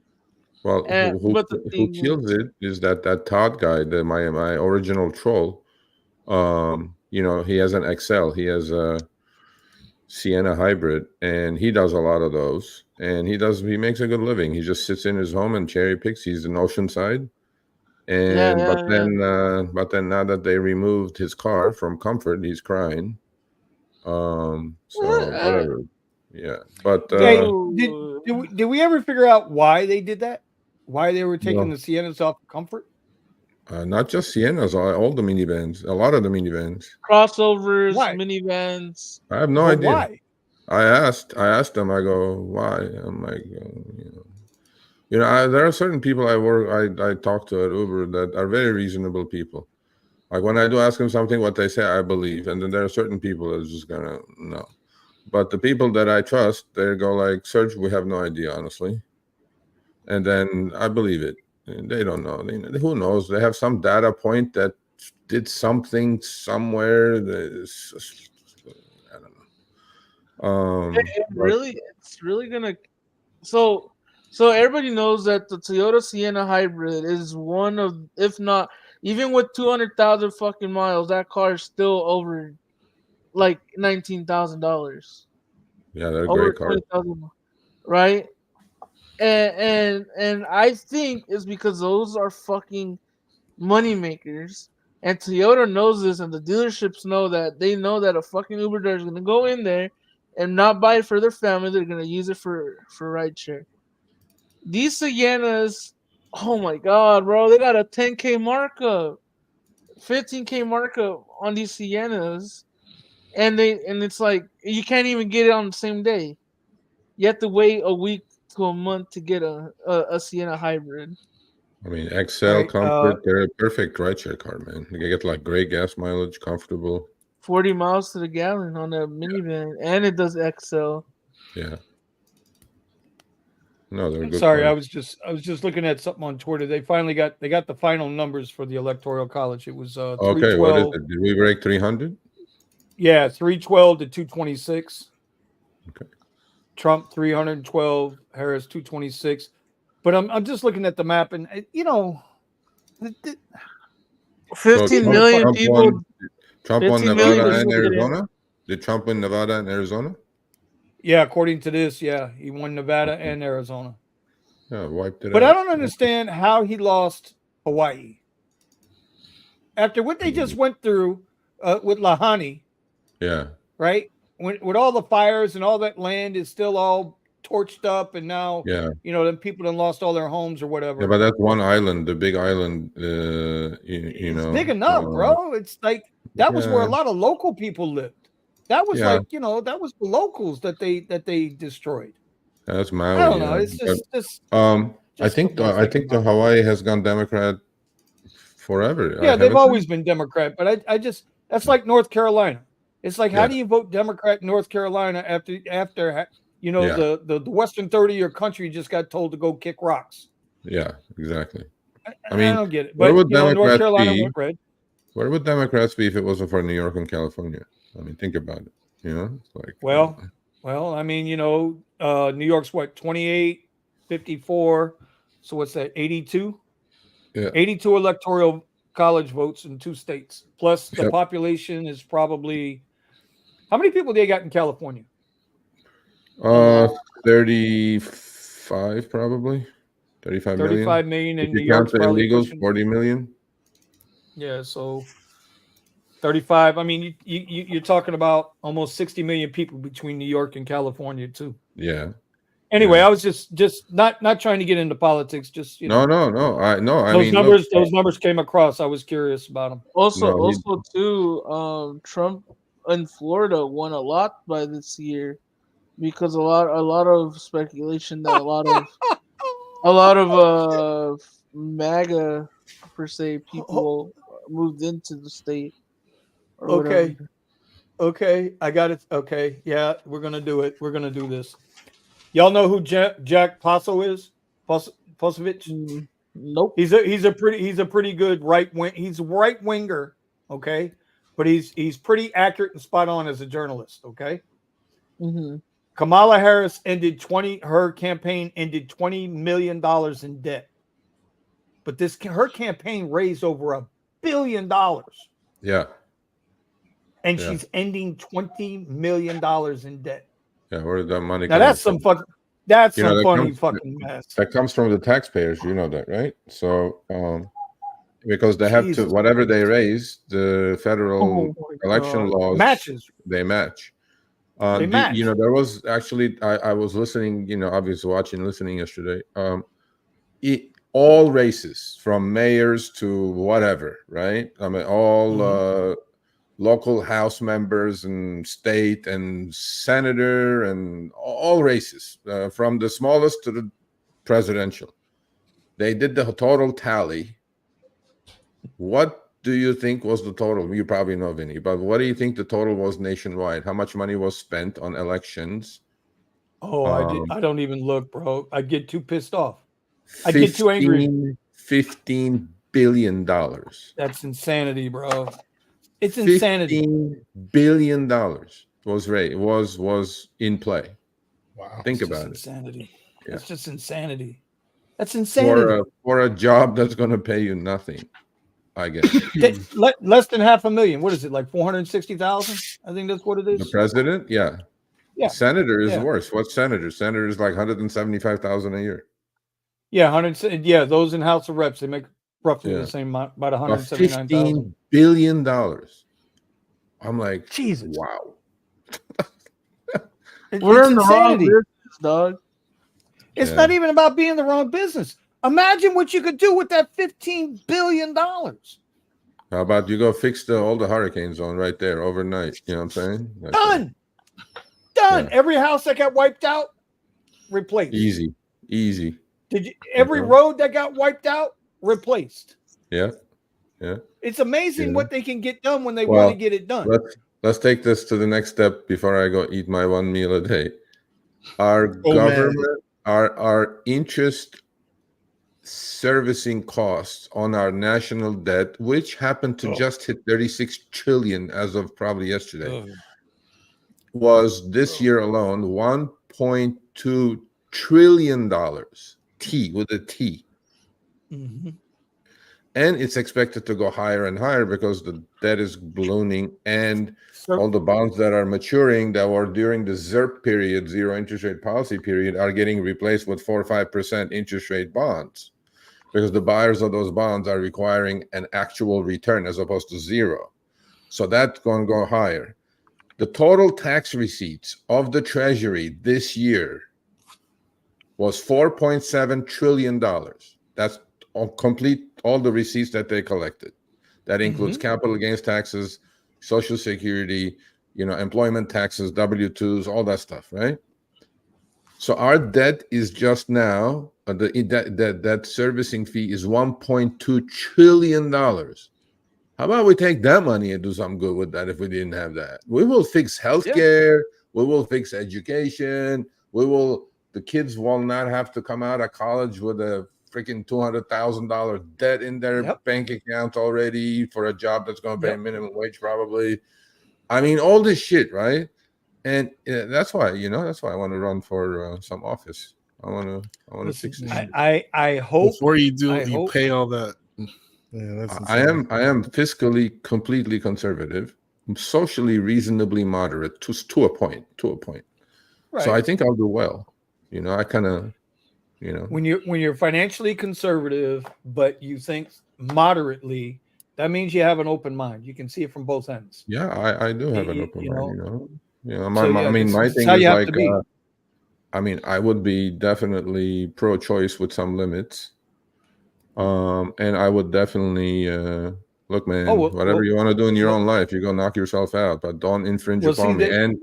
Well, who kills it is that Todd guy, my original troll. He has an XL. He has a Sienna hybrid, and he does a lot of those. And he makes a good living. He just sits in his home and cherry picks. He's in Oceanside. But then now that they removed his car from Comfort, he's crying. So whatever. Yeah. But did we ever figure out why they did that? Why they were taking the Siennas off of Comfort? Not just Siennas, all the minivans, a lot of the minivans, crossovers, minivans. I have no idea. Why? I asked them. I go, why? I'm like, there are certain people I talk to at Uber that are very reasonable people. Like when I do ask them something, what they say, I believe, and then there are certain people that are just gonna no. But the people that I trust, they go like, Serge, we have no idea, honestly. And then I believe it. They don't know. Who knows? They have some data point that did something somewhere. I don't know. It's really gonna. So everybody knows that the Toyota Sienna hybrid is one of, if not, even with 200,000 fucking miles, that car is still over like $19,000. Yeah, they're great cars, right? and I think it's because those are fucking money makers. And Toyota knows this, and the dealerships know that. They know that a fucking Uber driver is gonna go in there and not buy it for their family. They're gonna use it for rideshare. These Siennas, oh my god, bro, they got a 10K markup, 15K markup on these Siennas, and it's like you can't even get it on the same day. You have to wait a week to a month to get a Sienna hybrid. I mean, All XL right, Comfort, they're a perfect rideshare car, man. You get like great gas mileage, comfortable. 40 miles to the gallon on a minivan, and it does XL. Yeah. No, they're good. Sorry, I cars. was just looking at something on Twitter. They got the final numbers for the Electoral College. It was Okay, what is 312. it? Did we break 300? Yeah, 312 to 226. Okay. Trump 312, Harris 226. But I'm just looking at the map, and you know, 15 million people. Trump won 15 million Nevada and people get in. Arizona? Did Trump win Nevada and Arizona? Yeah, according to this, yeah, he won Nevada and Arizona. Yeah, wiped it But out. I don't understand how he lost Hawaii. After what they just went through with Lahani, Yeah. right? With all the fires and all that land is still all torched up, and now, Yeah. you know, then people done lost all their homes or whatever. Yeah, but that's one island, the big island, you It's know. big enough, bro. It's like that was where a yeah. lot of local people lived. That was Yeah. like, you know, that was the locals that they destroyed. That's Maui. I don't know. yeah. It's just I think the Hawaii has gone Democrat forever. yeah, they've haven't always been Democrat, but I just that's like North Carolina. It's like, how Yeah. do you vote Democrat in North Carolina after you know, Yeah. the western third of your country just got told to go kick rocks? Yeah, exactly. I mean, don't get it. where But would you know, North Democrats Carolina be? went red. Where would Democrats be if it wasn't for New York and California? I mean, think about it. You know, it's like Well, I mean, you know, New York's what, 28, 54. So what's that, 82? Yeah. 82 electoral college votes in 2 states. Plus the Yep. population is probably, how many people they got in California? 35 probably. 35 million. 35 million, If and New you count York's the probably illegals, pushing. 40 million. Yeah, so 35. I mean, you're talking about almost 60 million people between New York and California too. Yeah. Anyway, Yeah. I was just not trying to get into politics. Just, you know, No. I those mean, numbers, look, those numbers came across. I was curious about them. Also too, Trump in Florida won a lot by this year because a lot of speculation that a lot of MAGA per se people moved into the state. Or Okay. whatever. Okay, I got it. Okay, yeah, we're gonna do it. We're gonna do this. Y'all know who Jack Posso is? Posovich? Nope. He's a pretty good right wing. He's a right winger, okay, but he's pretty accurate and spot on as a journalist. Okay. Mm-hmm. Kamala Harris her campaign ended $20 million in debt, but her campaign raised over $1 billion. Yeah. And she's ending $20 million in debt. Yeah, where did that money Now come that's from? some funny fucking mess. That comes from the taxpayers, you know that, right? So because they have to, whatever they raise, the federal election laws matches. They match. They match. You know, there was actually I was listening, you know, obviously listening yesterday. All races from mayors to whatever, right? I mean, all local house members and state and senator and all races, from the smallest to the presidential. They did the total tally. What do you think was the total? You probably know, Vinny, but what do you think the total was nationwide? How much money was spent on elections? Oh, I don't even look, bro. I get too pissed off. I get too angry. $15 billion. That's insanity, bro. It's insanity. $15 billion was in play. Wow. Think about it. Insanity. Yeah. It's just insanity. That's insanity. For a job that's going to pay you nothing, I guess. Less than $500,000. What is it, like 460,000? I think that's what it is. The president, yeah. Yeah. Senator is worse. What's senator? Senator is like 175,000 a year. Yeah, 100. Yeah, those in House of Reps, they make roughly Yeah. the same amount, about Of 179,000. $15 billion. I'm like, Jesus. wow. We're It's in the wrong insanity. business, dog. It's Yeah. not even about being in the wrong business. Imagine what you could do with that $15 billion. How about you go fix all the hurricane zone right there overnight? You know what I'm saying? That's Done. Yeah. Every house that got wiped out, replaced. Easy. Every road that got wiped out, replaced. Yeah. It's amazing Yeah. what they can get done when they want to get it done. Let's take this to the next step before I go eat my one meal a day. Our government, our interest servicing costs on our national debt, which happened to just hit 36 trillion as of probably yesterday, was this year alone $1.2 trillion. T with a T. Mm-hmm. And it's expected to go higher and higher because the debt is ballooning, and all the bonds that are maturing that were during the ZIRP period, zero interest rate policy period, are getting replaced with 4 or 5% interest rate bonds because the buyers of those bonds are requiring an actual return as opposed to zero. So that's going to go higher. The total tax receipts of the Treasury this year was $4.7 trillion. That's all the receipts that they collected. That includes capital gains taxes, Social Security, employment taxes, W-2s, all that stuff, right? So our debt is just now, that servicing fee is $1.2 trillion. How about we take that money and do something good with that if we didn't have that? We will fix healthcare. We will fix education. The kids will not have to come out of college with a freaking $200,000 debt in their bank account already for a job that's going to pay minimum wage probably. I mean, all this shit, right? And that's why, that's why I want to run for some office. I want to fix this. I hope before you do, you pay all that. Yeah, that's I am fiscally completely conservative. I'm socially reasonably moderate to a point. Right. So I think I'll do well. I kind of, when you're financially conservative, but you think moderately, that means you have an open mind. You can see it from both ends. Yeah, I do have an open mind. My thing is like, I would be definitely pro-choice with some limits. And I would definitely look, man, whatever you want to do in your own life, you're gonna knock yourself out, but don't infringe upon me.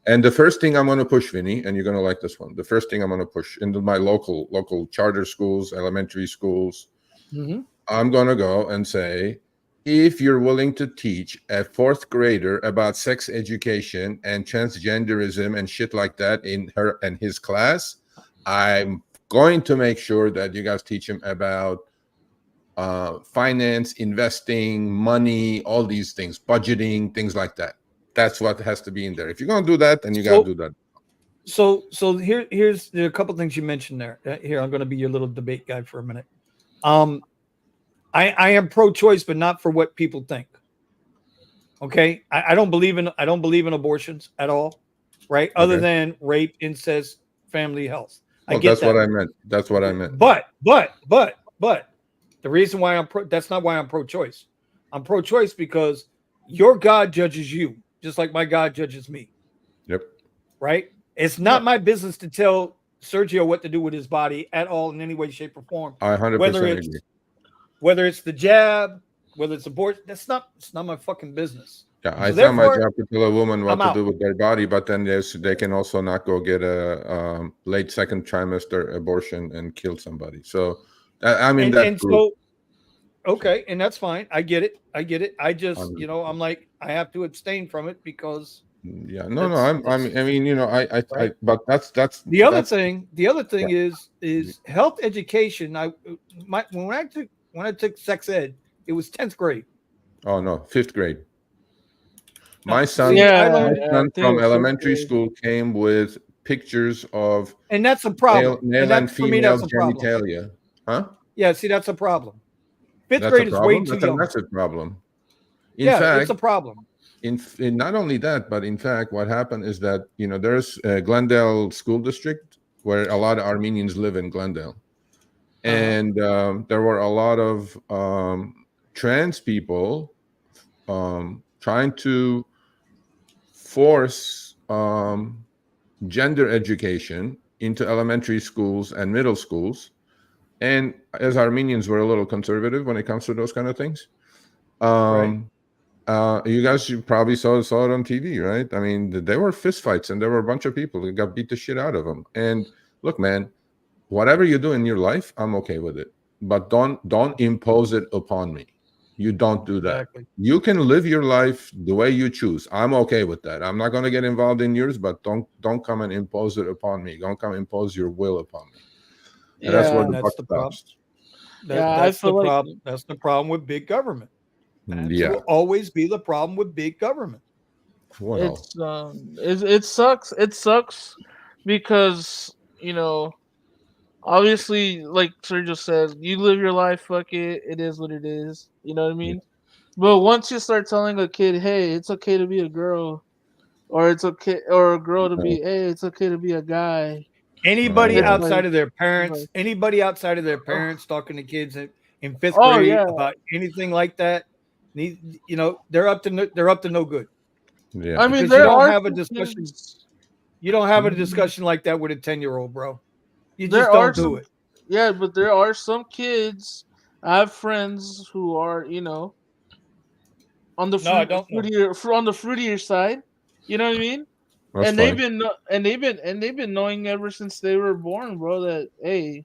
And the first thing I'm going to push, Vinny, and you're going to like this one. The first thing I'm going to push into my local charter schools, elementary schools, I'm going to go and say, if you're willing to teach a 4th grader about sex education and transgenderism and shit like that in her and his class, I'm going to make sure that you guys teach him about finance, investing, money, all these things, budgeting, things like that. That's what has to be in there. If you're going to do that, then you got to do that. So here's a couple things you mentioned there. Here, I'm going to be your little debate guy for a minute. I am pro-choice, but not for what people think. Okay, I don't believe in abortions at all, right? Okay. Other than rape, incest, family health. That's what I meant. That's what I meant. But the reason why that's not why I'm pro-choice. I'm pro-choice because your God judges you, just like my God judges me. Yep. Right? It's not my business to tell Sergio what to do with his body at all in any way, shape, or form. I 100% agree. Whether it's the jab, whether it's abortion, it's not my fucking business. Yeah, it's not my job to tell a woman what to do with their body, but then they can also not go get a late second trimester abortion and kill somebody. So, okay, and that's fine. I get it. I just, I'm like, I have to abstain from it because. Yeah, but that's the other thing. The other thing is health education. When I took sex ed, it was 10th grade. Oh no, 5th grade. My son from elementary school came with pictures of, and that's a problem. Male and female genitalia. Huh? Yeah, see, that's a problem. 5th grade is way too young. That's a problem. In fact, it's a problem. In not only that, but in fact, what happened is that there's Glendale School District where a lot of Armenians live in Glendale, and there were a lot of trans people trying to force gender education into elementary schools and middle schools. And as Armenians, we're a little conservative when it comes to those kind of things. You guys probably saw it on TV, right? I mean, there were fistfights, and there were a bunch of people who got beat the shit out of them. And look, man, whatever you do in your life, I'm okay with it. But don't impose it upon me. You don't do that. Exactly. You can live your life the way you choose. I'm okay with that. I'm not going to get involved in yours, but don't come and impose it upon me. Don't come impose your will upon me. And that's where that's the problem. That's the problem with big government. That will always be the problem with big government. It sucks. It sucks because, you know, obviously, like Sir just said, you live your life, fuck it. It is what it is. You know what I mean? But once you start telling a kid, hey, it's okay to be a girl, or it's okay, or a girl to be, hey, it's okay to be a guy. Anybody outside of their parents, talking to kids in fifth grade about anything like that, you know, they're up to no good. Yeah, I mean, you don't have a discussion. You don't have a discussion like that with a 10-year-old, bro. You just don't do it. Yeah, but there are some kids. I have friends who are, you know, on the fruitier side. You know what I mean? That's they've been knowing ever since they were born, bro, that hey,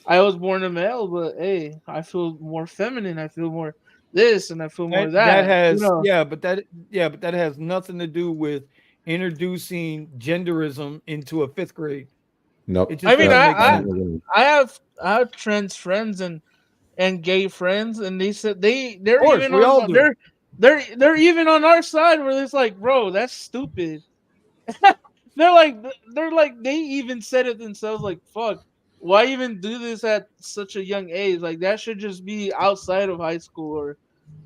I was born a male, but hey, I feel more feminine. I feel more this, and I feel more that. That has, you know? but that has nothing to do with introducing genderism into a fifth grade. Nope. I mean, I have trans friends and gay friends, and they said they're even on our side where it's like, bro, that's stupid. they're like they even said it themselves, like, fuck, why even do this at such a young age? Like, that should just be outside of high school, or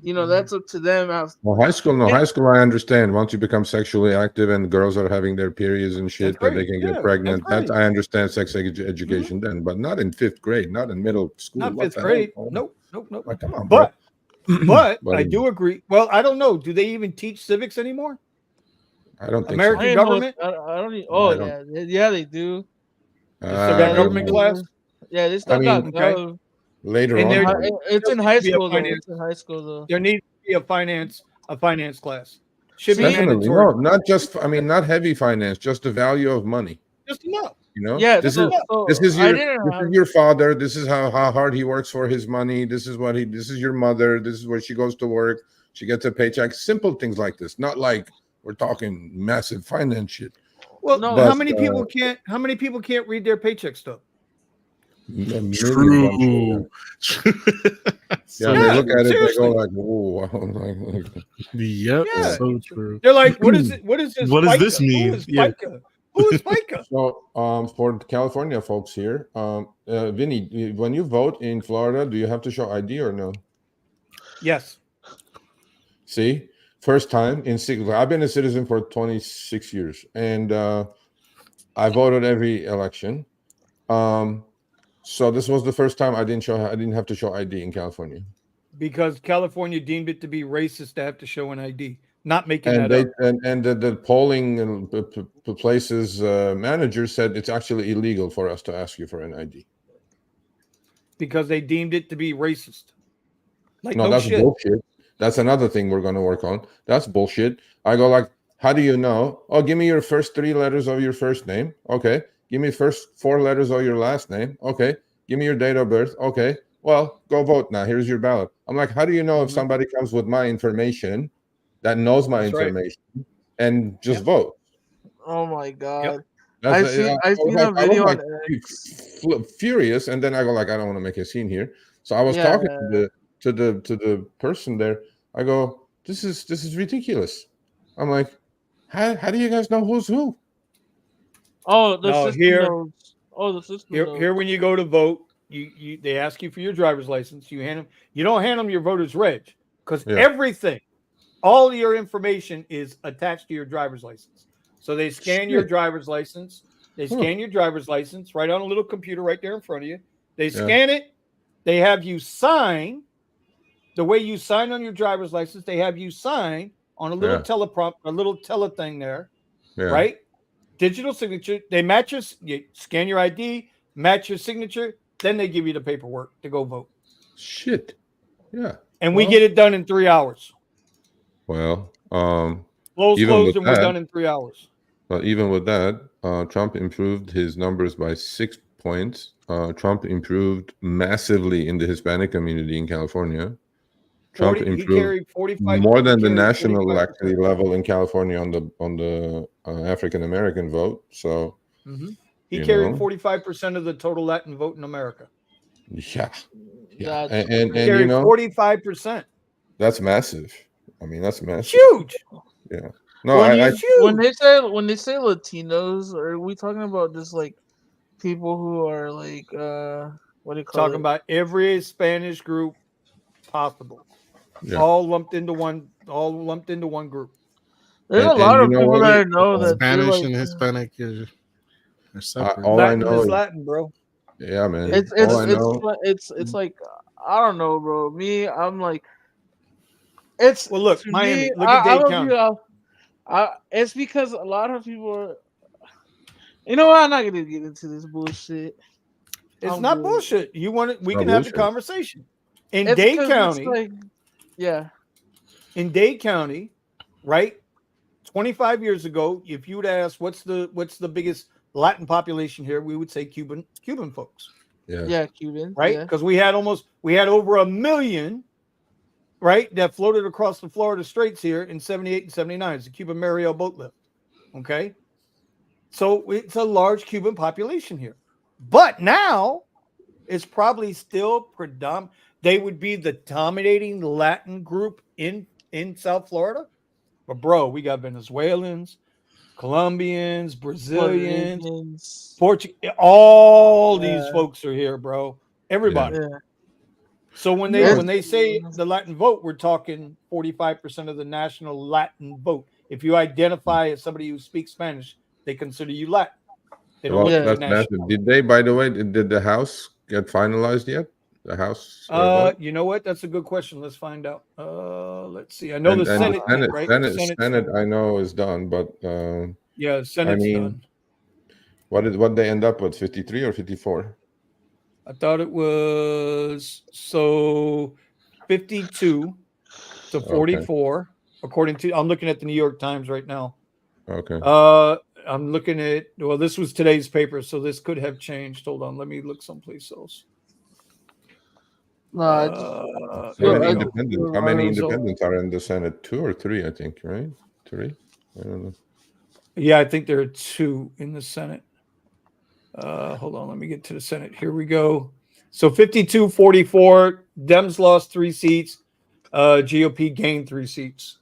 you know, that's up to them. High school, I understand. Once you become sexually active and girls are having their periods and shit, that they can get pregnant. That I understand sex education then, but not in fifth grade, not in middle school. Not fifth grade. Nope. Like, come on, but I do agree. Well, I don't know. Do they even teach civics anymore? I don't think American government. I don't. Yeah, they do. They still got government class. Yeah, they still got gov. Later on, it's in high school though. It's in high school though. There needs to be a finance class. Should be definitely no, not just. I mean, not heavy finance, just the value of money. Just enough. You know, yeah. This is your father. This is how hard he works for his money. This is your mother. This is where she goes to work. She gets a paycheck. Simple things like this. Not like we're talking massive finance shit. Well, no, how many people can't read their paycheck stub? True. They look at it, they go like, "Whoa!" Yep, so true. They're like, "What is it? What is this? What does this mean?" Who is FICA? So, for California folks here, Vinny, when you vote in Florida, do you have to show ID or no? Yes. See, first time in 6. I've been a citizen for 26 years, and I voted every election. So this was the first time I didn't have to show ID in California. Because California deemed it to be racist to have to show an ID. Not making and that they, up. And the polling places manager said it's actually illegal for us to ask you for an ID. Because they deemed it to be racist. Like, no, that's bullshit. That's another thing we're going to work on. That's bullshit. I go like, how do you know? Oh, give me your first 3 letters of your first name. Okay. Give me first 4 letters of your last name. Okay. Give me your date of birth. Okay. Well, go vote now. Here's your ballot. I'm like, how do you know if somebody comes with my information that knows my information and just vote? Oh my God. Yep. I seen a video on X. Furious, and then I go like, I don't want to make a scene here. So I was talking to the person there. I go, this is ridiculous. I'm like, how do you guys know who's who? Oh, the system knows. Oh, the system knows. Here, when you go to vote, they ask you for your driver's license. You don't hand them your voter's reg, because everything, all your information is attached to your driver's license. So they scan your driver's license. They scan your driver's license right on a little computer right there in front of you. They scan it. They have you sign the way you sign on your driver's license. They have you sign on a little teleprompt, a little tele thing there, right? Digital signature. They match you scan your ID, match your signature, then they give you the paperwork to go vote. Shit. Yeah. And we get it done in 3 hours. Well, Closed, and we're done in 3 hours. Well, even with that, Trump improved his numbers by 6 points. Trump improved massively in the Hispanic community in California. Trump improved more than the national actually level in California on the African American vote. So he carried 45% of the total Latin vote in America. Yeah. And you know, 45%. That's massive. I mean, that's massive. Huge. Yeah. No, when they say Latinos, are we talking about just like people who are like what do you call talking about every Spanish group possible. All lumped into one group. There's a lot of people that I know that Spanish and Hispanic are separate. All Latin I know is Latin, bro. Yeah, man. It's like I don't know, bro. Me, I'm like it's well. Look, Miami. Me, look at Dade County. It's because a lot of people are. You know what? I'm not gonna get into this bullshit. It's not bullshit. You want it? We can have the conversation. In Dade County, in Dade County, right? 25 years ago, if you would ask what's the biggest Latin population here, we would say Cuban folks. Yeah, Cuban. Right? Because we had over 1 million, right, that floated across the Florida Straits here in 78 and 79. It's the Cuban Mariel boat lift. Okay. So it's a large Cuban population here. But now it's probably still predominant. They would be the dominating Latin group in South Florida. But bro, we got Venezuelans, Colombians, Brazilians, Portuguese. All these folks are here, bro. Everybody. Yeah. So when they say the Latin vote, we're talking 45% of the national Latin vote. If you identify as somebody who speaks Spanish, they consider you Latin. They don't that's massive. Did they, by the way, did the House get finalized yet? The House? You know what? That's a good question. Let's find out. Let's see. I know the Senate, right? Senate, I know is done, but yeah, Senate's done. What they end up with? 53 or 54? I thought it was 52 to 44, according to. I'm looking at the New York Times right now. Okay. I'm looking at. Well, this was today's paper, so this could have changed. Hold on, let me look someplace else. How many independents are in the Senate? 2 or 3, I think, right? 3? I don't know. Yeah, I think there are 2 in the Senate. Hold on, let me get to the Senate. Here we go. So 52-44, Dems lost 3 seats. GOP gained 3 seats.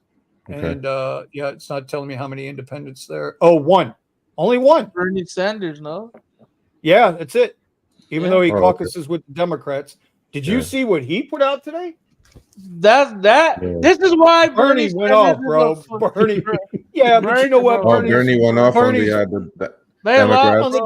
Okay. And it's not telling me how many independents there. Oh, 1. Only 1. Bernie Sanders, no? Yeah, that's it. Even though he caucuses with the Democrats. Did you see what he put out today? This is why Bernie went off, bro. Bernie. Yeah, but you know what? Bernie went off on the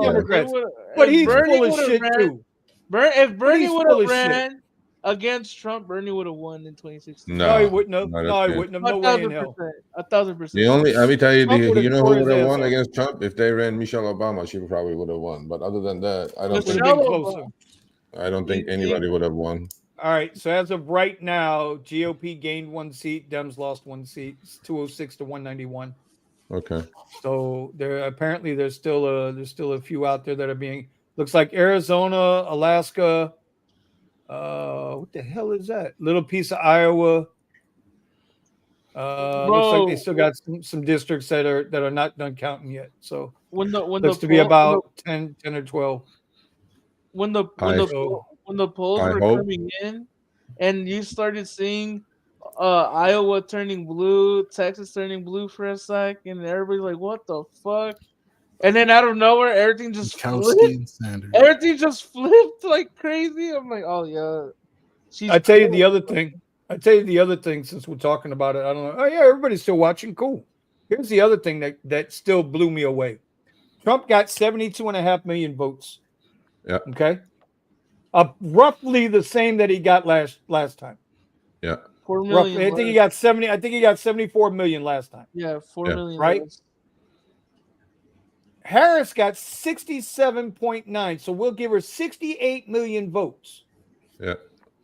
Democrats. But he's full of shit too. If Bernie would have ran against Trump, Bernie would have won in 2016. No, he wouldn't have. No, he wouldn't have. No way in hell. 1,000%. Let me tell you, you know who would have won against Trump? If they ran Michelle Obama, she probably would have won. But other than that, I don't think anybody would have won. All right. So as of right now, GOP gained 1 seat. Dems lost 1 seat. It's 206 to 191. Okay. So there's still a few out there that are being. Looks like Arizona, Alaska. What the hell is that? Little piece of Iowa. Looks like they still got some districts that are not done counting yet. So looks to be about 10 or 12. When the polls were coming in, and you started seeing Iowa turning blue, Texas turning blue for a second, and everybody's like, "What the fuck?" And then out of nowhere, everything just flipped. Everything just flipped like crazy. I'm like, "Oh yeah." I tell you the other thing. Since we're talking about it, I don't know. Oh yeah, everybody's still watching. Cool. Here's the other thing that still blew me away. Trump got 72.5 million votes. Yeah. Okay. Roughly the same that he got last time. Yeah. 4 million. Roughly, I think he got 70. I think he got 74 million last time. Yeah, 4 Yeah. million. Right? less. Harris got 67.9, so we'll give her 68 million votes. Yeah.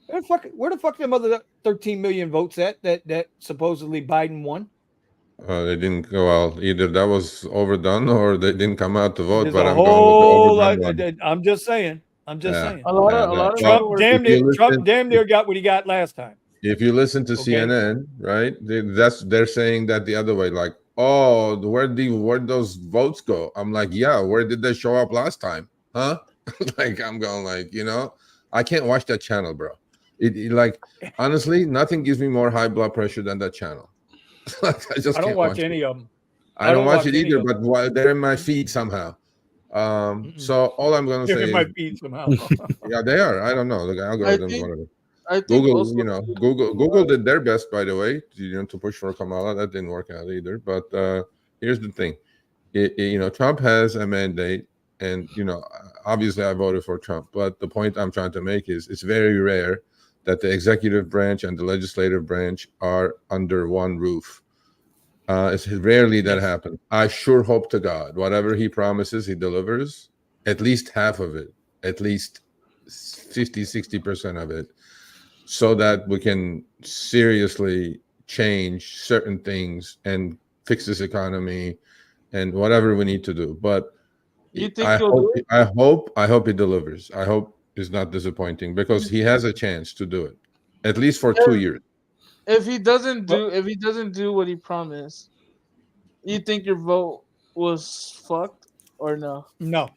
Where the fuck them other 13 million votes at that supposedly Biden won? They didn't go well. Either that was overdone or they didn't come out to vote. There's But a I'm going with the whole lot. overdone one. I'm just saying. Yeah. A lot of people Trump were. damn if you near got what he got last time. If you listen to Okay. CNN, right, they're saying that the other way, like, oh, where'd those votes go? I'm like, yeah, where did they show up last time? Huh? Like, I'm going like, I can't watch that channel, bro. It like, honestly, nothing gives me more high blood pressure than that channel. I just I don't can't watch any of them. I don't watch it any either, of but they're in my feed somehow. So all I'm gonna They're say in my is, feed somehow. yeah, they are. I don't know the algorithms. Whatever. I think Google, also Google did their best, by the way, to push for Kamala. That didn't work out either. But here's the thing, Trump has a mandate, and obviously I voted for Trump. But the point I'm trying to make is it's very rare that the executive branch and the legislative branch are under one roof. It's rarely that happens. I sure hope to God, whatever he promises, he delivers. At least half of it, at least 50-60% of it, so that we can seriously change certain things and fix this economy and whatever we need to do. But you think I he'll do it? hope he delivers. I hope it's not disappointing because he has a chance to do it, at least for 2 years. If he doesn't do what he promised, you think your vote was fucked or no? No,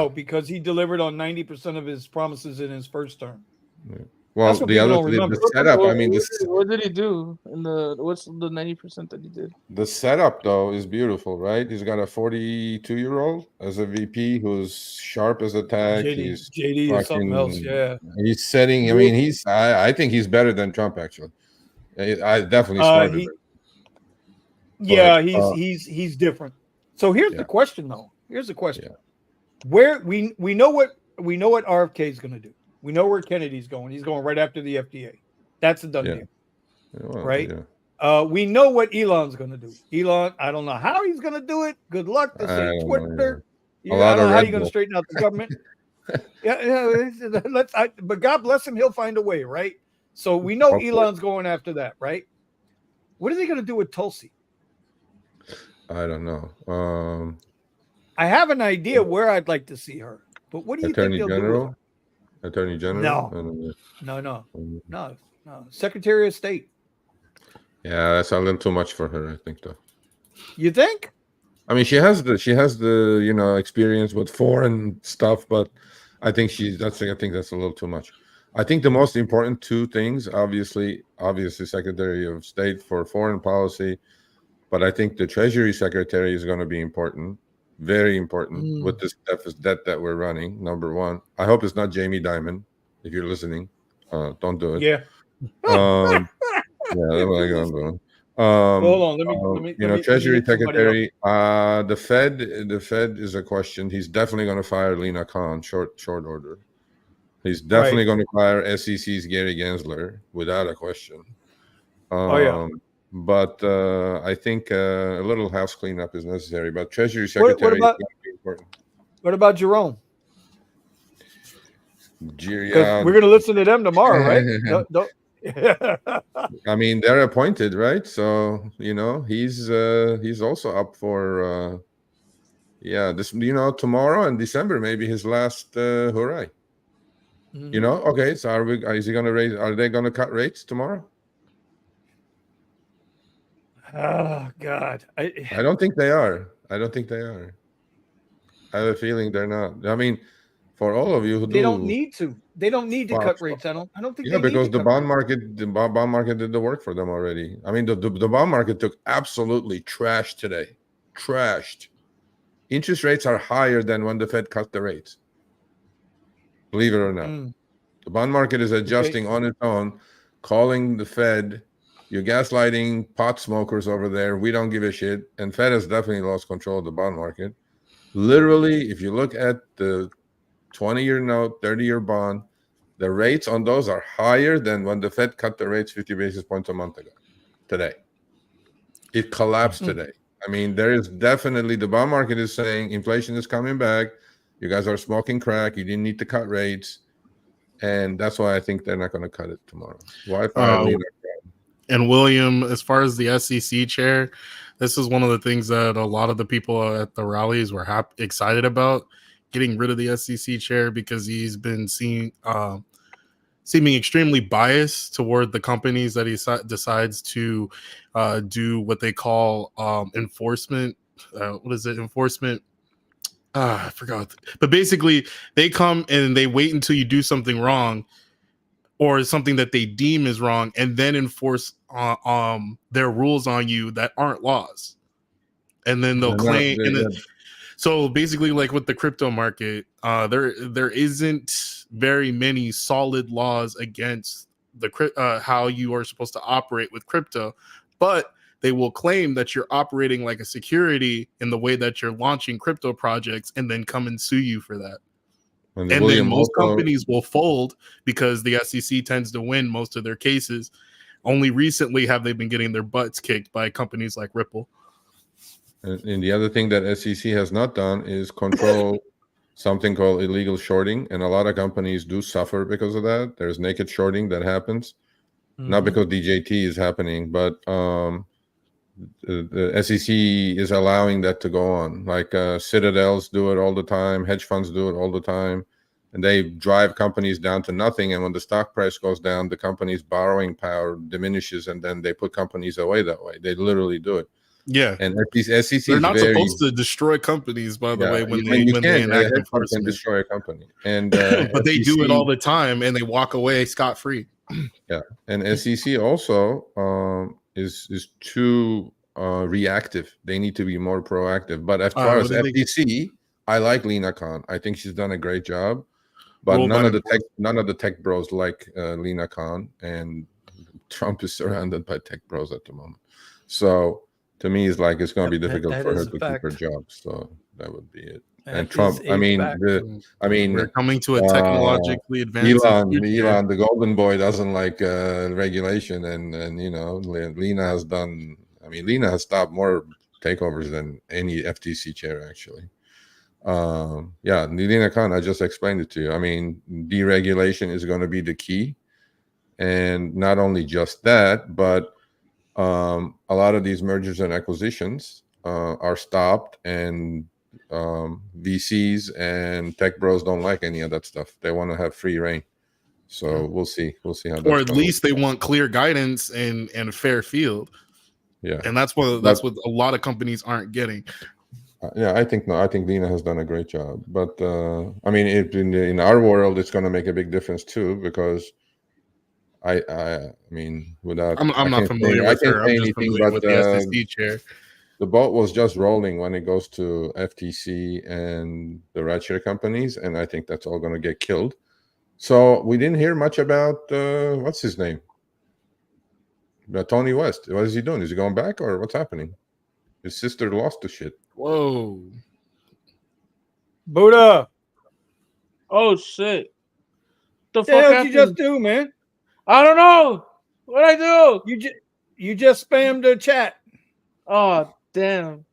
because he delivered on 90% of his promises in his first term. Yeah. Well, the setup. I mean, what did he do in what's the 90% that he did? The setup though is beautiful, right? He's got a 42-year-old as a VP who's sharp as a tack. JD is something else. Yeah, he's setting. I mean, I think he's better than Trump actually. I definitely smarter. He's different. So here's the question, though. Here's the question: where we know what RFK is going to do. We know where Kennedy's going. He's going right after the FDA. That's a done deal, right? Yeah. We know what Elon's going to do. Elon, I don't know how he's going to do it. Good luck. This ain't Twitter. I don't know how you're going to straighten out the government. But God bless him, he'll find a way, right? So we know Elon's going after that, right? What are they going to do with Tulsi? I don't know. I have an idea where I'd like to see her, but what do you think they'll do with her? Attorney General? No. Secretary of State. Yeah, that's a little too much for her, I think, though. You think? I mean, she has the experience with foreign stuff, but I think that's a little too much. I think the most important two things, obviously Secretary of State for foreign policy, but I think the Treasury Secretary is going to be important. Very important with this debt that we're running. Number one, I hope it's not Jamie Dimon. If you're listening, don't do it. Yeah. That's what I'm doing. Hold on. Let me Treasury Secretary. The Fed is a question. He's definitely going to fire Lena Khan short order. He's definitely going to fire SEC's Gary Gensler without a question. But I think a little house cleanup is necessary. But Treasury Secretary is going to be important. What about Jerome? We're going to listen to them tomorrow, right? I mean, they're appointed, right? So he's also up for this. Tomorrow in December, maybe his last hurrah. Okay. So is he going to raise? Are they going to cut rates tomorrow? Oh God! I don't think they are. I have a feeling they're not. I mean, for all of you who they don't need to. They don't need to cut rates. I don't think. Yeah, because the bond market did the work for them already. I mean, the bond market took absolutely trash today. Trashed. Interest rates are higher than when the Fed cut the rates. Believe it or not, the bond market is adjusting on its own, calling the Fed. You're gaslighting pot smokers over there. We don't give a shit. And Fed has definitely lost control of the bond market. Literally, if you look at the 20-year note, 30-year bond. The rates on those are higher than when the Fed cut the rates 50 basis points a month ago. Today, it collapsed today. I mean, there is definitely, the bond market is saying inflation is coming back. You guys are smoking crack. You didn't need to cut rates. And that's why I think they're not going to cut it tomorrow. Wi-Fi. And William, as far as the SEC chair, this is one of the things that a lot of the people at the rallies were excited about, getting rid of the SEC chair, because he's been seeming extremely biased toward the companies that he decides to do what they call enforcement. What is it? Enforcement. I forgot. But basically, they come and they wait until you do something wrong or something that they deem is wrong, and then enforce their rules on you that aren't laws. And then they'll claim. So basically, like with the crypto market, there isn't very many solid laws against the how you are supposed to operate with crypto, but they will claim that you're operating like a security in the way that you're launching crypto projects, and then come and sue you for that. And then most companies will fold because the SEC tends to win most of their cases. Only recently have they been getting their butts kicked by companies like Ripple. And the other thing that SEC has not done is control something called illegal shorting. And a lot of companies do suffer because of that. There's naked shorting that happens, not because DJT is happening, but the SEC is allowing that to go on. Like Citadels do it all the time. Hedge funds do it all the time. And they drive companies down to nothing. And when the stock price goes down, the company's borrowing power diminishes, and then they put companies away that way. They literally do it. Yeah, and SEC they're not supposed to destroy companies, by the way. When they enact enforcement, destroy a company, and but they do it all the time, and they walk away scot free. Yeah, and SEC also is too reactive. They need to be more proactive. But as far as FTC, I like Lena Khan. I think she's done a great job. But none of the tech bros like Lena Khan, and Trump is surrounded by tech bros at the moment. So to me, it's like it's going to be difficult for her to keep her job. So that would be it. And Trump, we're coming to a technologically advanced Elon, the golden boy, doesn't like regulation, and you know, Lena has done. I mean, Lena has stopped more takeovers than any FTC chair actually. Lena Khan, I just explained it to you. I mean, deregulation is going to be the key, and not only just that, but a lot of these mergers and acquisitions are stopped, and VCs and tech bros don't like any of that stuff. They want to have free reign. So we'll see how that, or at least they want clear guidance and a fair field. Yeah, and that's what a lot of companies aren't getting. I think Lena has done a great job, but I mean, in our world, it's going to make a big difference too, because I mean, without I'm not familiar with her. I'm just familiar with the SEC chair. The boat was just rolling when it goes to FTC and the rideshare companies, and I think that's all going to get killed. So we didn't hear much about what's his name, Tony West. What is he doing? Is he going back, or what's happening? His sister lost the shit. Whoa, Buddha! Oh shit! The fuck did you just do, man? I don't know. What'd I do? You just spammed the chat. Oh damn!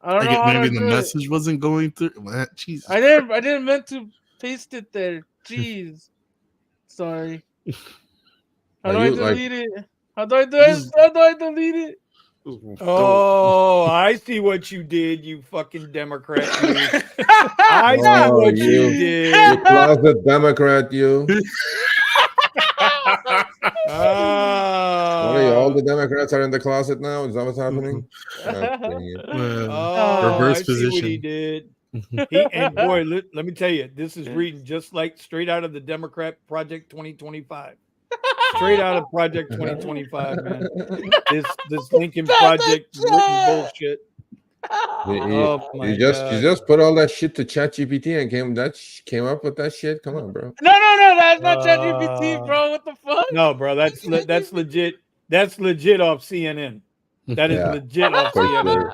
I don't know. Maybe the message wasn't going through. Jesus, I didn't meant to paste it there. Jeez, sorry. How do I delete it? How do I delete it? Oh, I see what you did, you fucking Democrat. I see what you did. You closet Democrat, you. All the Democrats are in the closet now. Is that what's happening? Reverse position. What he did. And boy, let me tell you, this is reading just like straight out of the Democrat Project 2025. Straight out of Project 2025, man. This Lincoln Project written bullshit. You just put all that shit to ChatGPT and came up with that shit. Come on, bro. No, that's not ChatGPT, bro. What the fuck? No, bro, that's legit. That's legit off CNN. That is legit off CNN.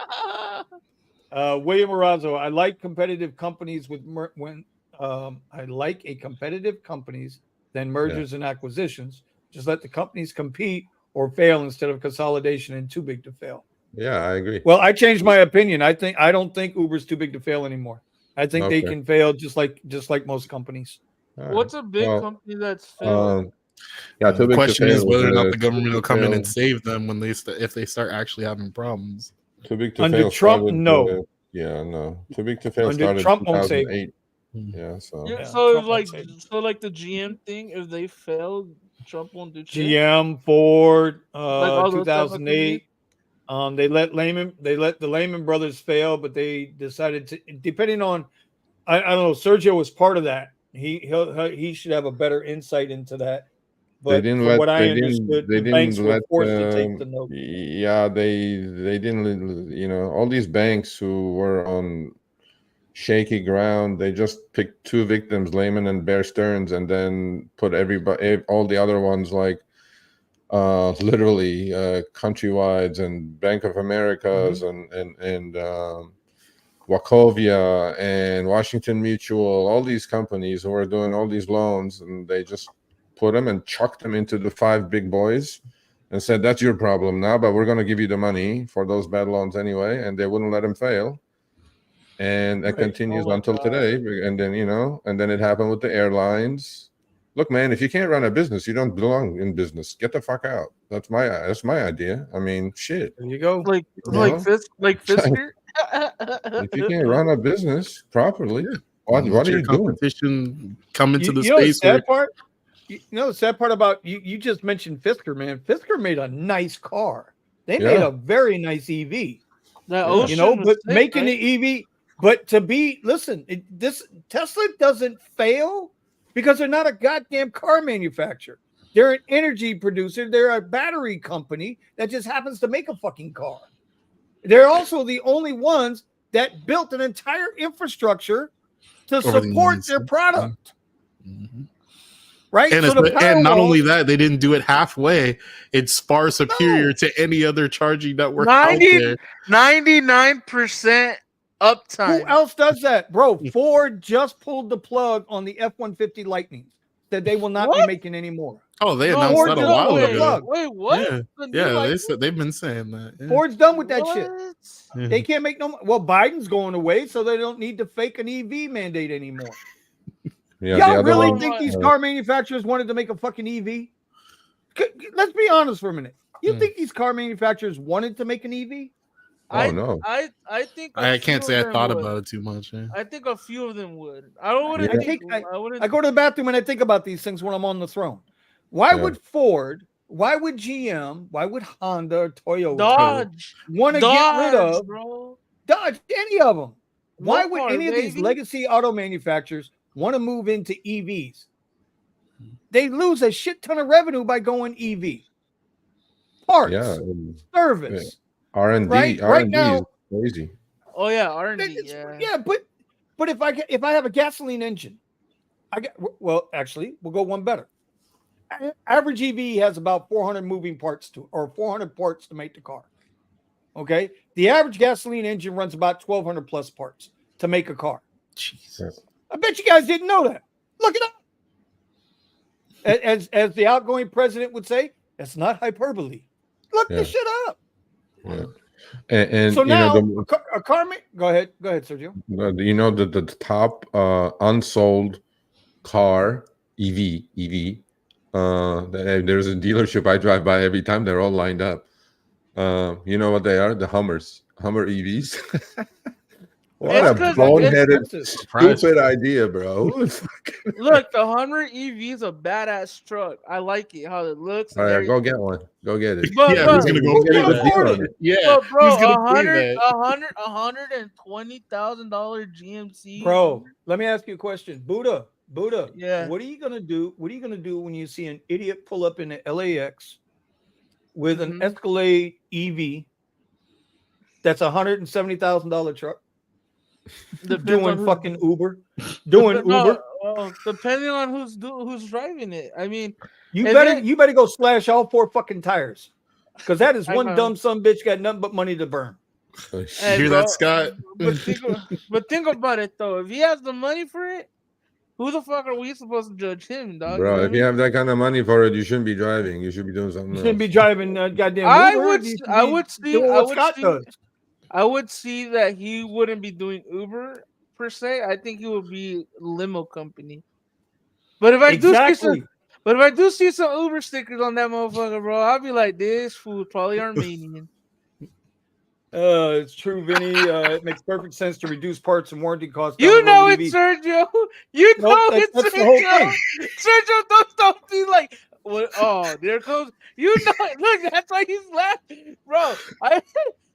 William Arazo, I like competitive companies when I like a competitive companies than mergers and acquisitions. Just let the companies compete or fail instead of consolidation and too big to fail. Yeah, I agree. Well, I changed my opinion. I don't think Uber's too big to fail anymore. I think they can fail just like most companies. What's a big company that's failed? Yeah, the question is whether or not the government will come in and save them when if they start actually having problems. Too big to Under fail. Trump, started, no. Too big to fail Under started Trump won't save 2008. Yeah, so So like the GM thing, if they fail, Trump won't do shit. GM, Ford, all those type of 2008. They let the Lehman brothers fail, but they decided to, depending on, I don't know, Sergio was part of that. He should have a better insight into that. But from what I understood, the banks were forced to take the note. Yeah, they didn't. You know, all these banks who were on shaky ground, they just picked two victims, Lehman and Bear Stearns, and then put all the other ones like literally Countrywides and Bank of Americas and Wachovia and Washington Mutual, all these companies who were doing all these loans, and they just put them and chucked them into the five big boys and said, that's your problem now, but we're going to give you the money for those bad loans anyway, and they wouldn't let them fail. And it continues until today. And then, and then it happened with the airlines. Look, man, if you can't run a business, you don't belong in business. Get the fuck out. That's my idea. I mean, shit. There you go. Like Fisker. If you can't run a business properly, what are you doing? Competition come into the space. The sad part about you just mentioned Fisker, man. Fisker made a nice car. They made a very nice EV. But making the EV, but this Tesla doesn't fail because they're not a goddamn car manufacturer. They're an energy producer. They're a battery company that just happens to make a fucking car. They're also the only ones that built an entire infrastructure to support their product. Mm-hmm. Right? And not only that, they didn't do it halfway. It's far superior to any other charging network out there. 99% uptime. Who else does that? Bro, Ford just pulled the plug on the F-150 Lightning that they will not be making anymore. Oh, they announced that a while ago. Wait, what? Yeah, they've been saying that. Yeah. Ford's done with that shit. Yeah. They can't make no more. Well, Biden's going away, so they don't need to fake an EV mandate anymore. Y'all really think these car manufacturers wanted to make a fucking EV? Let's be honest for a minute. You think these car manufacturers wanted to make an EV? No. I think I can't say I thought about it too much. Yeah. I think a few of them would. I go to the bathroom and I think about these things when I'm on the throne. Why would Ford? Why would GM? Why would Honda or Toyota Dodge want to get rid of Dodge? Any of them? Why would any of these legacy auto manufacturers want to move into EVs? They lose a shit ton of revenue by going EV. Parts, service, R&D, right now, is crazy. Oh yeah, R&D. Yeah, but if I have a gasoline engine, we'll go one better. Average EV has about 400 moving parts 400 parts to make the car. Okay, the average gasoline engine runs about 1,200 plus parts to make a car. Jesus. I bet you guys didn't know that. Look it up. As the outgoing president would say, it's not hyperbole. Look this shit up. Yeah. And so now a car. Go ahead, Sergio. The top unsold car EV. There's a dealership I drive by every time. They're all lined up. You know what they are? The Hummer EVs. What a boneheaded, stupid idea, bro. Look, the Hummer EV is a badass truck. I like it, how it looks. All right, go get one. Go get it. Who's going to go get it? Yeah, bro, $120,000 GMC. Bro, let me ask you a question. Buddha. Yeah. What are you gonna do? What are you gonna do when you see an idiot pull up in the LAX with an Escalade EV that's $170,000 truck? Doing fucking Uber. Uber. Well, depending on who's driving it. I mean, you better go slash all four fucking tires. Because that is one dumb son bitch got nothing but money to burn. Hear that, Scott? But think about it though. If he has the money for it, Who the fuck are we supposed to judge him, dog? Bro, You know if you have that kind of money for it, you shouldn't be driving. You should be doing something You else. shouldn't be driving goddamn I Uber. would, You should I be would see, doing I what would Scott see, does. I would see that he wouldn't be doing Uber per se. I think he would be limo company. But if I do see some, Exactly. but if I do see some Uber stickers on that motherfucker, bro, I'll be like, this fool probably Armenian. It's true, Vinny. It makes perfect sense to reduce parts and warranty costs. down You the road know with it, EV. Sergio. You No, know that's it, the whole Sergio. thing. Sergio, don't be like, what? Oh, there goes. You know it. Look, that's why he's laughing, bro.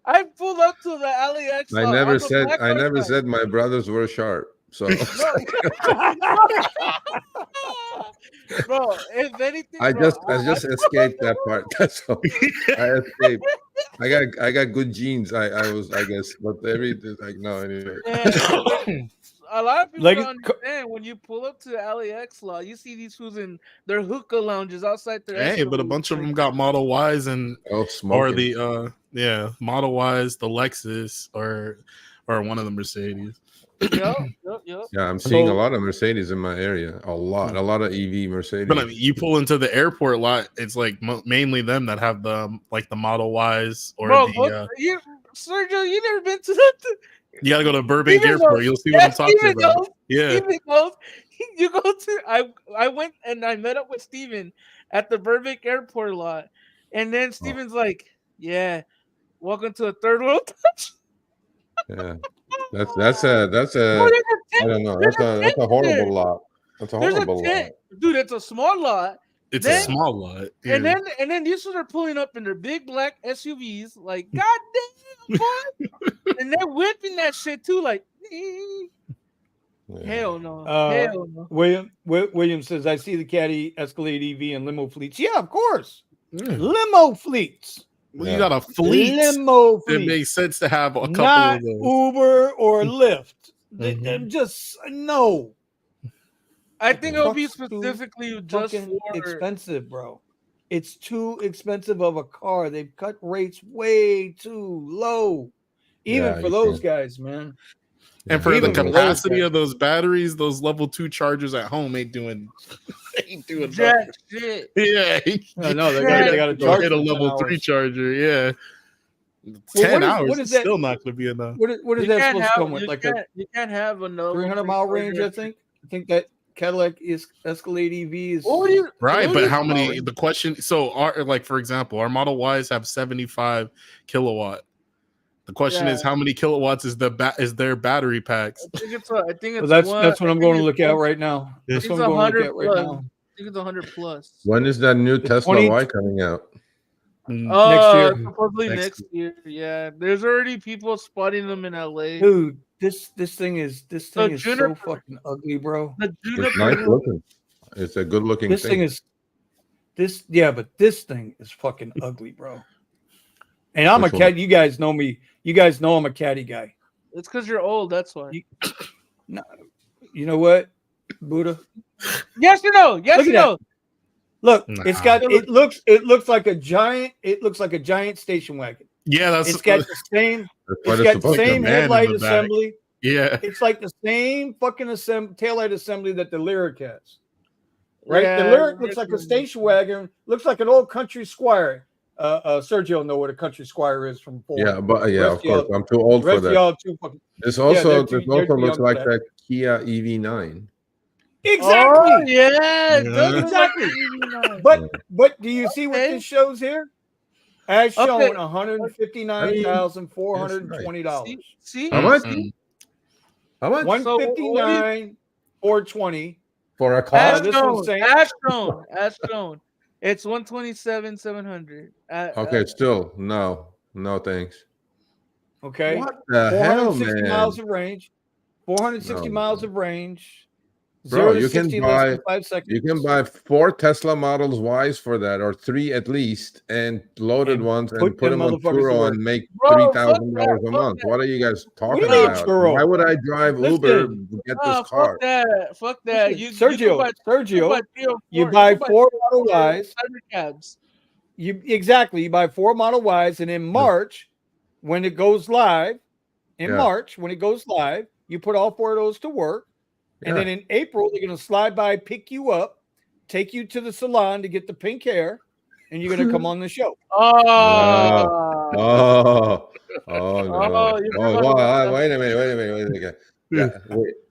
I pulled up to the LAX. I on never the said black I never website. said my brothers were sharp. So No. Bro, if anything, I bro, just escaped that part. That's all. I escaped. I got good genes. I was, I guess, but like no anyway. a lot of people Like- don't understand when you pull up to the LAX lot, you see these fools in their hookah lounges outside their Hey, but a bunch of them got Model Ys and Oh, or smoking. the Model Ys, the Lexus, or one of the Mercedes. Yep. Yeah, I'm seeing a So- lot of Mercedes in my area. A lot of EV Mercedes. But I mean, you pull into the airport lot, it's like mainly them that have the the Model Ys or Bro, Sergio, you never been to that? you gotta go to Burbank Steven Airport. knows. You'll see what I'm talking Steven about. knows. Yeah, Steven knows. You go to I went and I met up with Steven at the Burbank Airport lot, and then Steven's like, "Yeah, welcome to a third world." Yeah, that's a Bro, there's a I don't know. there's That's a horrible there. lot. That's a There's horrible a lot. tent, dude. It's a small lot. it's Then- a small lot. Yeah. And then these ones are pulling up in their big black SUVs, like goddamn, boy. And they're whipping that shit too, like Yeah. hell no, Uh, hell no. William says, I see the Caddy, Escalade EV, and limo fleets. Yeah, of course. Yeah. Limo fleets. Well, you got a fleet. Limo It fleets. makes sense to have a couple Not of those. Uber or Lyft. Mhm. Just no. I think it'll be Fuck's too specifically just Fucking for expensive, bro. It's too expensive of a car. They've cut rates way too low, even Yeah, for you those can. guys, man. And for the Even for those capacity guys. of those batteries, those level 2 chargers at home ain't doing jack nothing. shit. Yeah, No, they Yeah. got to go charge hit a for 10 level 3 hours. charger. Yeah, Well, 10 what is- hours what is is that- still not going to be enough. What is You that can't supposed to come with? Like a you can't have another 300-mile range, I think. I think that Cadillac Escalade EV is. What do you Right, what do but you- how many? The question. So, like for example, our Model Ys have 75 kilowatt. The question is, Yeah. how many kilowatts is their battery packs? I think it's Well, that's what I'm going to look at right now. Yeah. That's It's what I'm going to look 100 at right plus. now. I think it's 100 plus. When is that new The Tesla 20 Y coming out? Next year. Supposedly Next next year. Yeah, there's already people spotting them in LA. Dude, this thing is so Juniper- fucking ugly, bro. The It's nice Juniper. looking. It's a good looking This thing is but this thing is fucking ugly, bro. And I'm Which a one? cat. You guys know me. You guys know I'm a caddy guy. It's because you're old. That's why. You know what, Buddha? Yes or no? Yes Look or at that. no? Look, Nah. it looks like a giant station wagon. Yeah, that's It's got the same That's what it's it's got the supposed to same be. man in headlight the back. assembly. yeah. It's like the same fucking taillight assembly that the Lyric has. Right? Yeah, The Lyric looks like a station wagon, looks like an old country Squire. Sergio know what a country Squire is from Ford. Yeah, but yeah, Rest of course. y'all- I'm too old The rest for of that. y'all too fucking This also they're this too also young looks for like that. that Kia EV9. exactly. Oh, yeah. it does look Exactly. like EV9. But do you see what Okay. this shows here? As shown, Okay. $159,420. See? How much? Mm. How much? $159,420. For a car? As this shown. one's saying- As shown. It's 127,700. Okay, still no thanks. Okay. What the hell, 460 man? miles of range. 460 No, miles no. of range. Bro, 0 to you can 60 in less than buy- 5 seconds. You can buy 4 Tesla Models Ys for that, or 3 at least, and loaded And ones, and put put them them on motherfuckers to Turo work. and make Bro, $3,000 a fuck month. that. What are you guys talking do you mean, about? Turo? Why would I drive Listen. Uber to get this car? Fuck that. Fuck that. Listen, You Sergio, buy three or you four- buy can 4 Model four Ys. cyber cabs. You buy 4 Model Ys, and in March, when it goes live, Yeah. you put all 4 of those to work, And then in April, they're going to slide by, pick you up, take you to the salon to get the pink hair, and you're going to come on the show. No. you forgot Wait a minute. Yeah,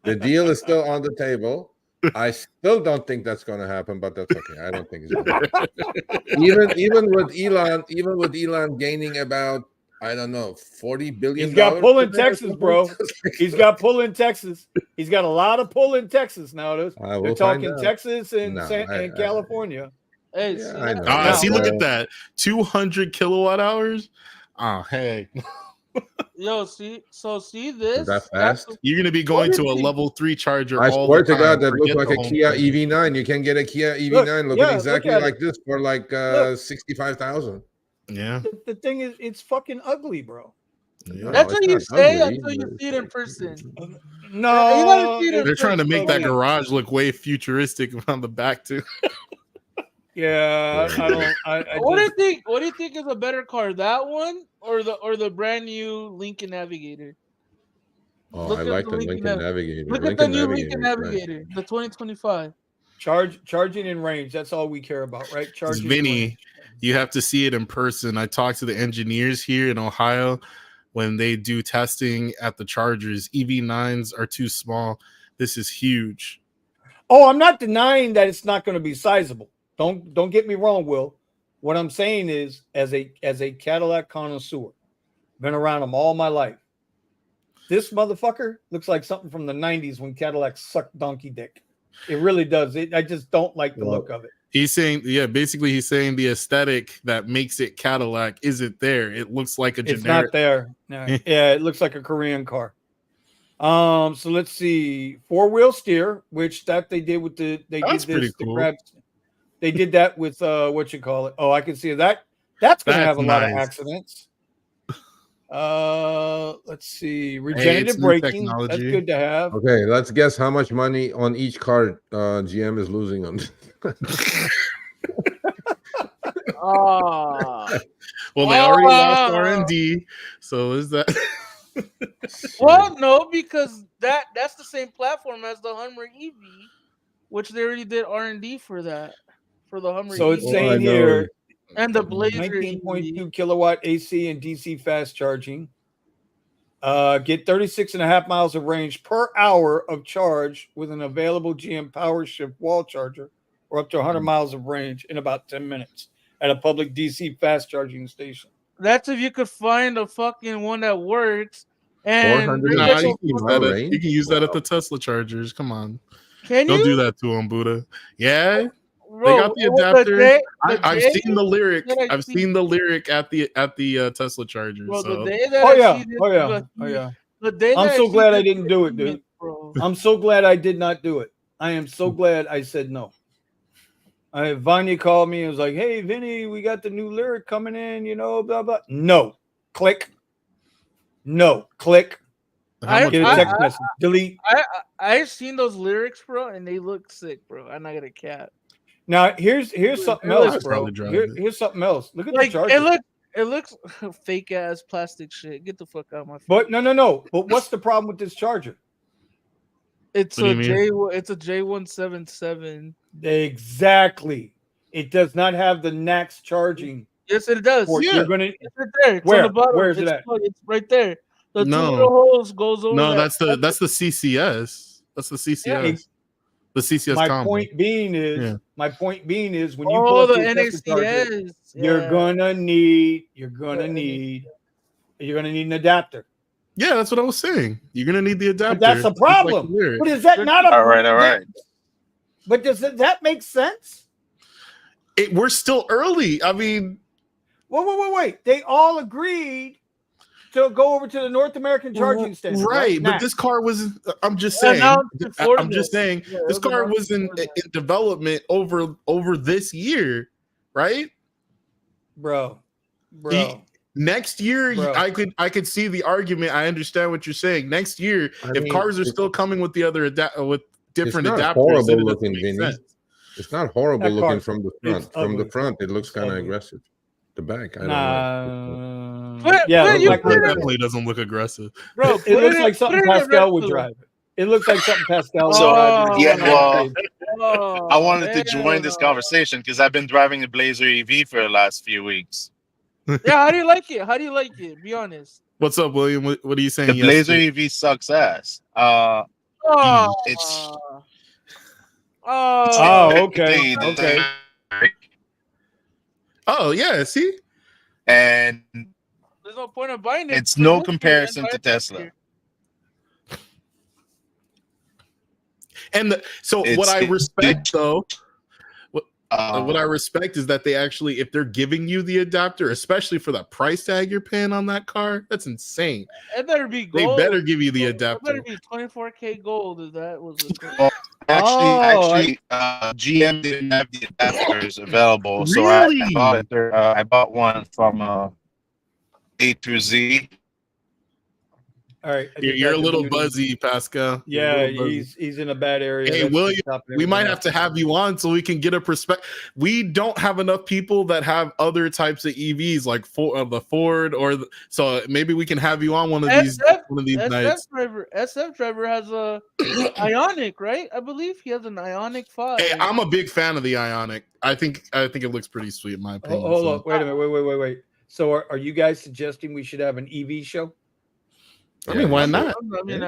the deal is still on the table. I still don't think that's going to happen, but that's okay. I don't think it's going to happen. even with Elon gaining about, I don't know, $40 billion. He's got pull in Texas, bro. He's got pull in Texas. He's got a lot of pull in Texas now. They're talking Texas and California. Hey, see, look at that. 200 kilowatt hours. Oh, hey. Yo, see this? Is that fast? You're gonna be going to a level 3 charger. I all swear the to God, time. that looks Forget like the a Kia home EV9. You can get a Kia EV9 looking exactly look like this for like 65,000. Yeah. The thing is, it's fucking ugly, bro. No, That's what you say ugly. until you see it in person. No, They're trying to make that garage look way futuristic on the back too. Yeah, I don't. What do you think? What do you think is a better car, that one or the brand new Lincoln Navigator? Oh, Look I at like the the Lincoln Lincoln Navigator. Look at the new Lincoln Navigator, the 2025. Charging and range. That's all we care about, right? Charging. Vinny, you have to see it in person. I talked to the engineers here in Ohio when they do testing at the chargers. EV9s are too small. This is huge. Oh, I'm not denying that it's not going to be sizable. Don't get me wrong, Will. What I'm saying is, as a Cadillac connoisseur, been around them all my life. This motherfucker looks like something from the 90s when Cadillac sucked donkey dick. It really does. I just don't like the look of it. He's saying, basically he's saying the aesthetic that makes it Cadillac isn't there. It looks like a generic. It's not there. No. Yeah, it looks like a Korean car. So let's see. 4-wheel steer, which that they did with That's pretty cool. They did that with what you call it. Oh, I can see that. That's going to have a lot of accidents. Let's see. Regenerative braking. That's good to have. Okay, let's guess how much money on each car GM is losing on. Well, they already lost R&D, so is that? Well, no, because that's the same platform as the Hummer EV, which they already did R&D for that, for the Hummer. So EV. it's saying here, and the Blazer 19.2 kilowatt AC and DC fast charging. Get 36.5 miles of range per hour of charge with an available GM PowerShift wall charger, or up to 100 miles of range in about 10 minutes at a public DC fast charging station. That's if you could find a fucking one that works. And you can use that at the Tesla chargers. Come on. Don't do that to them, Buddha. Yeah. Bro, they got the adapter. I've seen the lyric. I've seen the lyric at the Tesla charger. Bro, I'm so glad I didn't do it, dude. I'm so glad I did not do it. I am so glad I said no. Vanya called me and was like, "Hey, Vinny, we got the new lyric coming in, blah blah." No, click. No, click. Get a text message. Delete. I've seen those lyrics, bro, and they look sick, bro. I'm not gonna cap. Now here's something else, bro. Here's something else. Look at the charger. It looks fake ass plastic shit. Get the fuck out of my face. But no. But what's the problem with this charger? It's a J177. Exactly. It does not have the NACS charging. Yes, it does. Yeah. It's right there. It's on the bottom. Where is it at? It's right there. The two little holes goes over. No, that's the CCS. That's the CCS. Yeah. The CCS. My point being is when you pull up the NACS, you're gonna need an adapter. Yeah, that's what I was saying. You're gonna need the adapter. But that's a problem. But is that not a all right? But does that make sense? We're still early. I mean, wait. They all agreed to go over to the North American charging station. Right, but this car was. I'm just saying. This car was in development over this year, right, bro? Next year, I could see the argument. I understand what you're saying. Next year, if cars are still coming with the other different adapters, horrible looking, Vinny. It's not horrible looking from the front. From the front, it looks kind of aggressive. The back, I don't know. It definitely doesn't look aggressive, bro. It looks like something Pascal would drive. It looks like something Pascal. So, would yeah, drive. well, I wanted to join this conversation because I've been driving a Blazer EV for the last few weeks. Yeah, how do you like it? How do you like it? Be honest. What's up, William? What are you saying? The Blazer yesterday? EV sucks ass. It's Okay. Okay. Oh yeah, see, and There's no point of buying it. it's for no this year, comparison then buy to it next Tesla. year. and so It's- what I it- respect though. What I respect is that they actually, if they're giving you the adapter, especially for the price tag you're paying on that car, that's insane. It better be They gold. better give you the It better adapter. be 24K gold. If that was a thing. Well, Oh, actually, GM didn't have the adapters available, so Really? I bought one from A through Z. All right. I think You're a that's little beauty. buzzy, Pascal. You're a Yeah, little buzzy. he's in a bad area. Hey, That's William, stopping we might everything have else. to have you on so we can get a perspective. We don't have enough people that have other types of EVs like the Ford so maybe we can have you on one of these nights. SF driver has a Ionic, right? I believe he has an Ionic 5. Hey, I'm a big fan of the Ionic. I think it looks pretty sweet in my opinion. Hold so. on. Wait a minute. Wait. So are you guys suggesting we should have an EV show? I mean, why sure. not? I mean,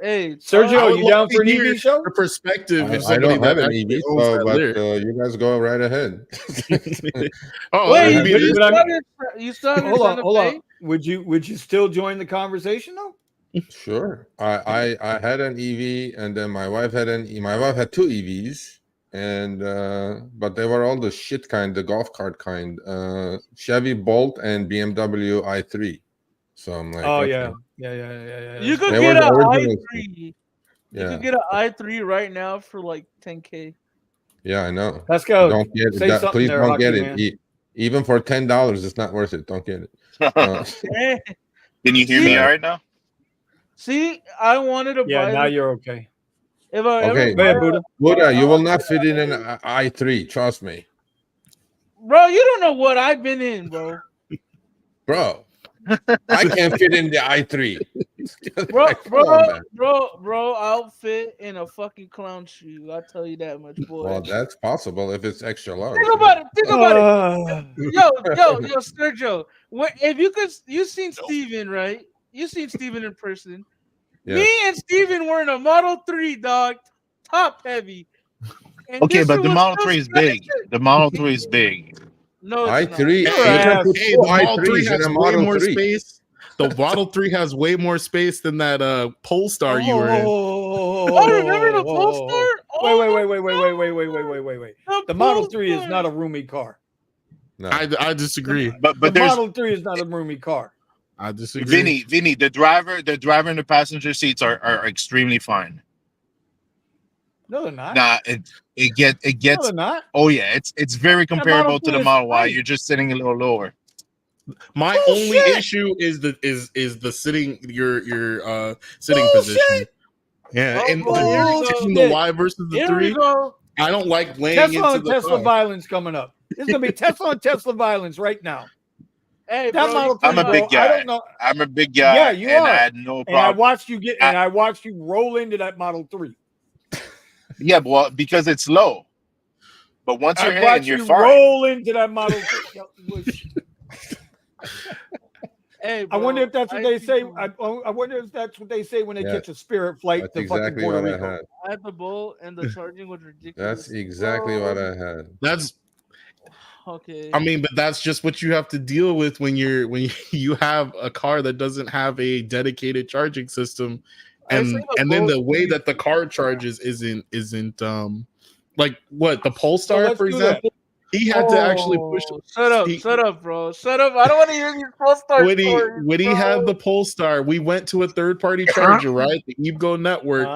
hey, Sergio, I are would you love down to for an hear EV show? The perspective of I somebody don't have that an actually EV, owns that but lyric. you guys go right ahead. Oh, wait, maybe but it is. you still have your Hold Santa on. Fe? Would you still join the conversation though? Sure. I had an EV, and then my wife had two EVs, and but they were all the shit kind, the golf cart kind, Chevy Bolt and BMW i3. So I'm like, Oh okay. yeah. You could They get were an the original. i3. You Yeah, could get an i3 right now for like 10K. yeah, I know. Pascal, Don't get say that. something Please there, don't hockey get it. man. Even for $10, it's not worth it. Don't get it. Uh, Can you hear me all right now? See, I wanted to Yeah, buy. now this. you're okay. If I Okay. ever Go ahead, Buddha. Buddha, you will not fit in an i3. Trust me, bro, you don't know what I've been in, bro. bro. I can't fit in the i3. Bro, Like, come on, man. bro, I'll fit in a fucking clown shoe. I'll tell you that much, boy. Well, that's possible if it's extra large. Think about it. Yo, Sergio. If you seen Steven, right? You seen Steven in person. Yeah. Me and Steven were in a Model 3, dog, top heavy. And Okay, this but shit the was Model still 3 is scratching. big. The Model 3 is big. No, it's i3. not. You can put Hey, two the Model 3 i3s in has a way Model more 3. space. The Model 3 has way more space than that Polestar you were in. Oh, remember the Polestar? Wait. The Model 3 is not a roomy car. No. I disagree. But The there's Model 3 is not a roomy car. I disagree. Vinny, the driver and the passenger seats are extremely fine. No, they're not. Nah, it No, gets. they're not. Oh yeah, it's very comparable Model to 3 the is Model Y. fine. You're just sitting a little lower. My only issue is the sitting your sitting position. Yeah, and the Y versus the Here 3. we go. I don't like laying Tesla into and the Tesla car. violence coming up. There's gonna be Tesla and Tesla violence right now. Hey, That bro, Model 3, I'm a bro, big guy. I don't know. I'm a big guy. Yeah, you and are. I had no And I problem. watched you roll into that Model 3. Yeah, well, because it's low. But once you're I in, watched you're you fine. roll into that Model 3. Hey, I bro, wonder if that's what they say. think I wonder if that's what they say when they Yeah. catch a Spirit flight That's to fucking exactly Puerto what I Rico. had. I had the bull and the charging was ridiculous. That's exactly what I had. That's Okay. I mean, but that's just what you have to deal with when you have a car that doesn't have a dedicated charging system, and then the way that the car charges isn't like what the Polestar, for example. He had to actually push. Shut up, bro. Shut up. I don't want to hear these Polestar stories. Witty bro. had the Polestar. We went to a third-party charger, right? The EVGO network.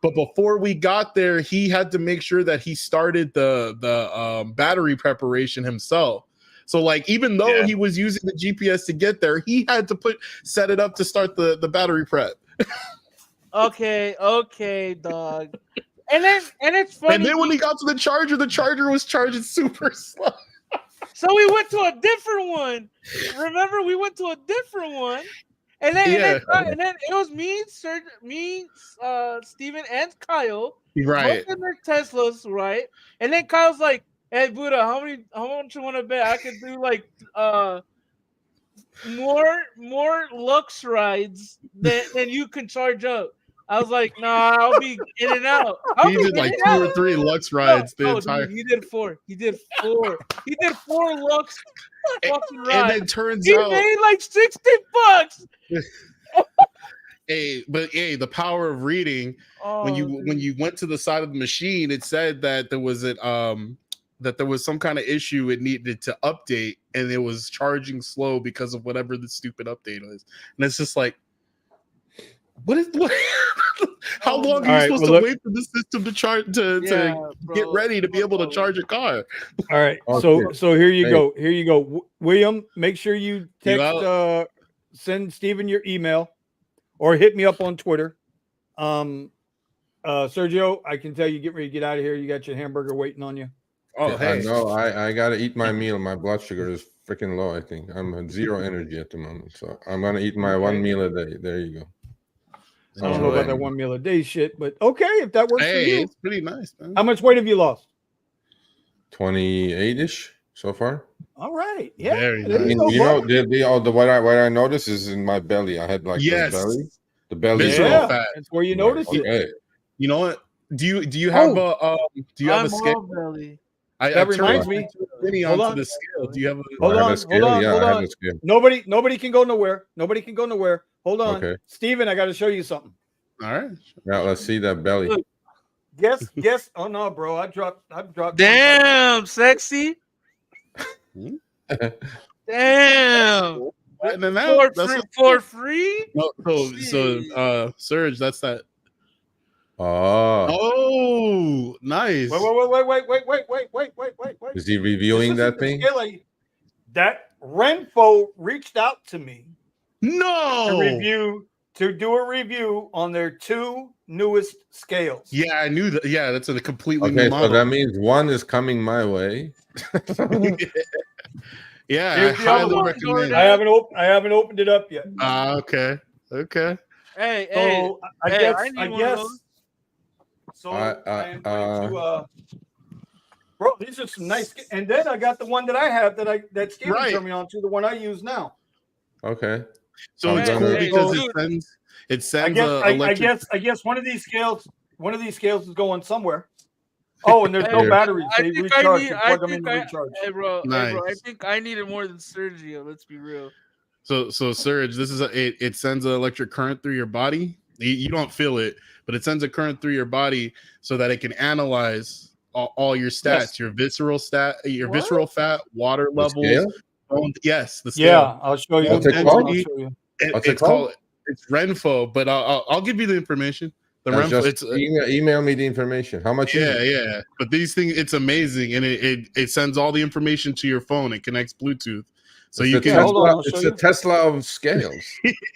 But before we got there, he had to make sure that he started the battery preparation himself. So, like, even though he was using the GPS to get there, he had to set it up to start the battery prep. Okay, dog. And it's funny. And then when he got to the charger was charging super slow. So we went to a different one. Remember, we went to a different one, And then, Yeah. and then it was me, Steven, and Kyle. Right. Both in their Teslas, right? And then Kyle's like, "Hey, Buddha, how much you want to bet? I could do like more Lux rides than you can charge up." I was like, "Nah, I'll be in and out." He did like 2 or 3 Lux rides the entire. Dude, he did 4. He did 4. He did 4 Lux fucking rides. And it turns he out made like $60. Hey, the power of reading. When you went to the side of the machine, it said that there was some kind of issue it needed to update, and it was charging slow because of whatever the stupid update was. And it's just like, what? How long are you supposed to wait for the system to charge to get ready to be able to charge a car? All right, so here you go. Here you go, William. Make sure you text, send Steven your email, or hit me up on Twitter. Sergio, I can tell you get ready to get out of here. You got your hamburger waiting on you. Oh, hey. No, I gotta eat my meal. My blood sugar is freaking low. I think I'm at 0 energy at the moment, so I'm gonna eat my 1 meal a day. There you go. I don't know about that 1 meal a day shit, but okay, if that works for you. It's pretty nice, man. How much weight have you lost? 28-ish so far. All right, yeah. Very I mean, you know, what I noticed is in my belly. I had like the belly. Visceral fat. That's where you notice it. You know what? Do you have a scale? Belly. That reminds me. Hold on. The scale. Do you have a? Hold on. I have a scale. Nobody can go nowhere. Nobody can go nowhere. Hold on. Okay. Steven, I got to show you something. All right. Now let's see that belly. Guess. Oh no, bro. I dropped. Damn, sexy. Damn. For free? No, so Serge, that's that. Oh, nice. Wait. Is he reviewing that thing? That Renfo reached out to me. No. To do a review on their 2 newest scales. Yeah, I knew that. Yeah, that's a completely new Okay, model. so that means one is coming my way. Yeah, I highly recommend. I haven't opened it up yet. Okay. Hey, so I guess. So I am going to, bro, these are some nice. And then I got the one that I have that Steven turned me on to, the one I use now. Okay. So it's cool because it sends I guess one of these scales is going somewhere. Oh, and there's no batteries. They recharge. Plug them in to recharge. Hey, bro, I think I need it more than Sergio. Let's be real. So Serge, this is it sends an electric current through your body. You don't feel it, but it sends a current through your body so that it can analyze all your stats, your visceral visceral fat, water levels. Yes, the scale. Yeah, I'll show you. What's it called? It's Renfo, but I'll give you the information. Email me the information. How much? Yeah. But these things, it's amazing, and it sends all the information to your phone. It connects Bluetooth, so you can. It's a Tesla of scales.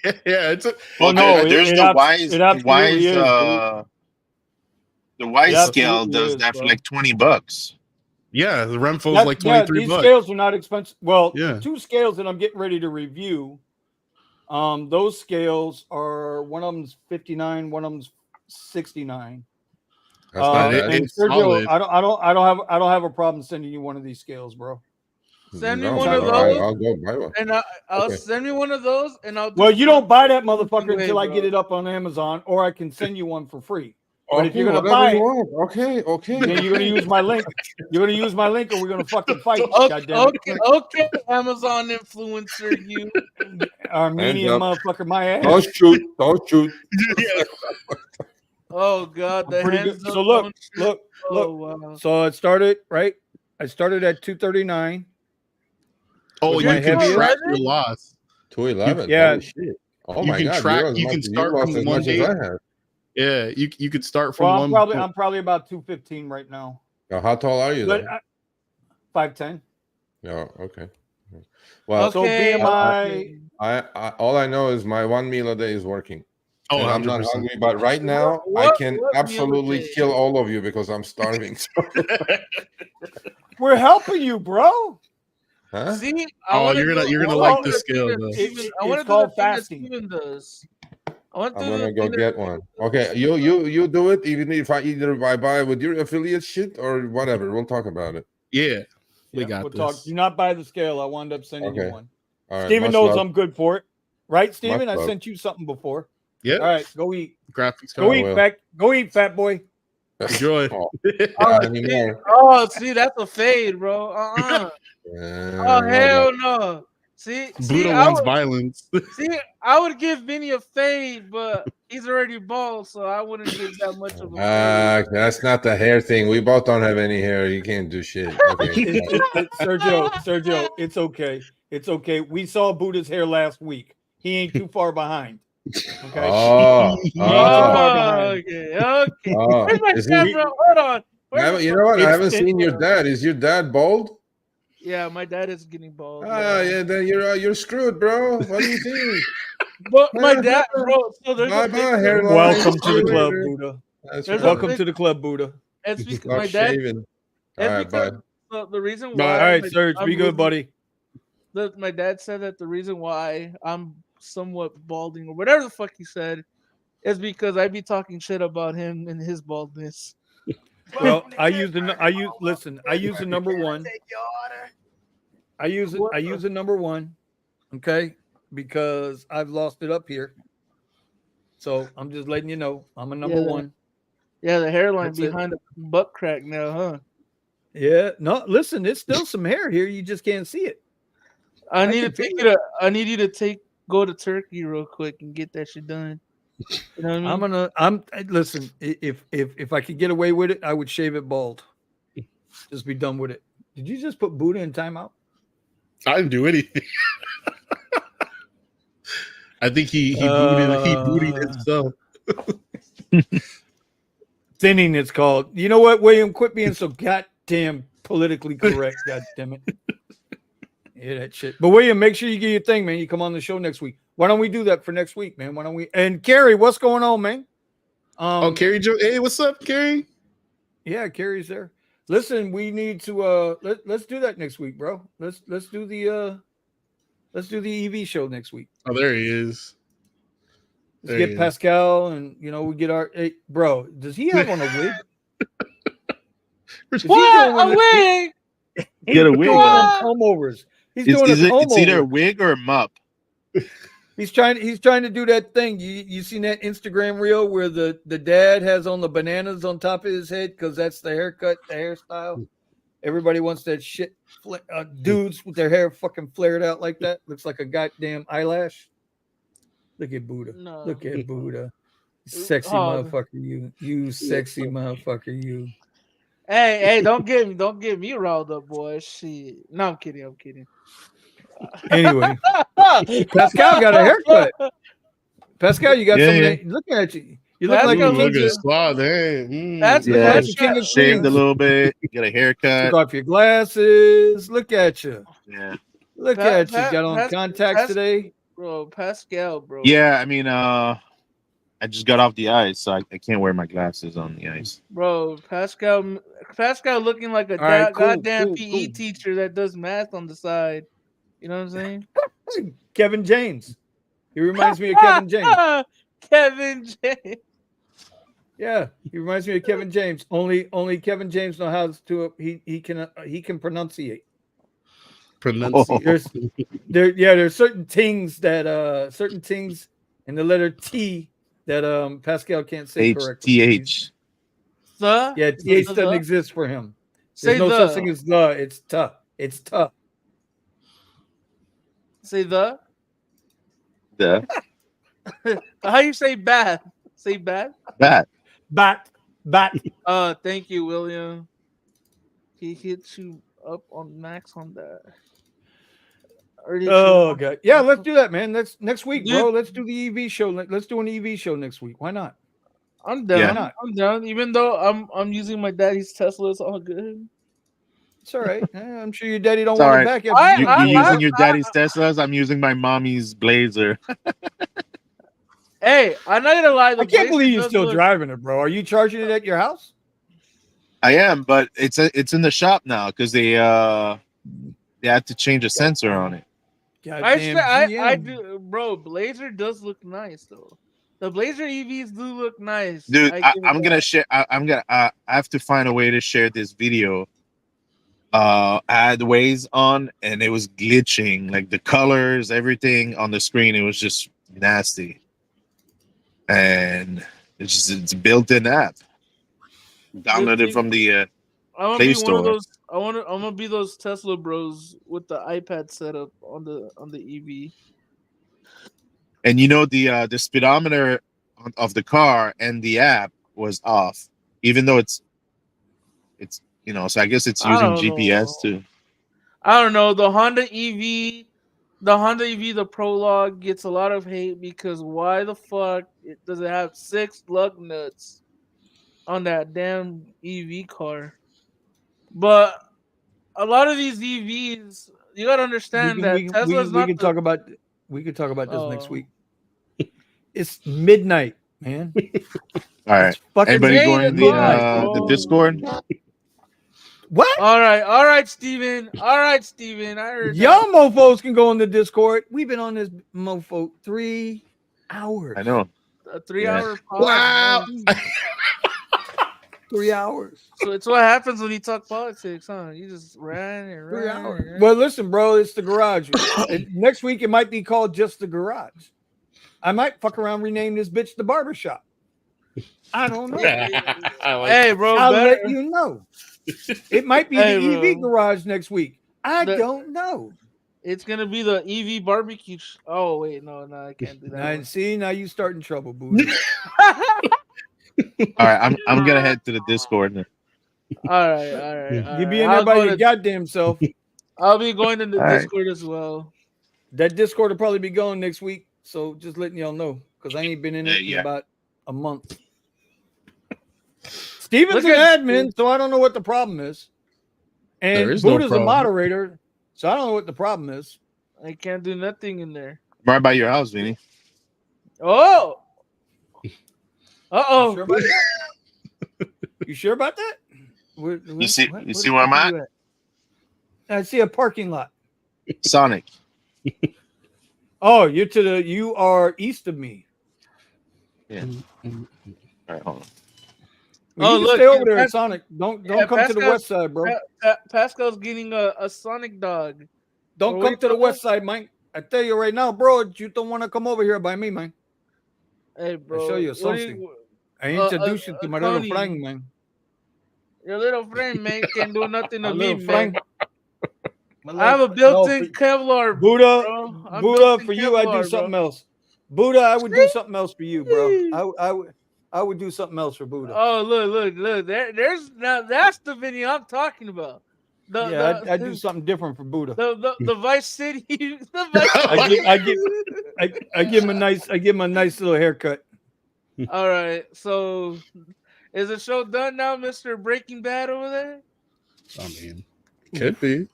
Yeah, it's a. There's the Wise scale does that for like $20. Yeah, the Renfo is like $23. These scales are not expensive. Well, 2 scales that I'm getting ready to review. Those scales are, one of them's 59, one of them's 69. That's not and Sergio, I don't have a problem sending you one of these scales, bro. Send me one of those. I'll go buy one. And I'll send me one of those, and I'll. Well, you don't buy that motherfucker until I get it up on Amazon, or I can send you one for free. But if you're gonna buy it, okay, then you're gonna use my link. You're gonna use my link, or we're gonna fucking fight. Okay, Amazon influencer, you Armenian motherfucker, my ass. Don't shoot. Oh God, the hands. So look. Oh, wow. So it started right. I started at 239. Oh, you can track your loss. 211. Yeah. Oh my God. You can start from 1 day. Yeah, you could start from one. I'm probably about 215 right now. Now, how tall are you? 5'10". Yeah. Okay. Well, so BMI. I all I know is my 1 meal a day is working. Oh, I'm not hungry, but right now I can absolutely kill all of you because I'm starving. We're helping you, bro. Huh? See, Oh, you're gonna like this scale though. I want to do called the thing that fasting. Steven does. I want to I'm do gonna the go thing that get one. Okay, you do it. Even if I buy with your affiliate shit or whatever, we'll talk about it. Yeah, we Yeah, got we'll this. talk. Do not buy the scale. I wound up sending you Okay. one. All right. Steven much knows love. I'm good for it, right? Steven, I love. sent you something before. Yeah. All right, go eat. Graphics Go card. eat, will. go eat, fat boy. Enjoy. Oh, Oh, not see, anymore. see, that's a fade, bro. Oh Hold hell on. no. See, Buddha I wants would, violence. I would give Vinny a fade, but he's already bald, so I wouldn't give that much of a fade. That's not the hair thing. We both don't have any hair. You can't do shit. Okay. Sergio, it's okay. It's okay. We saw Buddha's hair last week. He ain't too far behind. Okay. Oh, He ain't too far Oh, behind. okay. oh. Where's my Is camera? Hold on. Where's you the know what? I It's- haven't seen your dad. Is your dad bald? Yeah, my dad is getting bald. Yeah. Then you're screwed, bro. What do you think? But my dad, bro. So there's a Bye-bye, picture. hairline. Welcome See to you the club, later. Buddha. That's There's right. Welcome to the club, Buddha. It's because Stop my dad. shaving. It's All right, because bye. the reason Bye. why. All right, Serge, be good, buddy. My dad said that the reason why I'm somewhat balding or whatever the fuck he said is because I be talking shit about him and his baldness. Well, I use the number one. I use the number one, okay, because I've lost it up here. So I'm just letting you know I'm a number one. Yeah, the hairline That's it. behind the butt crack now, huh? Yeah, no, listen, there's still some hair here. You just can't see it. I need you to go to Turkey real quick and get that shit done. You know what I mean? Listen, if I could get away with it, I would shave it bald. Just be done with it. Did you just put Buddha in timeout? I didn't do anything. I think he booted himself. Thinning, it's called. You know what, William? Quit being so goddamn politically correct. God damn it. Yeah, that shit. But William, make sure you get your thing, man. You come on the show next week. Why don't we do that for next week, man? Why don't we? And Carrie, what's going on, man? Carrie Joe. Hey, what's up, Carrie? Yeah, Carrie's there. Listen, we need to let's do that next week, bro. Let's do the EV show next week. Oh, there he is. Let's get Pascal, and we get our bro. Does he have on a wig? What? A wig? Get a wig on. Comb overs. He's It's either a over. wig or a mop. He's trying to do that thing. You seen that Instagram reel where the dad has on the bananas on top of his head because that's the haircut, the hairstyle. Everybody wants that shit. Dudes with their hair fucking flared out like that. Looks like a goddamn eyelash. Look at Buddha. No. Look at Buddha. Sexy motherfucker, you sexy motherfucker, you. Hey, don't get me riled up, boy. Shit. No, I'm kidding. Anyway, Pascal got a haircut. Pascal, you got something. Looking at you. You look like a look slot, hey. That's king of shaved a little bit. Get a haircut. Took off your glasses. Look at you. Yeah. Look at you. Got on contacts today. Bro, Pascal, bro. Yeah, I mean, I just got off the ice, so I can't wear my glasses on the ice. Bro, Pascal looking like a goddamn PE teacher that does math on the side. You know what I'm saying? Kevin James. He reminds me of Kevin James. Kevin James. Yeah, he reminds me of Kevin James. Only Kevin James knows how to. He can pronunciate. There's certain things in the letter T that Pascal can't say correctly. H-T-H. Yeah, TH doesn't exist for him. There's no such thing as the. It's tough. It's tough. Say the. The. How you say bat? Say bat. Bat. Thank you, William. He hit you up on max on that. Oh god, yeah, let's do that, man. That's next week, bro. Let's do the EV show. Let's do an EV show next week. Why not? I'm down. Yeah. Why not? I'm down. Even though I'm using my daddy's Tesla, it's all good. It's all right. I'm sure your daddy don't want it back. You're using your daddy's Teslas. I'm using my mommy's Blazer. Hey, I'm not gonna lie. I can't believe you're still driving it, bro. Are you charging it at your house? I am, but it's in the shop now because they you had to change a sensor on it. I do, bro. Blazer does look nice though. The Blazer EVs do look nice, Dude. I'm gonna that. share. I have to find a way to share this video. I had Waze on, and it was glitching. Like the colors, everything on the screen, it was just nasty. And it's a built-in app. Download it from the Play Store. One of those. I'm gonna be those Tesla bros with the iPad setup on the EV. And you know the speedometer of the car and the app was off, even though it's so I guess it's using GPS too. I don't know. The Honda EV, the Prologue gets a lot of hate because why the fuck does it have 6 lug nuts on that damn EV car? But a lot of these EVs, you gotta understand Tesla's not. We could talk about this next week. It's midnight, man. All right. Everybody go in the Discord. What? All right, Steven. I heard y'all mofos can go in the Discord. We've been on this mofo 3 hours. I know. A 3-hour pod. Wow. 3 hours. So it's what happens when you talk politics, huh? You just ran and 3 ran. hours. Well, listen, bro, it's the garage. Next week it might be called just the garage. I might fuck around, rename this bitch the barbershop. I don't know. Hey, bro, I'll let you know. It might be the EV garage next week. I don't know. It's gonna be the EV barbecue. Oh wait, no, I can't do that. Now you starting trouble, boo. All right, I'm gonna head to the Discord now. All right. You be in there by your goddamn self. I'll be going in the Discord as well. That Discord will probably be going next week, so just letting y'all know because I ain't been in it in about a month. Steven's an admin, so I don't know what the problem is. And Buddha's a moderator, so I don't know what the problem is. I can't do nothing in there. Right by your house, Vinny. Oh. Uh-oh. You sure about that? You see where I'm at? I see a parking lot. Sonic. Oh, you are east of me. Yeah. All right, hold on. Well, look, stay over there at Sonic. Don't come to the west side, bro. Pascal's getting a Sonic dog. Don't come to the west side, man. I tell you right now, bro, you don't want to come over here by me, man. Hey, bro. I'll show you something. I introduce you to my little friend, man. Your little friend, man, can't do nothing to me, man. I have a built-in Kevlar, Buddha, for you, I do something else. Buddha, I would do something else for you, bro. I would do something else for Buddha. Oh, look. There's now that's the video I'm talking about. I do something different for Buddha. The Vice City. I give him a nice little haircut. All right. So is the show done now, Mr. Breaking Bad over there? I mean, could be.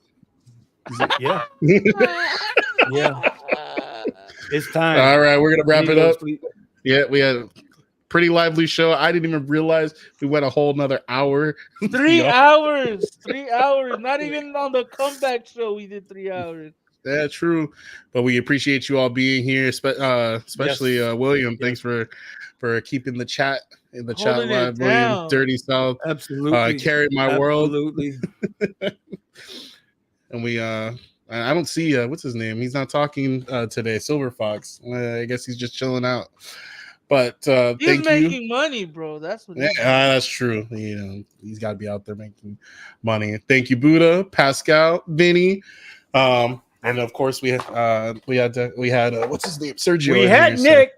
Yeah. Yeah. It's time. All right, we're gonna wrap it up. Yeah, we had a pretty lively show. I didn't even realize we went a whole nother hour. 3 hours. 3 hours. Not even on the comeback show we did 3 hours. Yeah, true. But we appreciate you all being here, especially William. Thanks for keeping the chat in the chat live. William, Dirty South, absolutely carried my world. Absolutely. And we I don't see what's his name. He's not talking today. Silver Fox. I guess he's just chilling out. But he's making money, bro. That's what. That's true. You know, he's got to be out there making money. Thank you, Buddha, Pascal, Vinny, and of course we had what's his name, Sergio. We had Nick.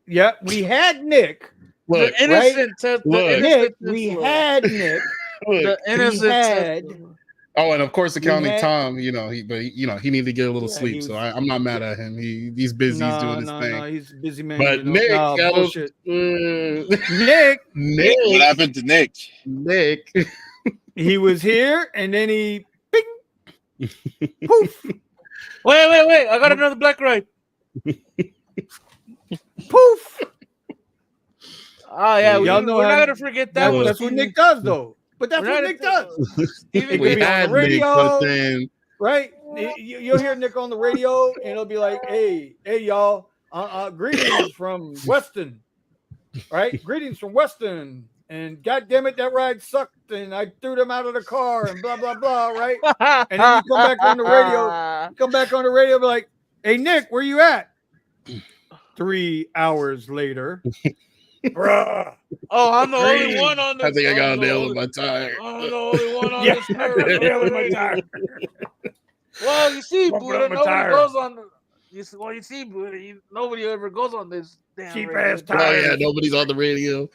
Yeah, we had Nick. Look, the innocent. Nick. We had Nick. The innocent. Oh, and of course, accounting Tom, he needed to get a little sleep, so I'm not mad at him. He's busy, he's doing his thing. No, he's a busy man. But Nick, bullshit. Nick, what happened to Nick? Nick, he was here, and then he, bing, poof. Wait! I got another black ride. Poof. Oh yeah, we're not gonna forget that. That's what Nick does, though. But that's what Nick does. We had Nick, but then right? You'll hear Nick on the radio, and it'll be like, "Hey, y'all, greetings from Weston, right? Greetings from Weston, and God damn it, that ride sucked, and I threw them out of the car, and blah blah blah, right?" And then you come back on the radio, be like, "Hey, Nick, where you at?" 3 hours later. Bruh. Oh, I'm the only one on this. I think I got a nail in my tire. I'm the only one on this. I got a nail in my tire. Well, you see, Bumping Buddha, up my nobody tire. goes on. You see, Buddha, nobody ever goes on this damn Cheap radio. ass Oh tires. yeah, nobody's on the radio.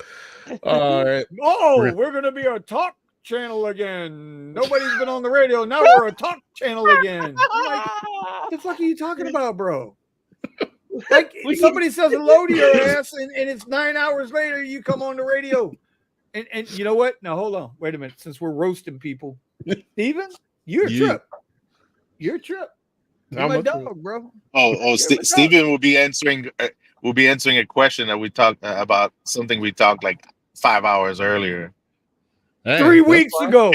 All right. Oh, we're gonna be a talk channel again. Nobody's been on the radio. Now we're a talk channel again. I'm like, what the fuck are you talking about, bro? Like somebody says hello to your ass, and it's 9 hours later you come on the radio. And you know what? Now hold on, wait a minute. Since we're roasting people, Steven, you're a trip. You're a trip. You're my dog, bro. Steven will be answering a question that we talked about, something we talked like 5 hours earlier. Hey, 3 weeks ago.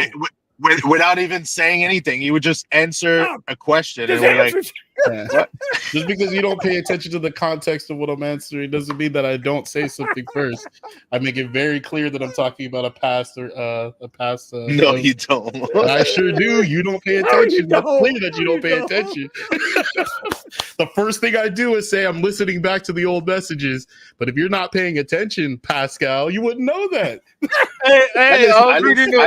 Without even saying anything, he would just answer a question, and we're like, what? Just because you don't pay attention to the context of what I'm answering doesn't mean that I don't say something first. I make it very clear that I'm talking about a past. no, you don't. I sure do. You don't pay attention. That's clear that you don't pay attention. The first thing I do is say I'm listening back to the old messages. But if you're not paying attention, Pascal, you wouldn't know that. I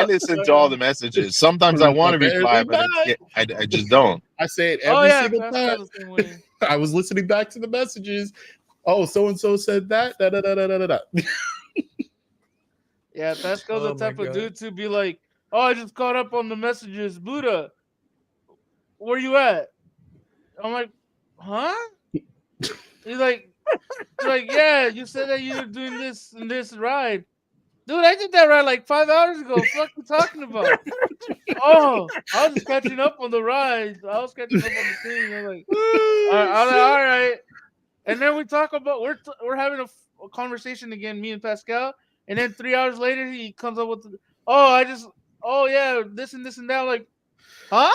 listen to all the messages. Sometimes I want to reply, but I just don't. I say it every single time. I was listening back to the messages. Oh, so and so said that. Da, da, da, da, da, da. Yeah, Pascal's the type of dude to be like, "Oh, I just caught up on the messages, Buddha. Where you at?" I'm like, "Huh?" He's like, "Yeah, you said that you were doing this and this ride." Dude, I did that ride like 5 hours ago. What the fuck you talking about? Oh, I was just catching up on the ride. I was catching up on the thing. I'm like, all right. And then we talk about we're having a conversation again, me and Pascal. And then 3 hours later, he comes up with, yeah, this and that. I'm like, huh?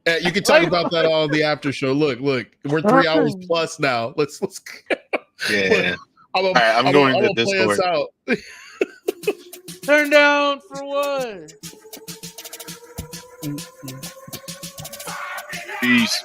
Yeah, you can talk about that all in the after show. Look, we're 3 hours plus now. Let's. Yeah. I'm going to Discord. Play us out. Turn down for what? Peace.